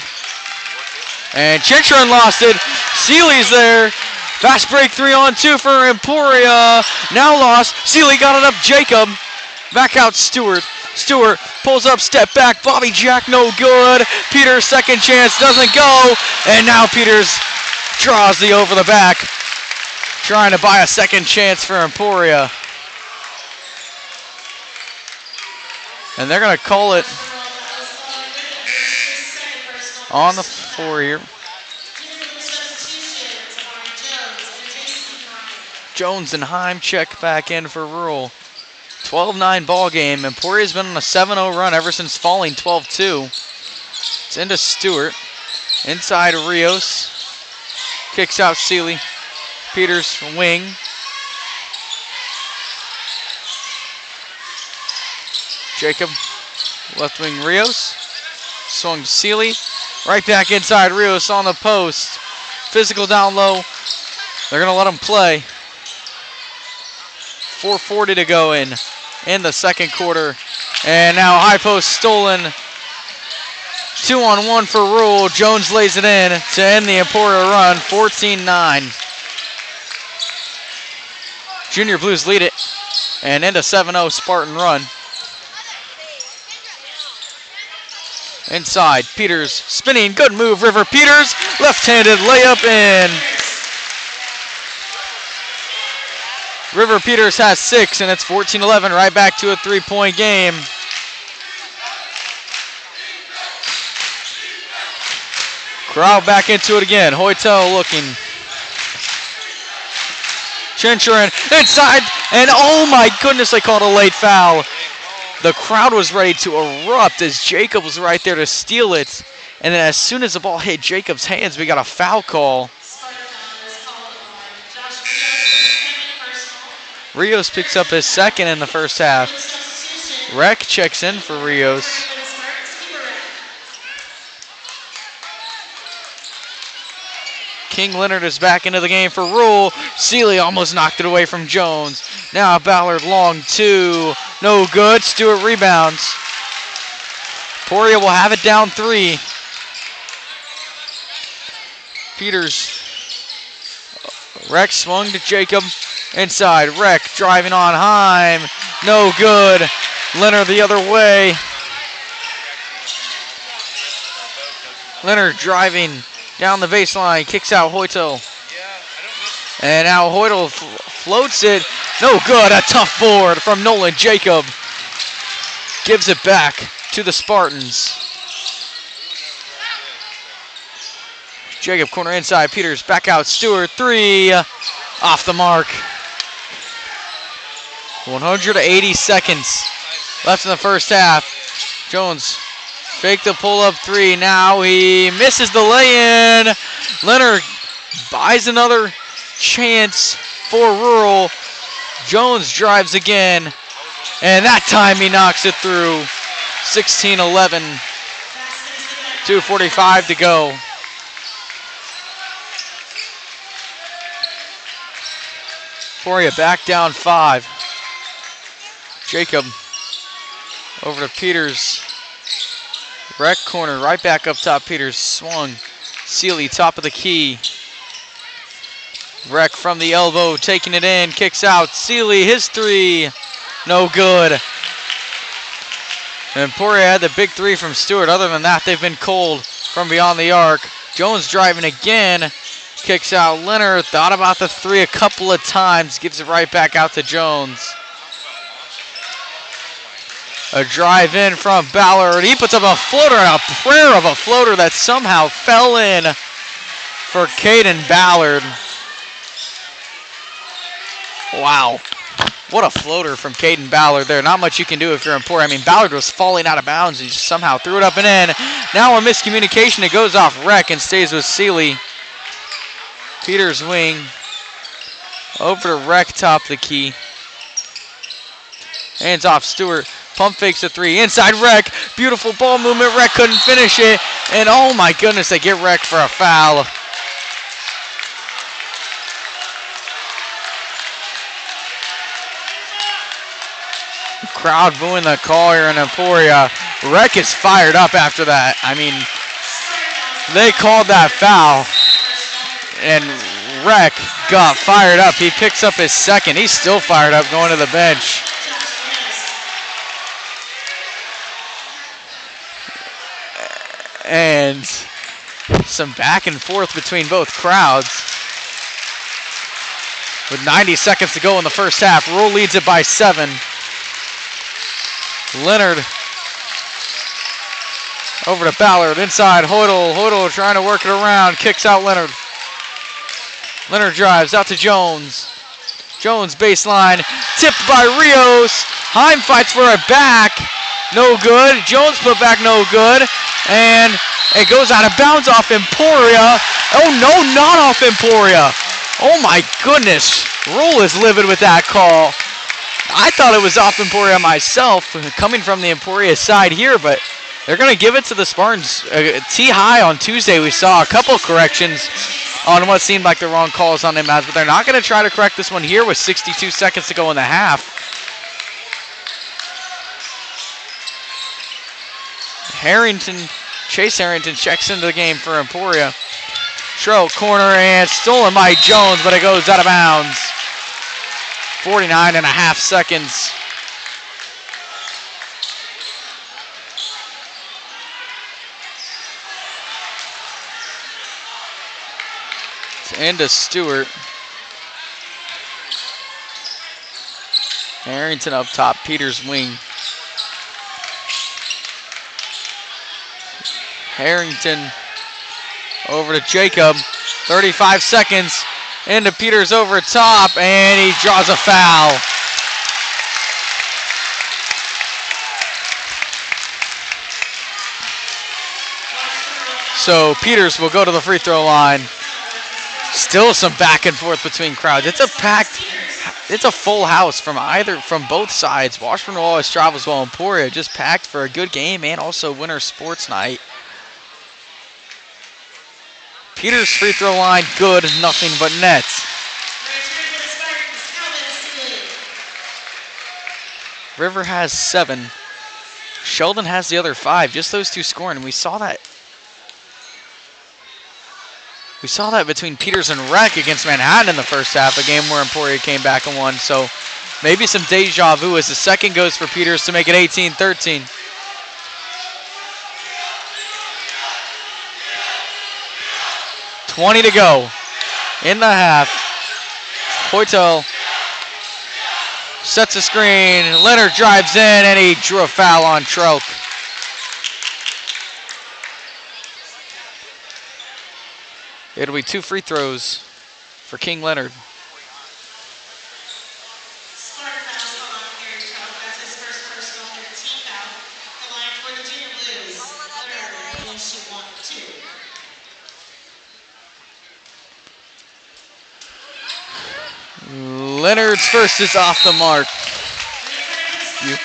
And Chinchern lost it. Seeley's there. Fast break 3-on-2 for Emporia. Now lost. Seeley got it up. Jacob. Back out Stewart. Stewart pulls up, step back. Bobby Jack, no good. Peters, second chance, doesn't go. And now Peters draws the over the back. Trying to buy a second chance for Emporia. And they're going to call it on the floor here. Jones and Heim check back in for Rural. 12-9 ball game. Emporia's been on a 7-0 run ever since falling 12-2. It's into Stewart. Inside Rios. Kicks out Seeley. Peters, wing. Jacob, left wing Rios. Swung to Seeley. Right back inside Rios on the post. Physical down low. They're going to let him play. 4:40 to go in the second quarter. And now high post stolen. 2-on-1 for Rule. Jones lays it in to end the Emporia run, 14-9. Junior Blues lead it and end a 7-0 Spartan run. Inside, Peters spinning, good move, River Peters, left-handed layup in. River Peters has 6, and it's 14-11, right back to a 3-point game. Crowd back into it again. Hoytel looking. Chinchurin inside, and oh my goodness, they called a late foul. The crowd was ready to erupt as Jacob was right there to steal it. And then as soon as the ball hit Jacob's hands, we got a foul call. Rios picks up his second in the first half. Rec checks in for Rios. King Leonard is back into the game for Rule. Seeley almost knocked it away from Jones. Now Ballard long 2. No good. Stewart rebounds. Emporia will have it down 3. Peters. Rex swung to Jacob. Inside. Rec driving on Heim. No good. Leonard the other way. Leonard driving down the baseline, kicks out Hoytel. And now Hoytel floats it. No good. A tough board from Nolan Jacob. Gives it back to the Spartans. Jacob corner inside. Peters back out. Stewart 3. Off the mark. 180 seconds left in the first half. Jones fake the pull-up 3. Now he misses the lay-in. Leonard buys another chance for Rural. Jones drives again. And that time he knocks it through. 16-11. 2:45 to go. Emporia back down 5. Jacob over to Peters. Rec corner, right back up top. Peters swung. Seeley, top of the key. Rec from the elbow, taking it in, kicks out. Seeley, his 3. No good. And Emporia had the big 3 from Stewart. Other than that, they've been cold from beyond the arc. Jones driving again. Kicks out Leonard. Thought about the 3 a couple of times. Gives it right back out to Jones. A drive in from Ballard. He puts up a floater and a prayer of a floater that somehow fell in for Caden Ballard. Wow. What a floater from Caden Ballard there. Not much you can do if you're Emporia. I mean, Ballard was falling out of bounds. He just somehow threw it up and in. Now a miscommunication. It goes off Rec and stays with Seeley. Peters wing. Over to Rec, top the key. Hands off Stewart. Pump fakes a 3. Inside Rec. Beautiful ball movement. Rec couldn't finish it. And oh my goodness, they get Rec for a foul. Crowd booing the call here in Emporia. Rec is fired up after that. I mean, they called that foul. And Rec got fired up. He picks up his second. He's still fired up going to the bench. And some back and forth between both crowds. With 90 seconds to go in the first half, Rule leads it by 7. Leonard over to Ballard, inside Hoytel. Hoytel trying to work it around, kicks out Leonard. Leonard drives out to Jones. Jones baseline, tipped by Rios. Heim fights for it back. No good. Jones put back, no good. And it goes out of bounds off Emporia. Oh no, not off Emporia. Oh my goodness. Rule is livid with that call. I thought it was off Emporia myself, coming from the Emporia side here, but they're going to give it to the Spartans. T-High on Tuesday, we saw a couple corrections on what seemed like the wrong calls on them, but they're not going to try to correct this one here with 62 seconds to go in the half. Harrington Chase Harrington checks into the game for Emporia. Stroke, corner, and stolen by Jones, but it goes out of bounds. 49 and a half seconds. It's into Stewart. Harrington up top, Peters wing. Harrington over to Jacob. 35 seconds. Into Peters over top, and he draws a foul. So Peters will go to the free throw line. Still some back and forth between crowds. It's a full house from both sides. Washburn always travels well. Emporia just packed for a good game and also winter sports night. Peters free throw line, good, nothing but nets. River has 7. Sheldon has the other 5. Just those two scoring. And we saw that between Peters and Rec against Manhattan in the first half, a game where Emporia came back and won. So maybe some deja vu as the second goes for Peters to make it 18-13. $20 to go in the half. Hoytel sets a screen. Leonard drives in, and he drew a foul on Troke. It'll be 2 free throws for King Leonard. Smart fouls on Gary Trout. That's his first personal and team foul. The line for the Junior Blues. Leonard will shoot 1-2. Leonard's first is off the mark. You.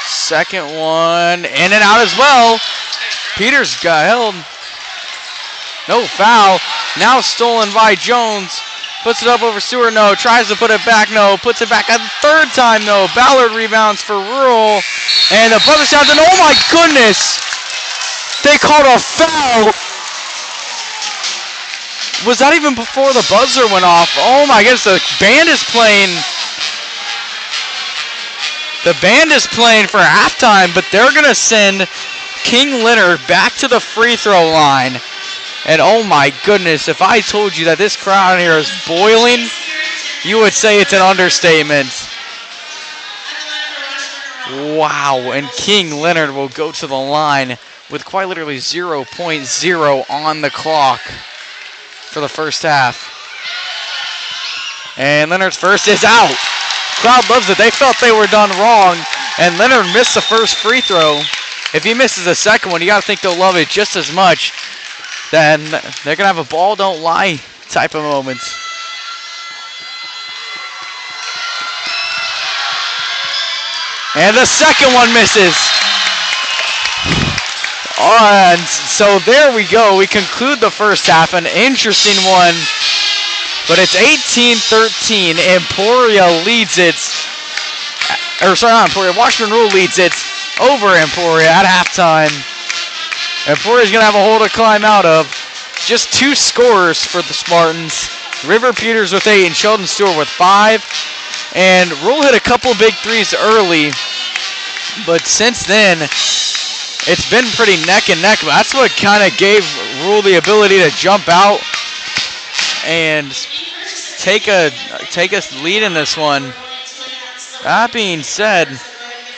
Second one, in and out as well. Peters got held. No foul. Now stolen by Jones. Puts it up over Stewart, no. Tries to put it back, no. Puts it back a third time, no. Ballard rebounds for Rural. And the buzzer sounds, and oh my goodness! They called a foul. Was that even before the buzzer went off? Oh my goodness, the band is playing. The band is playing for halftime, but they're going to send King Leonard back to the free throw line. And oh my goodness, if I told you that this crowd here is boiling, you would say it's an understatement. Wow, and King Leonard will go to the line with quite literally 0.0 on the clock for the first half. And Leonard's first is out. Crowd loves it. They felt they were done wrong, and Leonard missed the first free throw. If he misses the second one, you got to think they'll love it just as much. Then they're going to have a ball don't lie type of moment. And the second one misses. And so there we go. We conclude the first half. An interesting one. But it's 18-13. Emporia leads it. Or sorry, not Emporia. Washburn Rule leads it over Emporia at halftime. Emporia's going to have a hole to climb out of. Just 2 scorers for the Spartans. River Peters with 8 and Sheldon Stewart with 5. And Rule hit a couple big threes early. But since then, it's been pretty neck and neck. That's what kind of gave Rule the ability to jump out and take a lead in this one. That being said,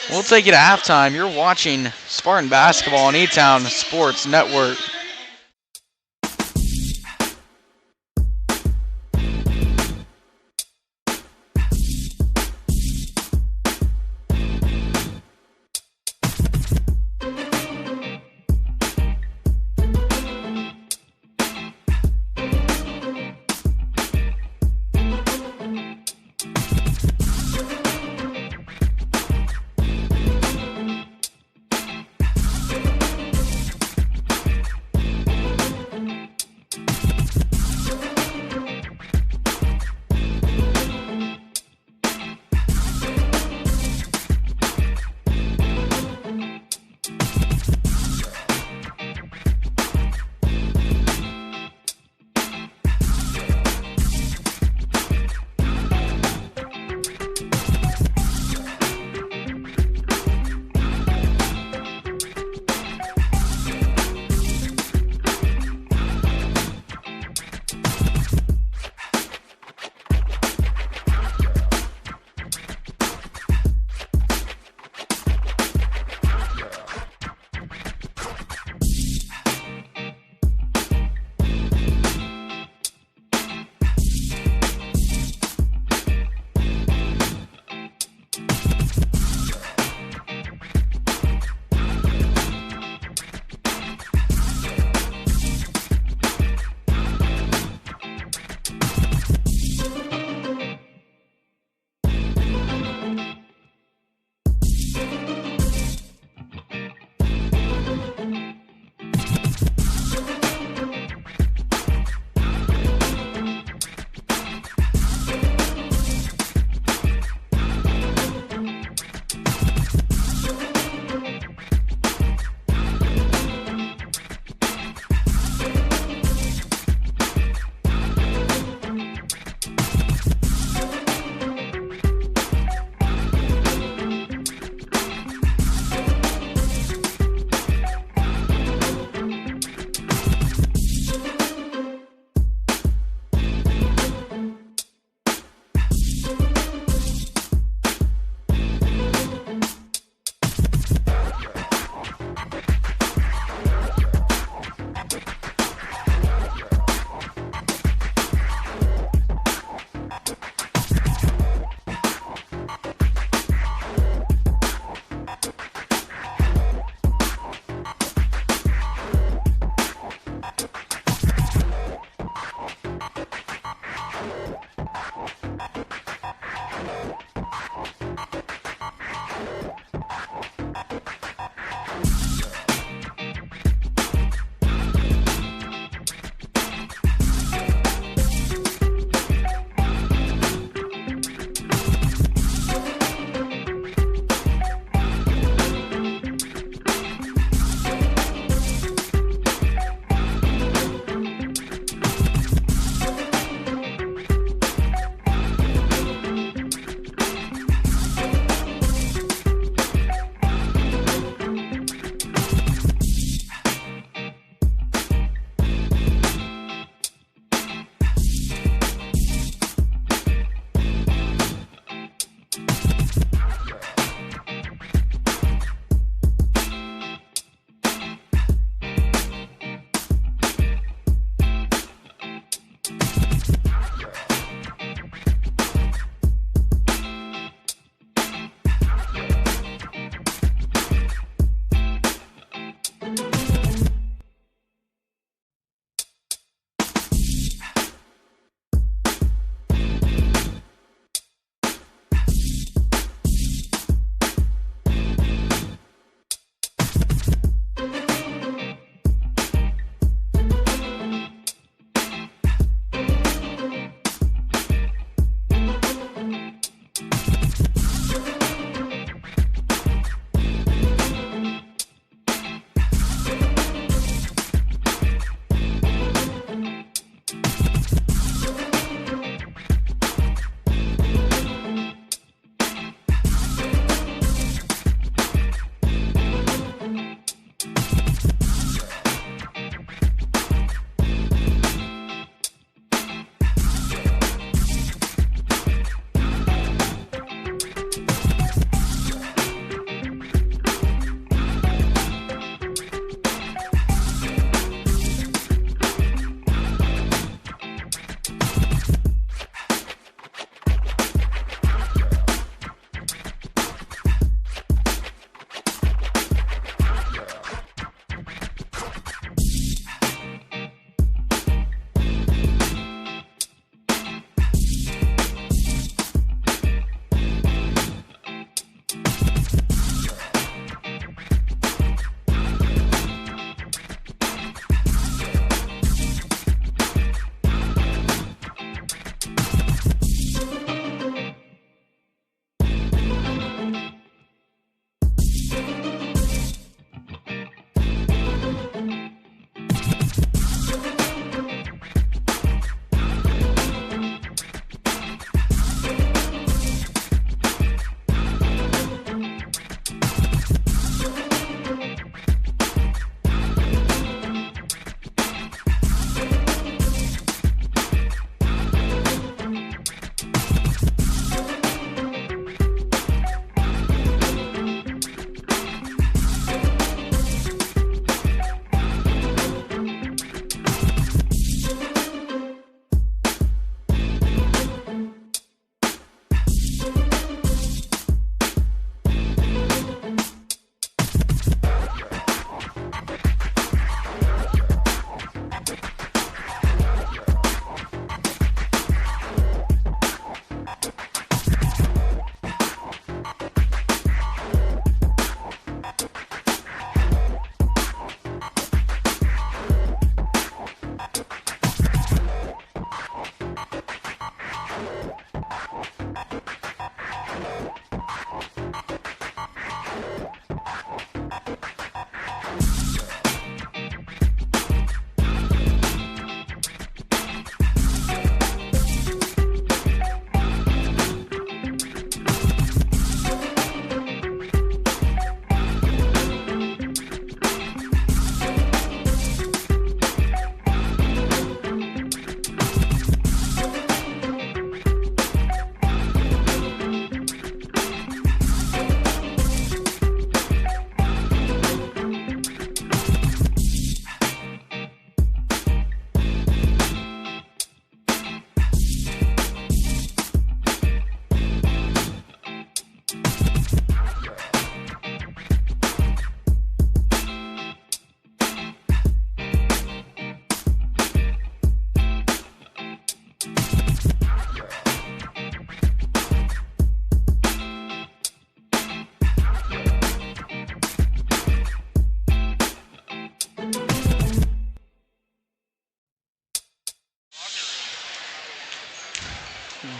we'll take you to halftime. You're watching Spartan Basketball on E-Town Sports Network.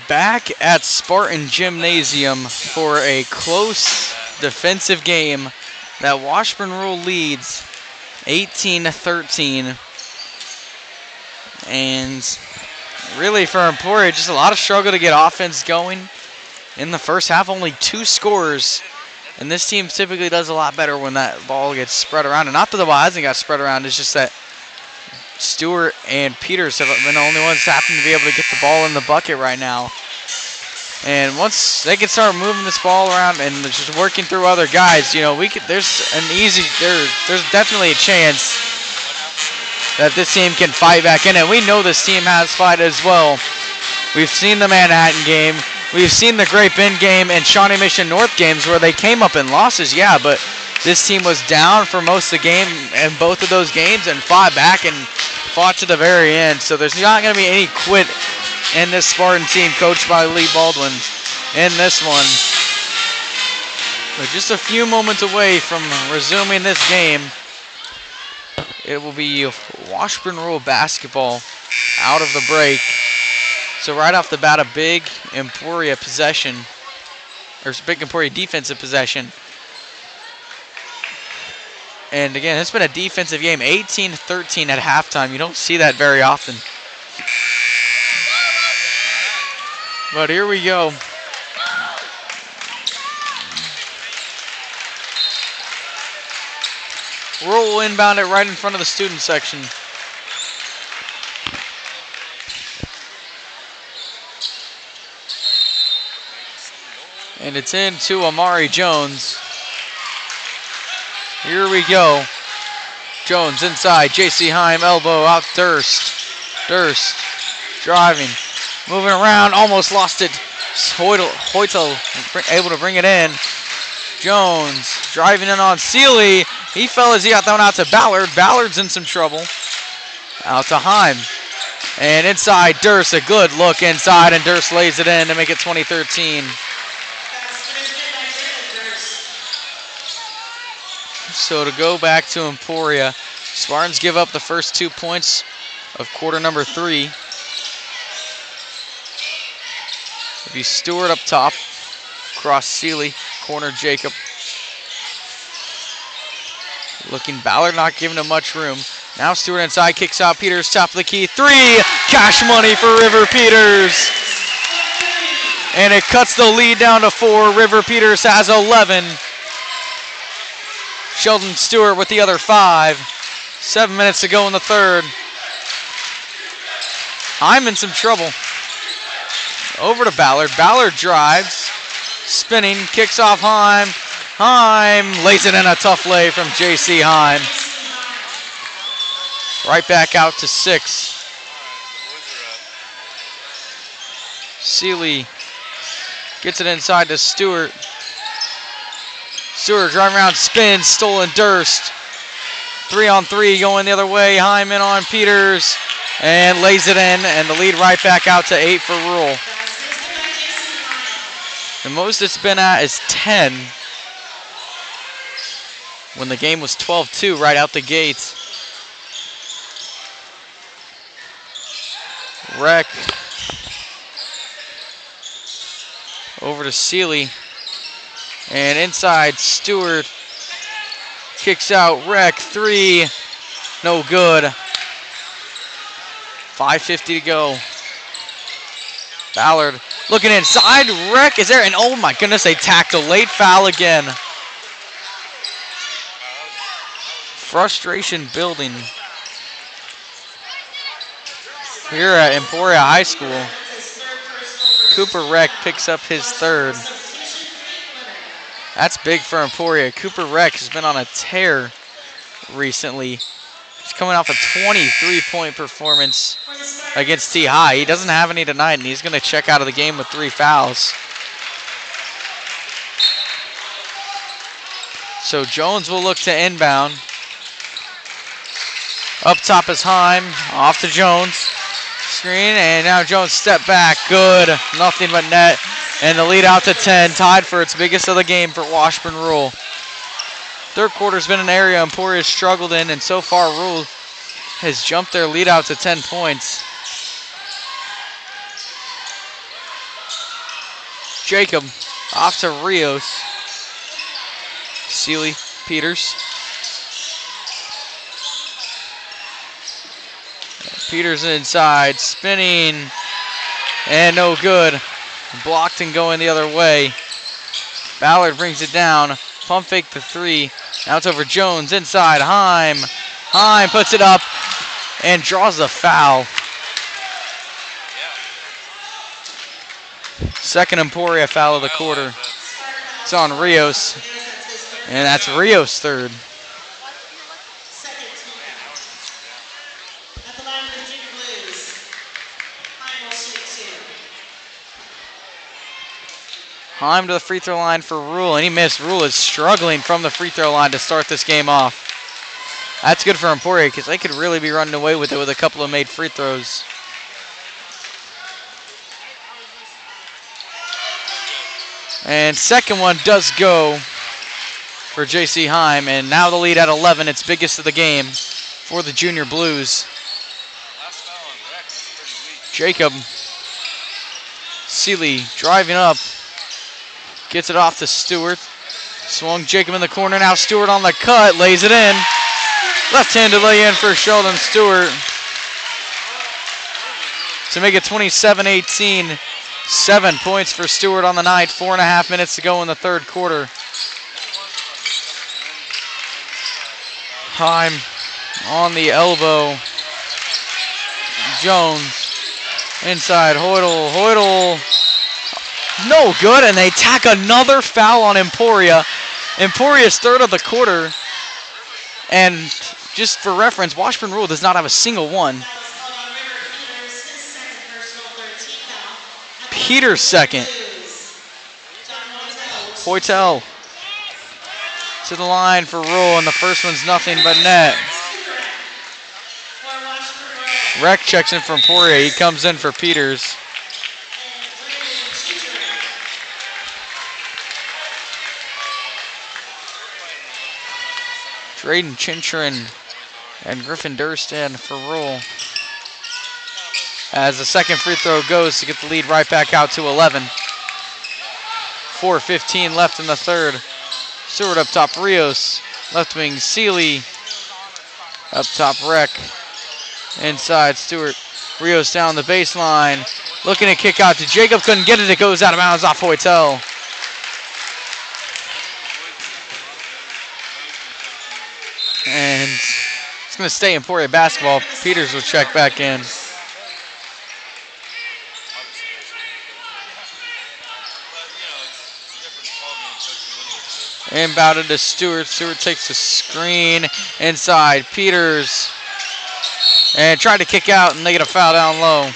back at Spartan Gymnasium for a close defensive game that Washburn Rule leads 18-13. And really for Emporia, just a lot of struggle to get offense going. In the first half, only 2 scores. And this team typically does a lot better when that ball gets spread around. And not that the ball hasn't got spread around, it's just that Stewart and Peters have been the only ones that happen to be able to get the ball in the bucket right now. And once they can start moving this ball around and just working through other guys, you know, there's definitely a chance that this team can fight back in it. We know this team has fight as well. We've seen the Manhattan game. We've seen the Great Bend game and Shawnee Mission North games where they came up in losses, yeah, but this team was down for most of the game in both of those games and fought back and fought to the very end. So there's not going to be any quit in this Spartan team coached by Lee Baldwin in this one. But just a few moments away from resuming this game, it will be Washburn Rule basketball out of the break. So right off the bat, a big Emporia possession, or big Emporia defensive possession. And again, it's been a defensive game, 18-13 at halftime. You don't see that very often. But here we go. Rule will inbound it right in front of the student section. And it's into Amari Jones. Here we go. Jones inside. J.C. Heim, elbow out Durst. Durst driving. Moving around. Almost lost it. Hoytel able to bring it in. Jones driving in on Seeley. He fell as he got thrown out to Ballard. Ballard's in some trouble. Out to Heim. And inside Durst. A good look inside. And Durst lays it in to make it 20-13. So to go back to Emporia, Spartans give up the first 2 points of quarter number 3. It'll be Stewart up top, cross Seeley, corner Jacob. Looking Ballard, not giving him much room. Now Stewart inside, kicks out Peters, top of the key, 3! Cash money for River Peters! And it cuts the lead down to 4. River Peters has 11. Sheldon Stewart with the other 5. 7 minutes to go in the third. I'm in some trouble. Over to Ballard. Ballard drives. Spinning. Kicks off Heim. Heim lays it in a tough lay from J.C. Heim. Right back out to 6. Seeley gets it inside to Stewart. Stewart driving around, spins, stolen Durst. 3-on-3 going the other way. Heim in on Peters and lays it in, and the lead right back out to 8 for Rule. The most it's been at is 10 when the game was 12-2 right out the gate. Reck over to Seeley. And inside, Stewart kicks out. Reck, 3, no good. 5:50 to go. Ballard looking inside. Reck is there, and oh my goodness, they tacked a late foul again. Frustration building here at Emporia High School. Cooper Reck picks up his 3rd. That's big for Emporia. Cooper Reck has been on a tear recently. He's coming off a 23-point performance against T-High. He doesn't have any tonight, and he's going to check out of the game with 3 fouls. So Jones will look to inbound. Up top is Heim. Off to Jones. Screen, and now Jones step back. Good. Nothing but net. And the lead out to 10, tied for its biggest of the game for Washburn Rule. Third quarter's been an area Emporia has struggled in, and so far Rule has jumped their lead out to 10 points. Jacob off to Rios. Seeley, Peters. Peters inside, spinning, and no good. Blocked and going the other way. Ballard brings it down. Pump fake the three. Now it's over Jones inside. Heim. Heim puts it up and draws the foul. Second Emporia foul of the quarter. It's on Rios. And that's Rios' third. At the line for the Junior Blues, Heim will shoot 2. Heim to the free throw line for Rule, and he missed. Rule is struggling from the free throw line to start this game off. That's good for Emporia because they could really be running away with it with a couple of made free throws. And second one does go for J.C. Heim, and now the lead at 11. It's biggest of the game for the Junior Blues. Jacob Seeley driving up. Gets it off to Stewart. Swung Jacob in the corner. Now Stewart on the cut. Lays it in. Left-handed lay in for Sheldon Stewart. To make it 27-18. 7 points for Stewart on the night. 4.5 minutes to go in the third quarter. Heim on the elbow. Jones inside. Hoydle. Hoydle. No good, and they tack another foul on Emporia. Emporia's third of the quarter. And just for reference, Washburn Rule does not have a single one. Peters second. Hoytel to the line for Rule, and the first one's nothing but net. Rec checks in for Emporia. He comes in for Peters. Drayden Chinchrin and Griffin Durstan for Rule. As the second free throw goes to get the lead right back out to 11. 4:15 left in the third. Stewart up top, Rios. Left wing, Seeley. Up top, Rec. Inside, Stewart. Rios down the baseline. Looking to kick out to Jacob. Couldn't get it. It goes out of bounds off Hoytel. And it's going to stay Emporia basketball. Peters will check back in. Inbounded to Stewart. Stewart takes the screen inside. Peters. And tried to kick out, and they get a foul down low.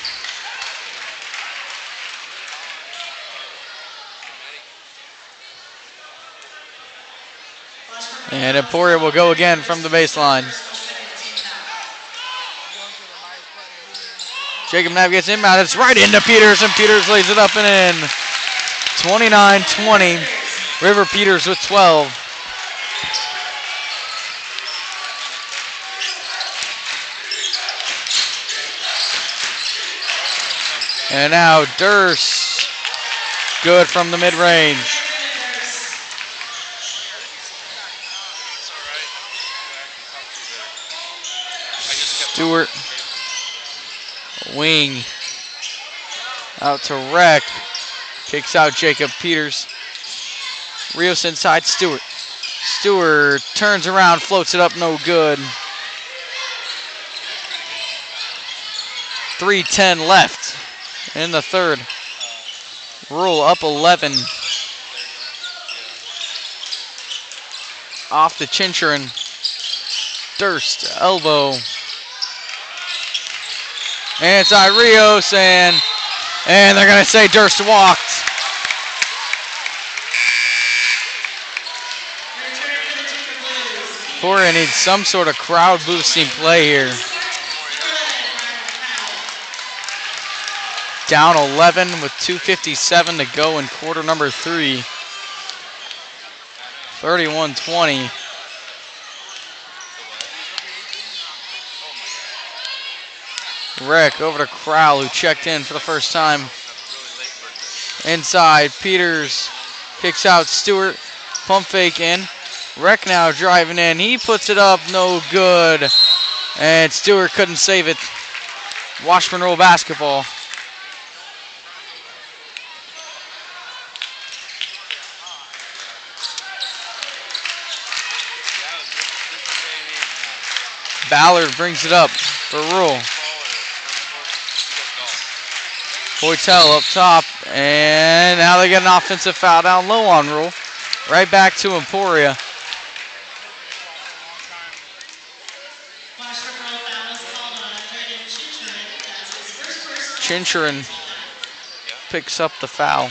And Emporia will go again from the baseline. Jacob navigates inbound. It's right into Peters, and Peters lays it up and in. 29-20. River Peters with 12. And now Durst. Good from the mid-range. Stewart. Wing. Out to Rec. Kicks out Jacob Peters. Rios inside, Stewart. Stewart turns around, floats it up, no good. 3:10 left in the third. Rule up 11. Off to Chinchrin. Durst, elbow. And inside Rios, and they're going to say Durst walked. Emporia needs some sort of crowd boosting play here. Down 11 with 2:57 to go in quarter number 3. 31-20. Rec over to Crowell, who checked in for the first time. Inside, Peters kicks out Stewart. Pump fake in. Reck now driving in. He puts it up, no good. And Stewart couldn't save it. Washburn roll basketball. Ballard brings it up for Rule. Hoytel up top, and now they get an offensive foul down low on Rule. Right back to Emporia. Chincharin picks up the foul.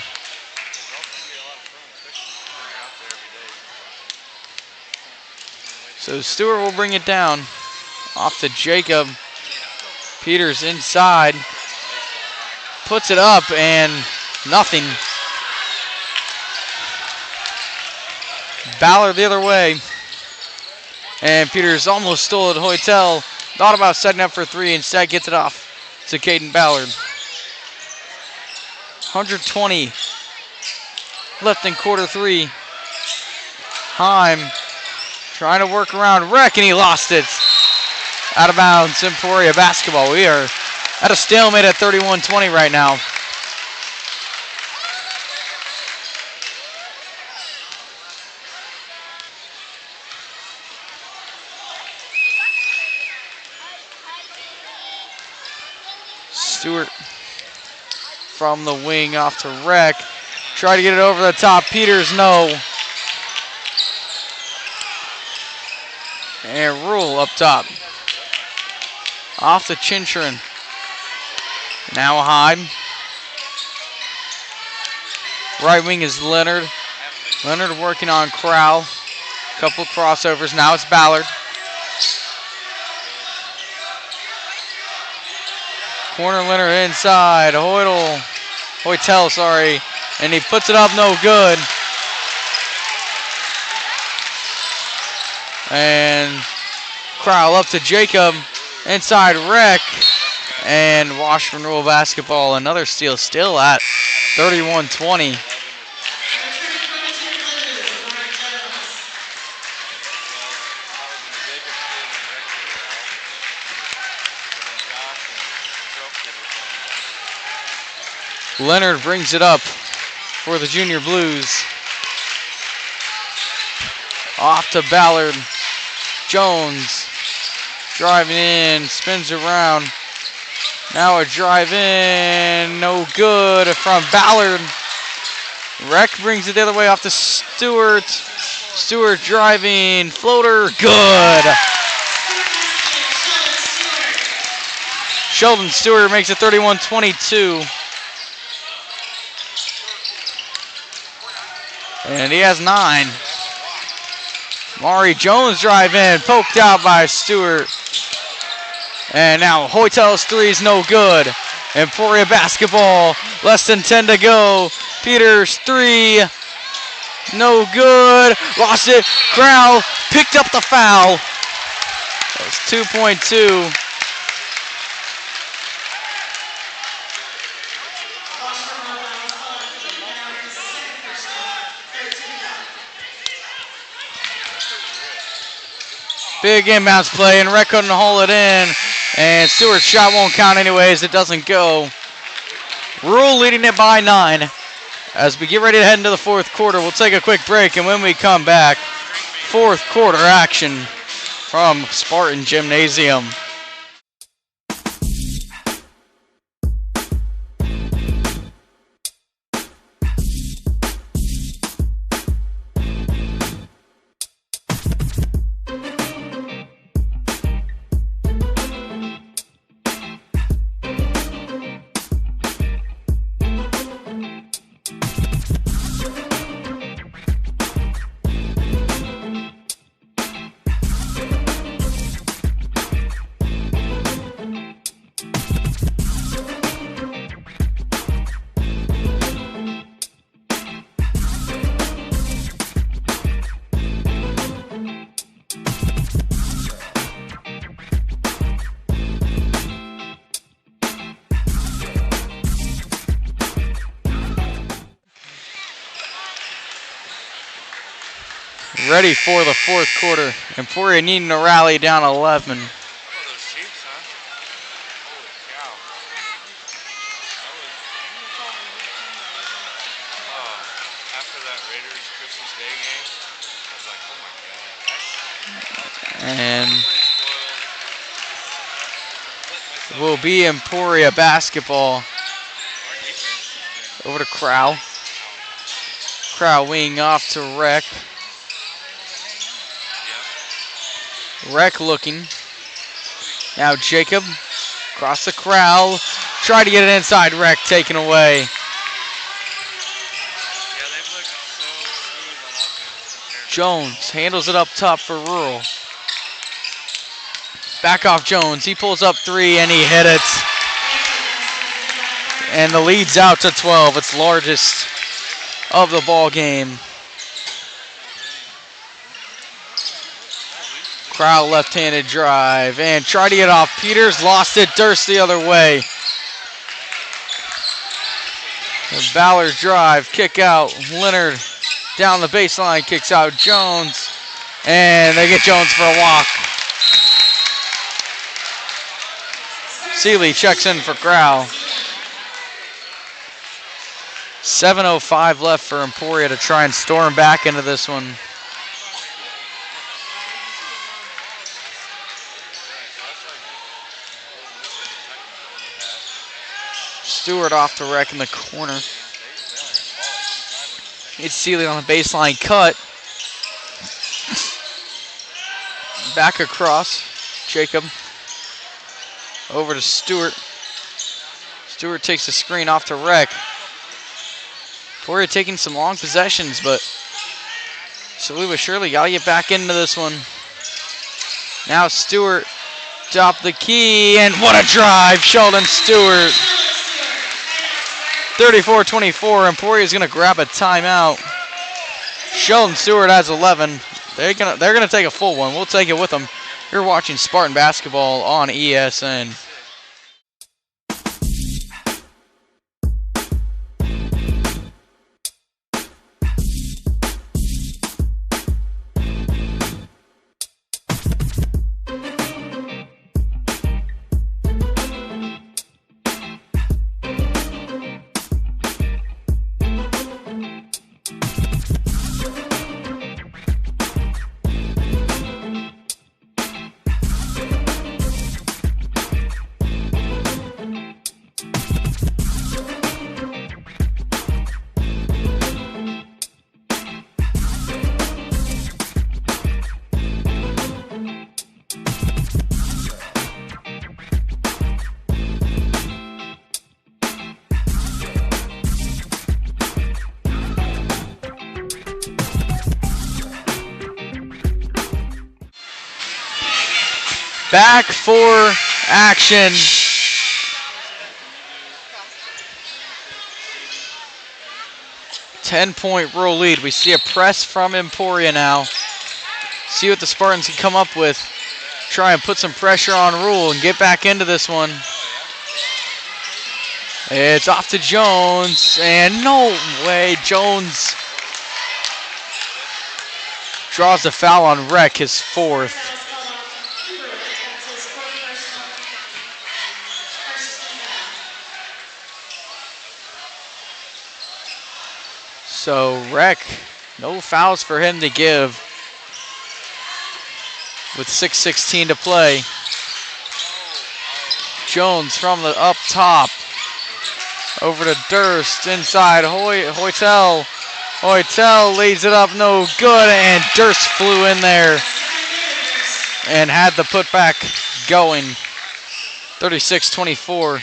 So Stewart will bring it down. Off to Jacob. Peters inside. Puts it up and nothing. Ballard the other way. And Peters almost stole it. Hoytel thought about setting up for three. Instead gets it off to Caden Ballard. 120 left in quarter three. Heim trying to work around Reck, and he lost it. Out of bounds, Emporia basketball. We are at a stalemate at 31-20 right now. Stewart from the wing off to Reck. Try to get it over the top. Peters, no. And Rule up top. Off to Chincharin. Now Heim. Right wing is Leonard. Leonard working on Crowell. Couple crossovers. Now it's Ballard. Corner Leonard inside. Hoytel, sorry. And he puts it up, no good. And Crowell up to Jacob. Inside Reck. And Washburn Rule basketball. Another steal still at 31-20. Leonard brings it up for the Junior Blues. Off to Ballard. Jones driving in, spins around. Now a drive in, no good from Ballard. Reck brings it the other way off to Stewart. Stewart driving, floater, good. Sheldon Stewart makes it 31-22. And he has 9. Maury Jones drive in, poked out by Stewart. And now Hoytel's three is no good. Emporia basketball, less than 10 to go. Peters three, no good. Lost it. Crowell picked up the foul. That's 2.2. Big inbounds play, and Reck couldn't hold it in. And Stewart's shot won't count anyways. It doesn't go. Rule leading it by 9. As we get ready to head into the fourth quarter, we'll take a quick break, and when we come back, fourth quarter action from Spartan Gymnasium. ready for the fourth quarter. Emporia needing to rally down 11. And will be Emporia basketball. Over to Crow. Crow wing off to Rec. Rec looking. Now Jacob across the Crow. Try to get it inside. Rec taken away. Jones handles it up top for Rural. Back off Jones. He pulls up three and he hit it. And the lead's out to 12. It's largest of the ball game. Crow left-handed drive and try to get off Peters. Lost it. Durst the other way. The Ballard drive. Kick out. Leonard down the baseline. Kicks out Jones. And they get Jones for a walk. Seeley checks in for Crow. 7:05 left for Emporia to try and storm back into this one. Stewart off to Rec in the corner. It's Seeley on the baseline cut. Back across. Jacob. Over to Stewart. Stewart takes the screen off to Rec. Emporia taking some long possessions, but slowly but surely got to get back into this one. Now Stewart, top the key, and what a drive, Sheldon Stewart. 34-24, Emporia is going to grab a timeout. Sheldon Stewart has 11. They're gonna take a full one. We'll take it with them. You're watching Spartan basketball on ESN. Back for action. Ten-point rural lead. We see a press from Emporia now. See what the Spartans can come up with. Try and put some pressure on Rule and get back into this one. It's off to Jones, and no way, Jones draws a foul on Rec, his fourth. So Rec, no fouls for him to give with 6:16 to play. Jones from the up top. Over to Durst, inside Hoytel. Hoytel lays it up, no good, and Durst flew in there and had the putback going. 36-24.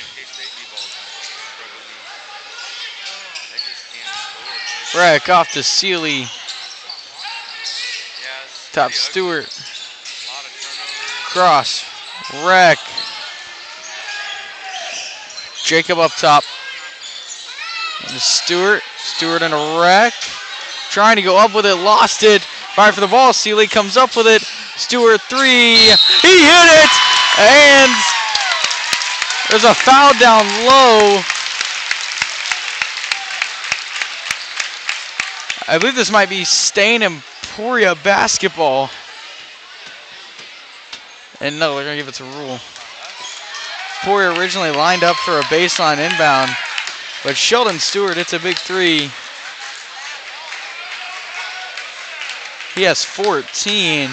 Rec off to Seeley. Top Stewart. Cross. Rec. Jacob up top. And Stewart. Stewart and a Rec. Trying to go up with it. Lost it. Fight for the ball. Seeley comes up with it. Stewart three. He hit it. And there's a foul down low. I believe this might be Stain and Emporia basketball. And no, they're going to give it to Rule. Emporia originally lined up for a baseline inbound, but Sheldon Stewart hits a big three. He has 14.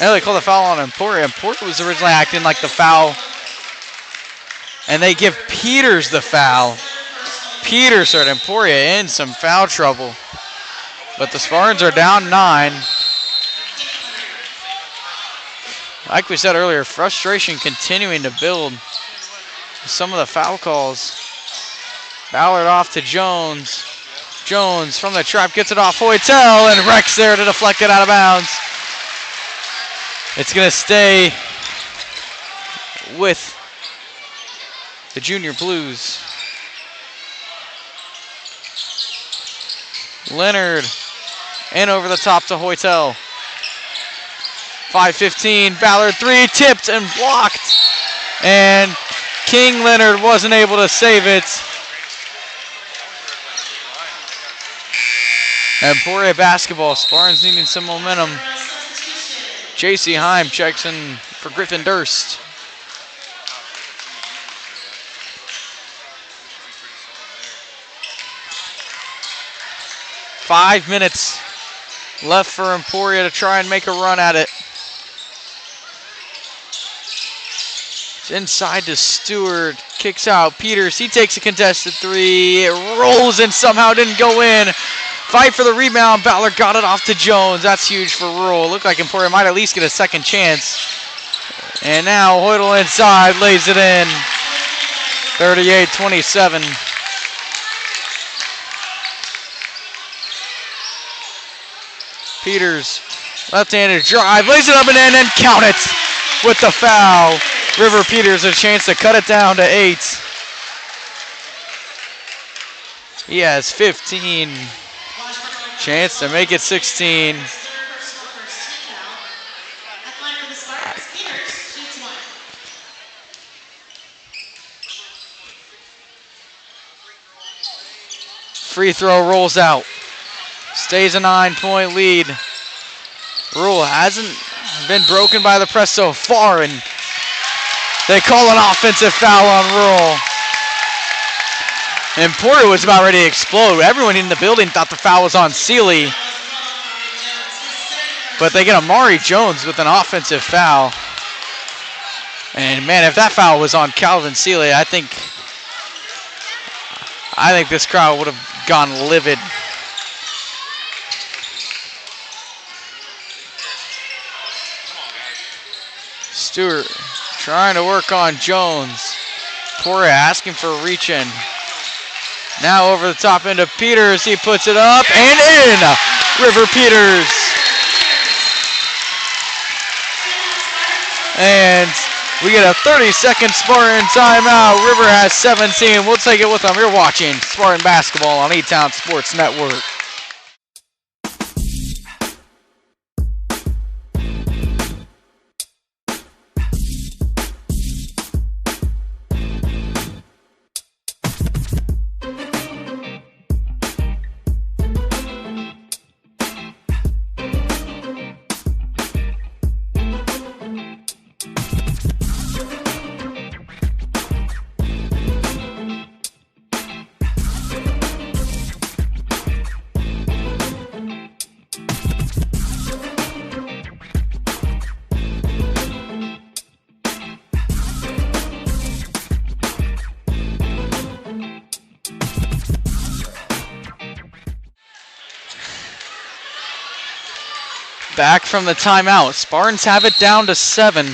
And they call the foul on Emporia. Emporia was originally acting like the foul. And they give Peters the foul. Peters started Emporia in some foul trouble. But the Spartans are down 9. Like we said earlier, frustration continuing to build. Some of the foul calls. Ballard off to Jones. Jones from the trap gets it off Hoytel, and Rex there to deflect it out of bounds. It's going to stay with the Junior Blues. Leonard in over the top to Hoytel. 5:15, Ballard three, tipped and blocked. And King Leonard wasn't able to save it. Emporia basketball, Spartans needing some momentum. J.C. Heim checks in for Griffin Durst. Five minutes left for Emporia to try and make a run at it. It's inside to Stewart, kicks out Peters. He takes a contested three. It rolls and somehow didn't go in. Fight for the rebound. Ballard got it off to Jones. That's huge for Rural. Looked like Emporia might at least get a second chance. And now Hoytel inside, lays it in. 38-27. Peters, left-handed drive, lays it up and in, and count it with the foul. River Peters a chance to cut it down to 8. He has 15. Chance to make it 16. Free throw rolls out. Stays a 9-point lead. Rule hasn't been broken by the press so far, and they call an offensive foul on Rule. Emporia was about ready to explode. Everyone in the building thought the foul was on Seeley. But they get Amari Jones with an offensive foul. And man, if that foul was on Calvin Seeley, I think this crowd would have gone livid. Stewart trying to work on Jones. Emporia asking for a reach in. Now over the top end of Peters, he puts it up and in. River Peters. And we get a 30-second Spartan timeout. River has 17. We'll take it with them. You're watching Spartan basketball on E-Town Sports Network. Back from the timeout. Spartans have it down to 7.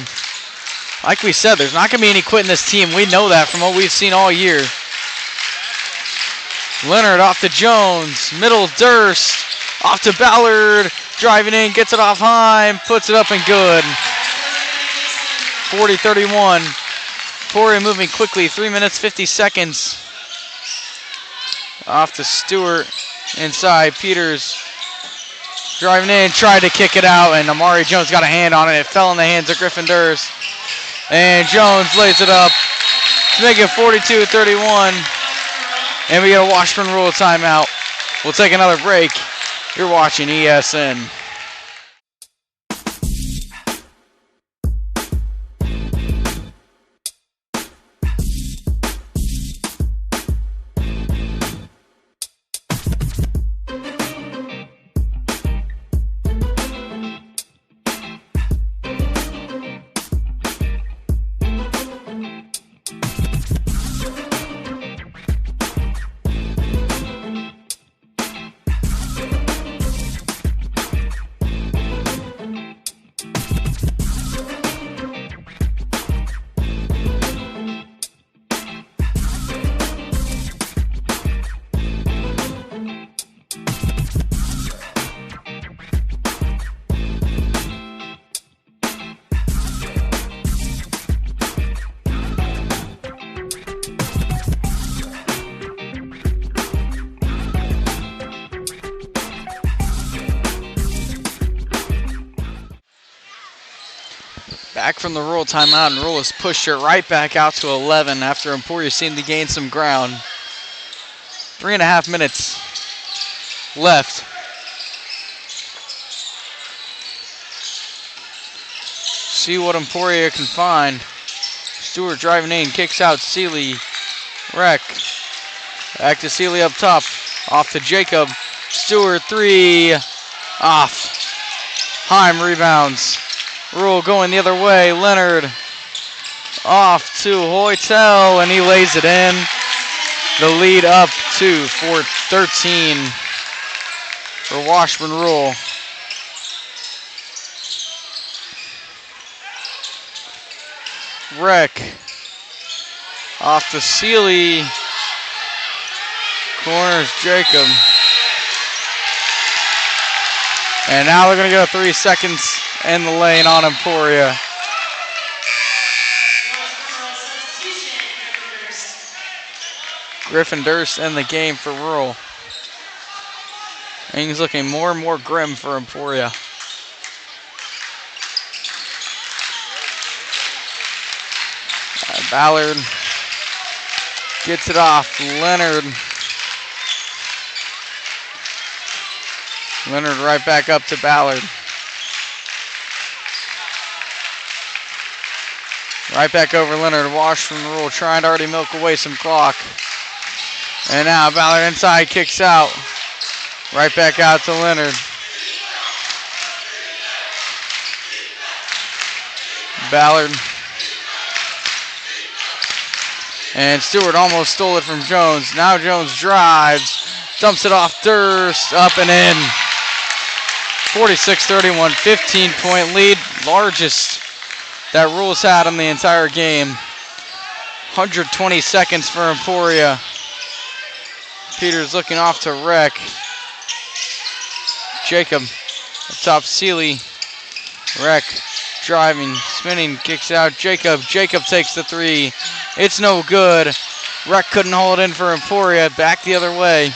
Like we said, there's not going to be any quitting this team. We know that from what we've seen all year. Leonard off to Jones. Middle Durst. Off to Ballard. Driving in, gets it off Heim. Puts it up and good. 40-31. Emporia moving quickly. 3 minutes, 50 seconds. Off to Stewart. Inside, Peters. Driving in, tried to kick it out, and Amari Jones got a hand on it. It fell in the hands of Griffin Durst. And Jones lays it up to make it 42-31. And we get a Washburn Rule timeout. We'll take another break. You're watching ESN. Back from the Rule timeout, and Rule has pushed it right back out to 11 after Emporia seemed to gain some ground. 3.5 minutes left. See what Emporia can find. Stewart driving in, kicks out Seeley. Wreck. Back to Seeley up top. Off to Jacob. Stewart, three. Off. Heim rebounds. Rule going the other way. Leonard off to Hoytel, and he lays it in. The lead up to 13 for Washburn Rule. Wreck off to Seeley. Corners Jacob. And now they're going to go 3 seconds in the lane on Emporia. Griffin Durst in the game for Rural. Things looking more and more grim for Emporia. Ballard gets it off. Leonard right back up to Ballard. Right back over Leonard. Washburn Rule trying to already milk away some clock. And now Ballard inside, kicks out. Right back out to Leonard. Ballard. And Stewart almost stole it from Jones. Now Jones drives. Dumps it off Durst. Up and in. 46-31, 15-point lead. Largest that Rule's had in the entire game. 120 seconds for Emporia. Peters looking off to Wreck. Jacob up top, Seeley. Wreck driving, spinning, kicks out. Jacob takes the three. It's no good. Wreck couldn't hold it in for Emporia. Back the other way.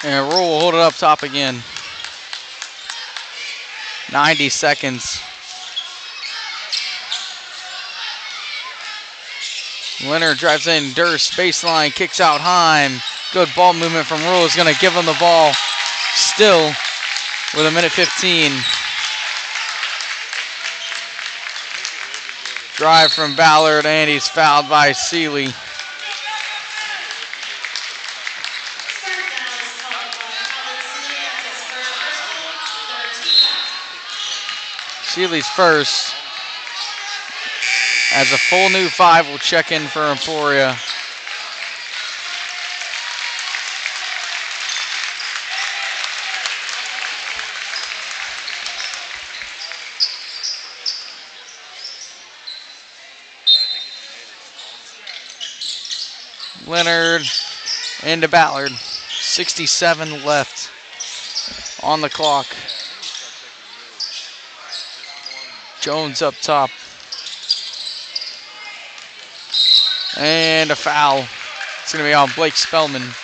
And Rule will hold it up top again. 90 seconds. Leonard drives in, Durst, baseline, kicks out Heim. Good ball movement from Rule is going to give him the ball still with 1:15. Drive from Ballard, and he's fouled by Seeley. Seeley's first. As a full new 5 will check in for Emporia. Leonard into Ballard. 67 left on the clock. Jones up top. And a foul. It's going to be on Blake Spellman.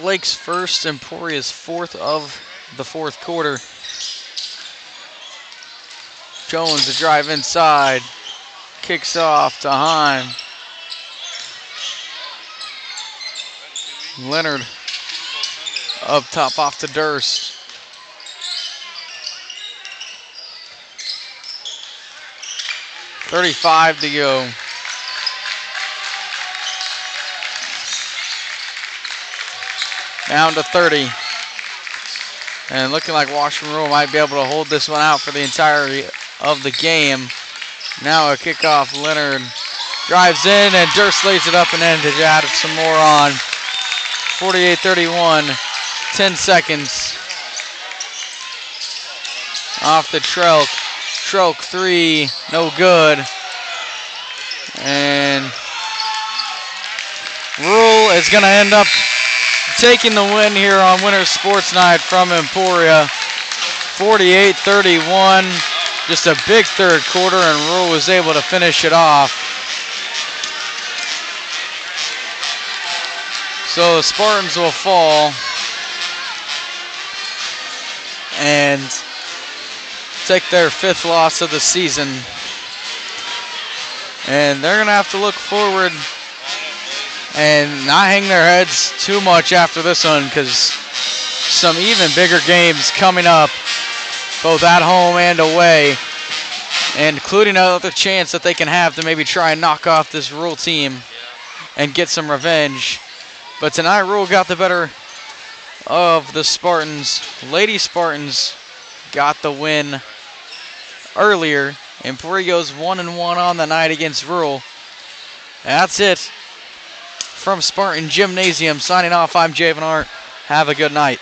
Blake's first, Emporia's fourth of the fourth quarter. Jones to drive inside. Kicks off to Heim. Leonard up top off to Durst. 35 to go. Down to 30. And looking like Washburn might be able to hold this one out for the entirety of the game. Now a kickoff. Leonard drives in and Durst lays it up and in to add some more on. 48-31, 10 seconds. Off the Trelk. Trelk three, no good. And Rural is going to end up taking the win here on Winter Sports Night from Emporia. 48-31. Just a big third quarter, and Rural was able to finish it off. So the Spartans will fall and take their fifth loss of the season. And they're going to have to look forward and not hang their heads too much after this one, because some even bigger games coming up, both at home and away, including another chance that they can have to maybe try and knock off this Rural team and get some revenge. But tonight, Rural got the better of the Spartans. Lady Spartans got the win earlier. Emporia goes 1-1 on the night against Rural. That's it from Spartan Gymnasium. Signing off, I'm Jay Van Art. Have a good night.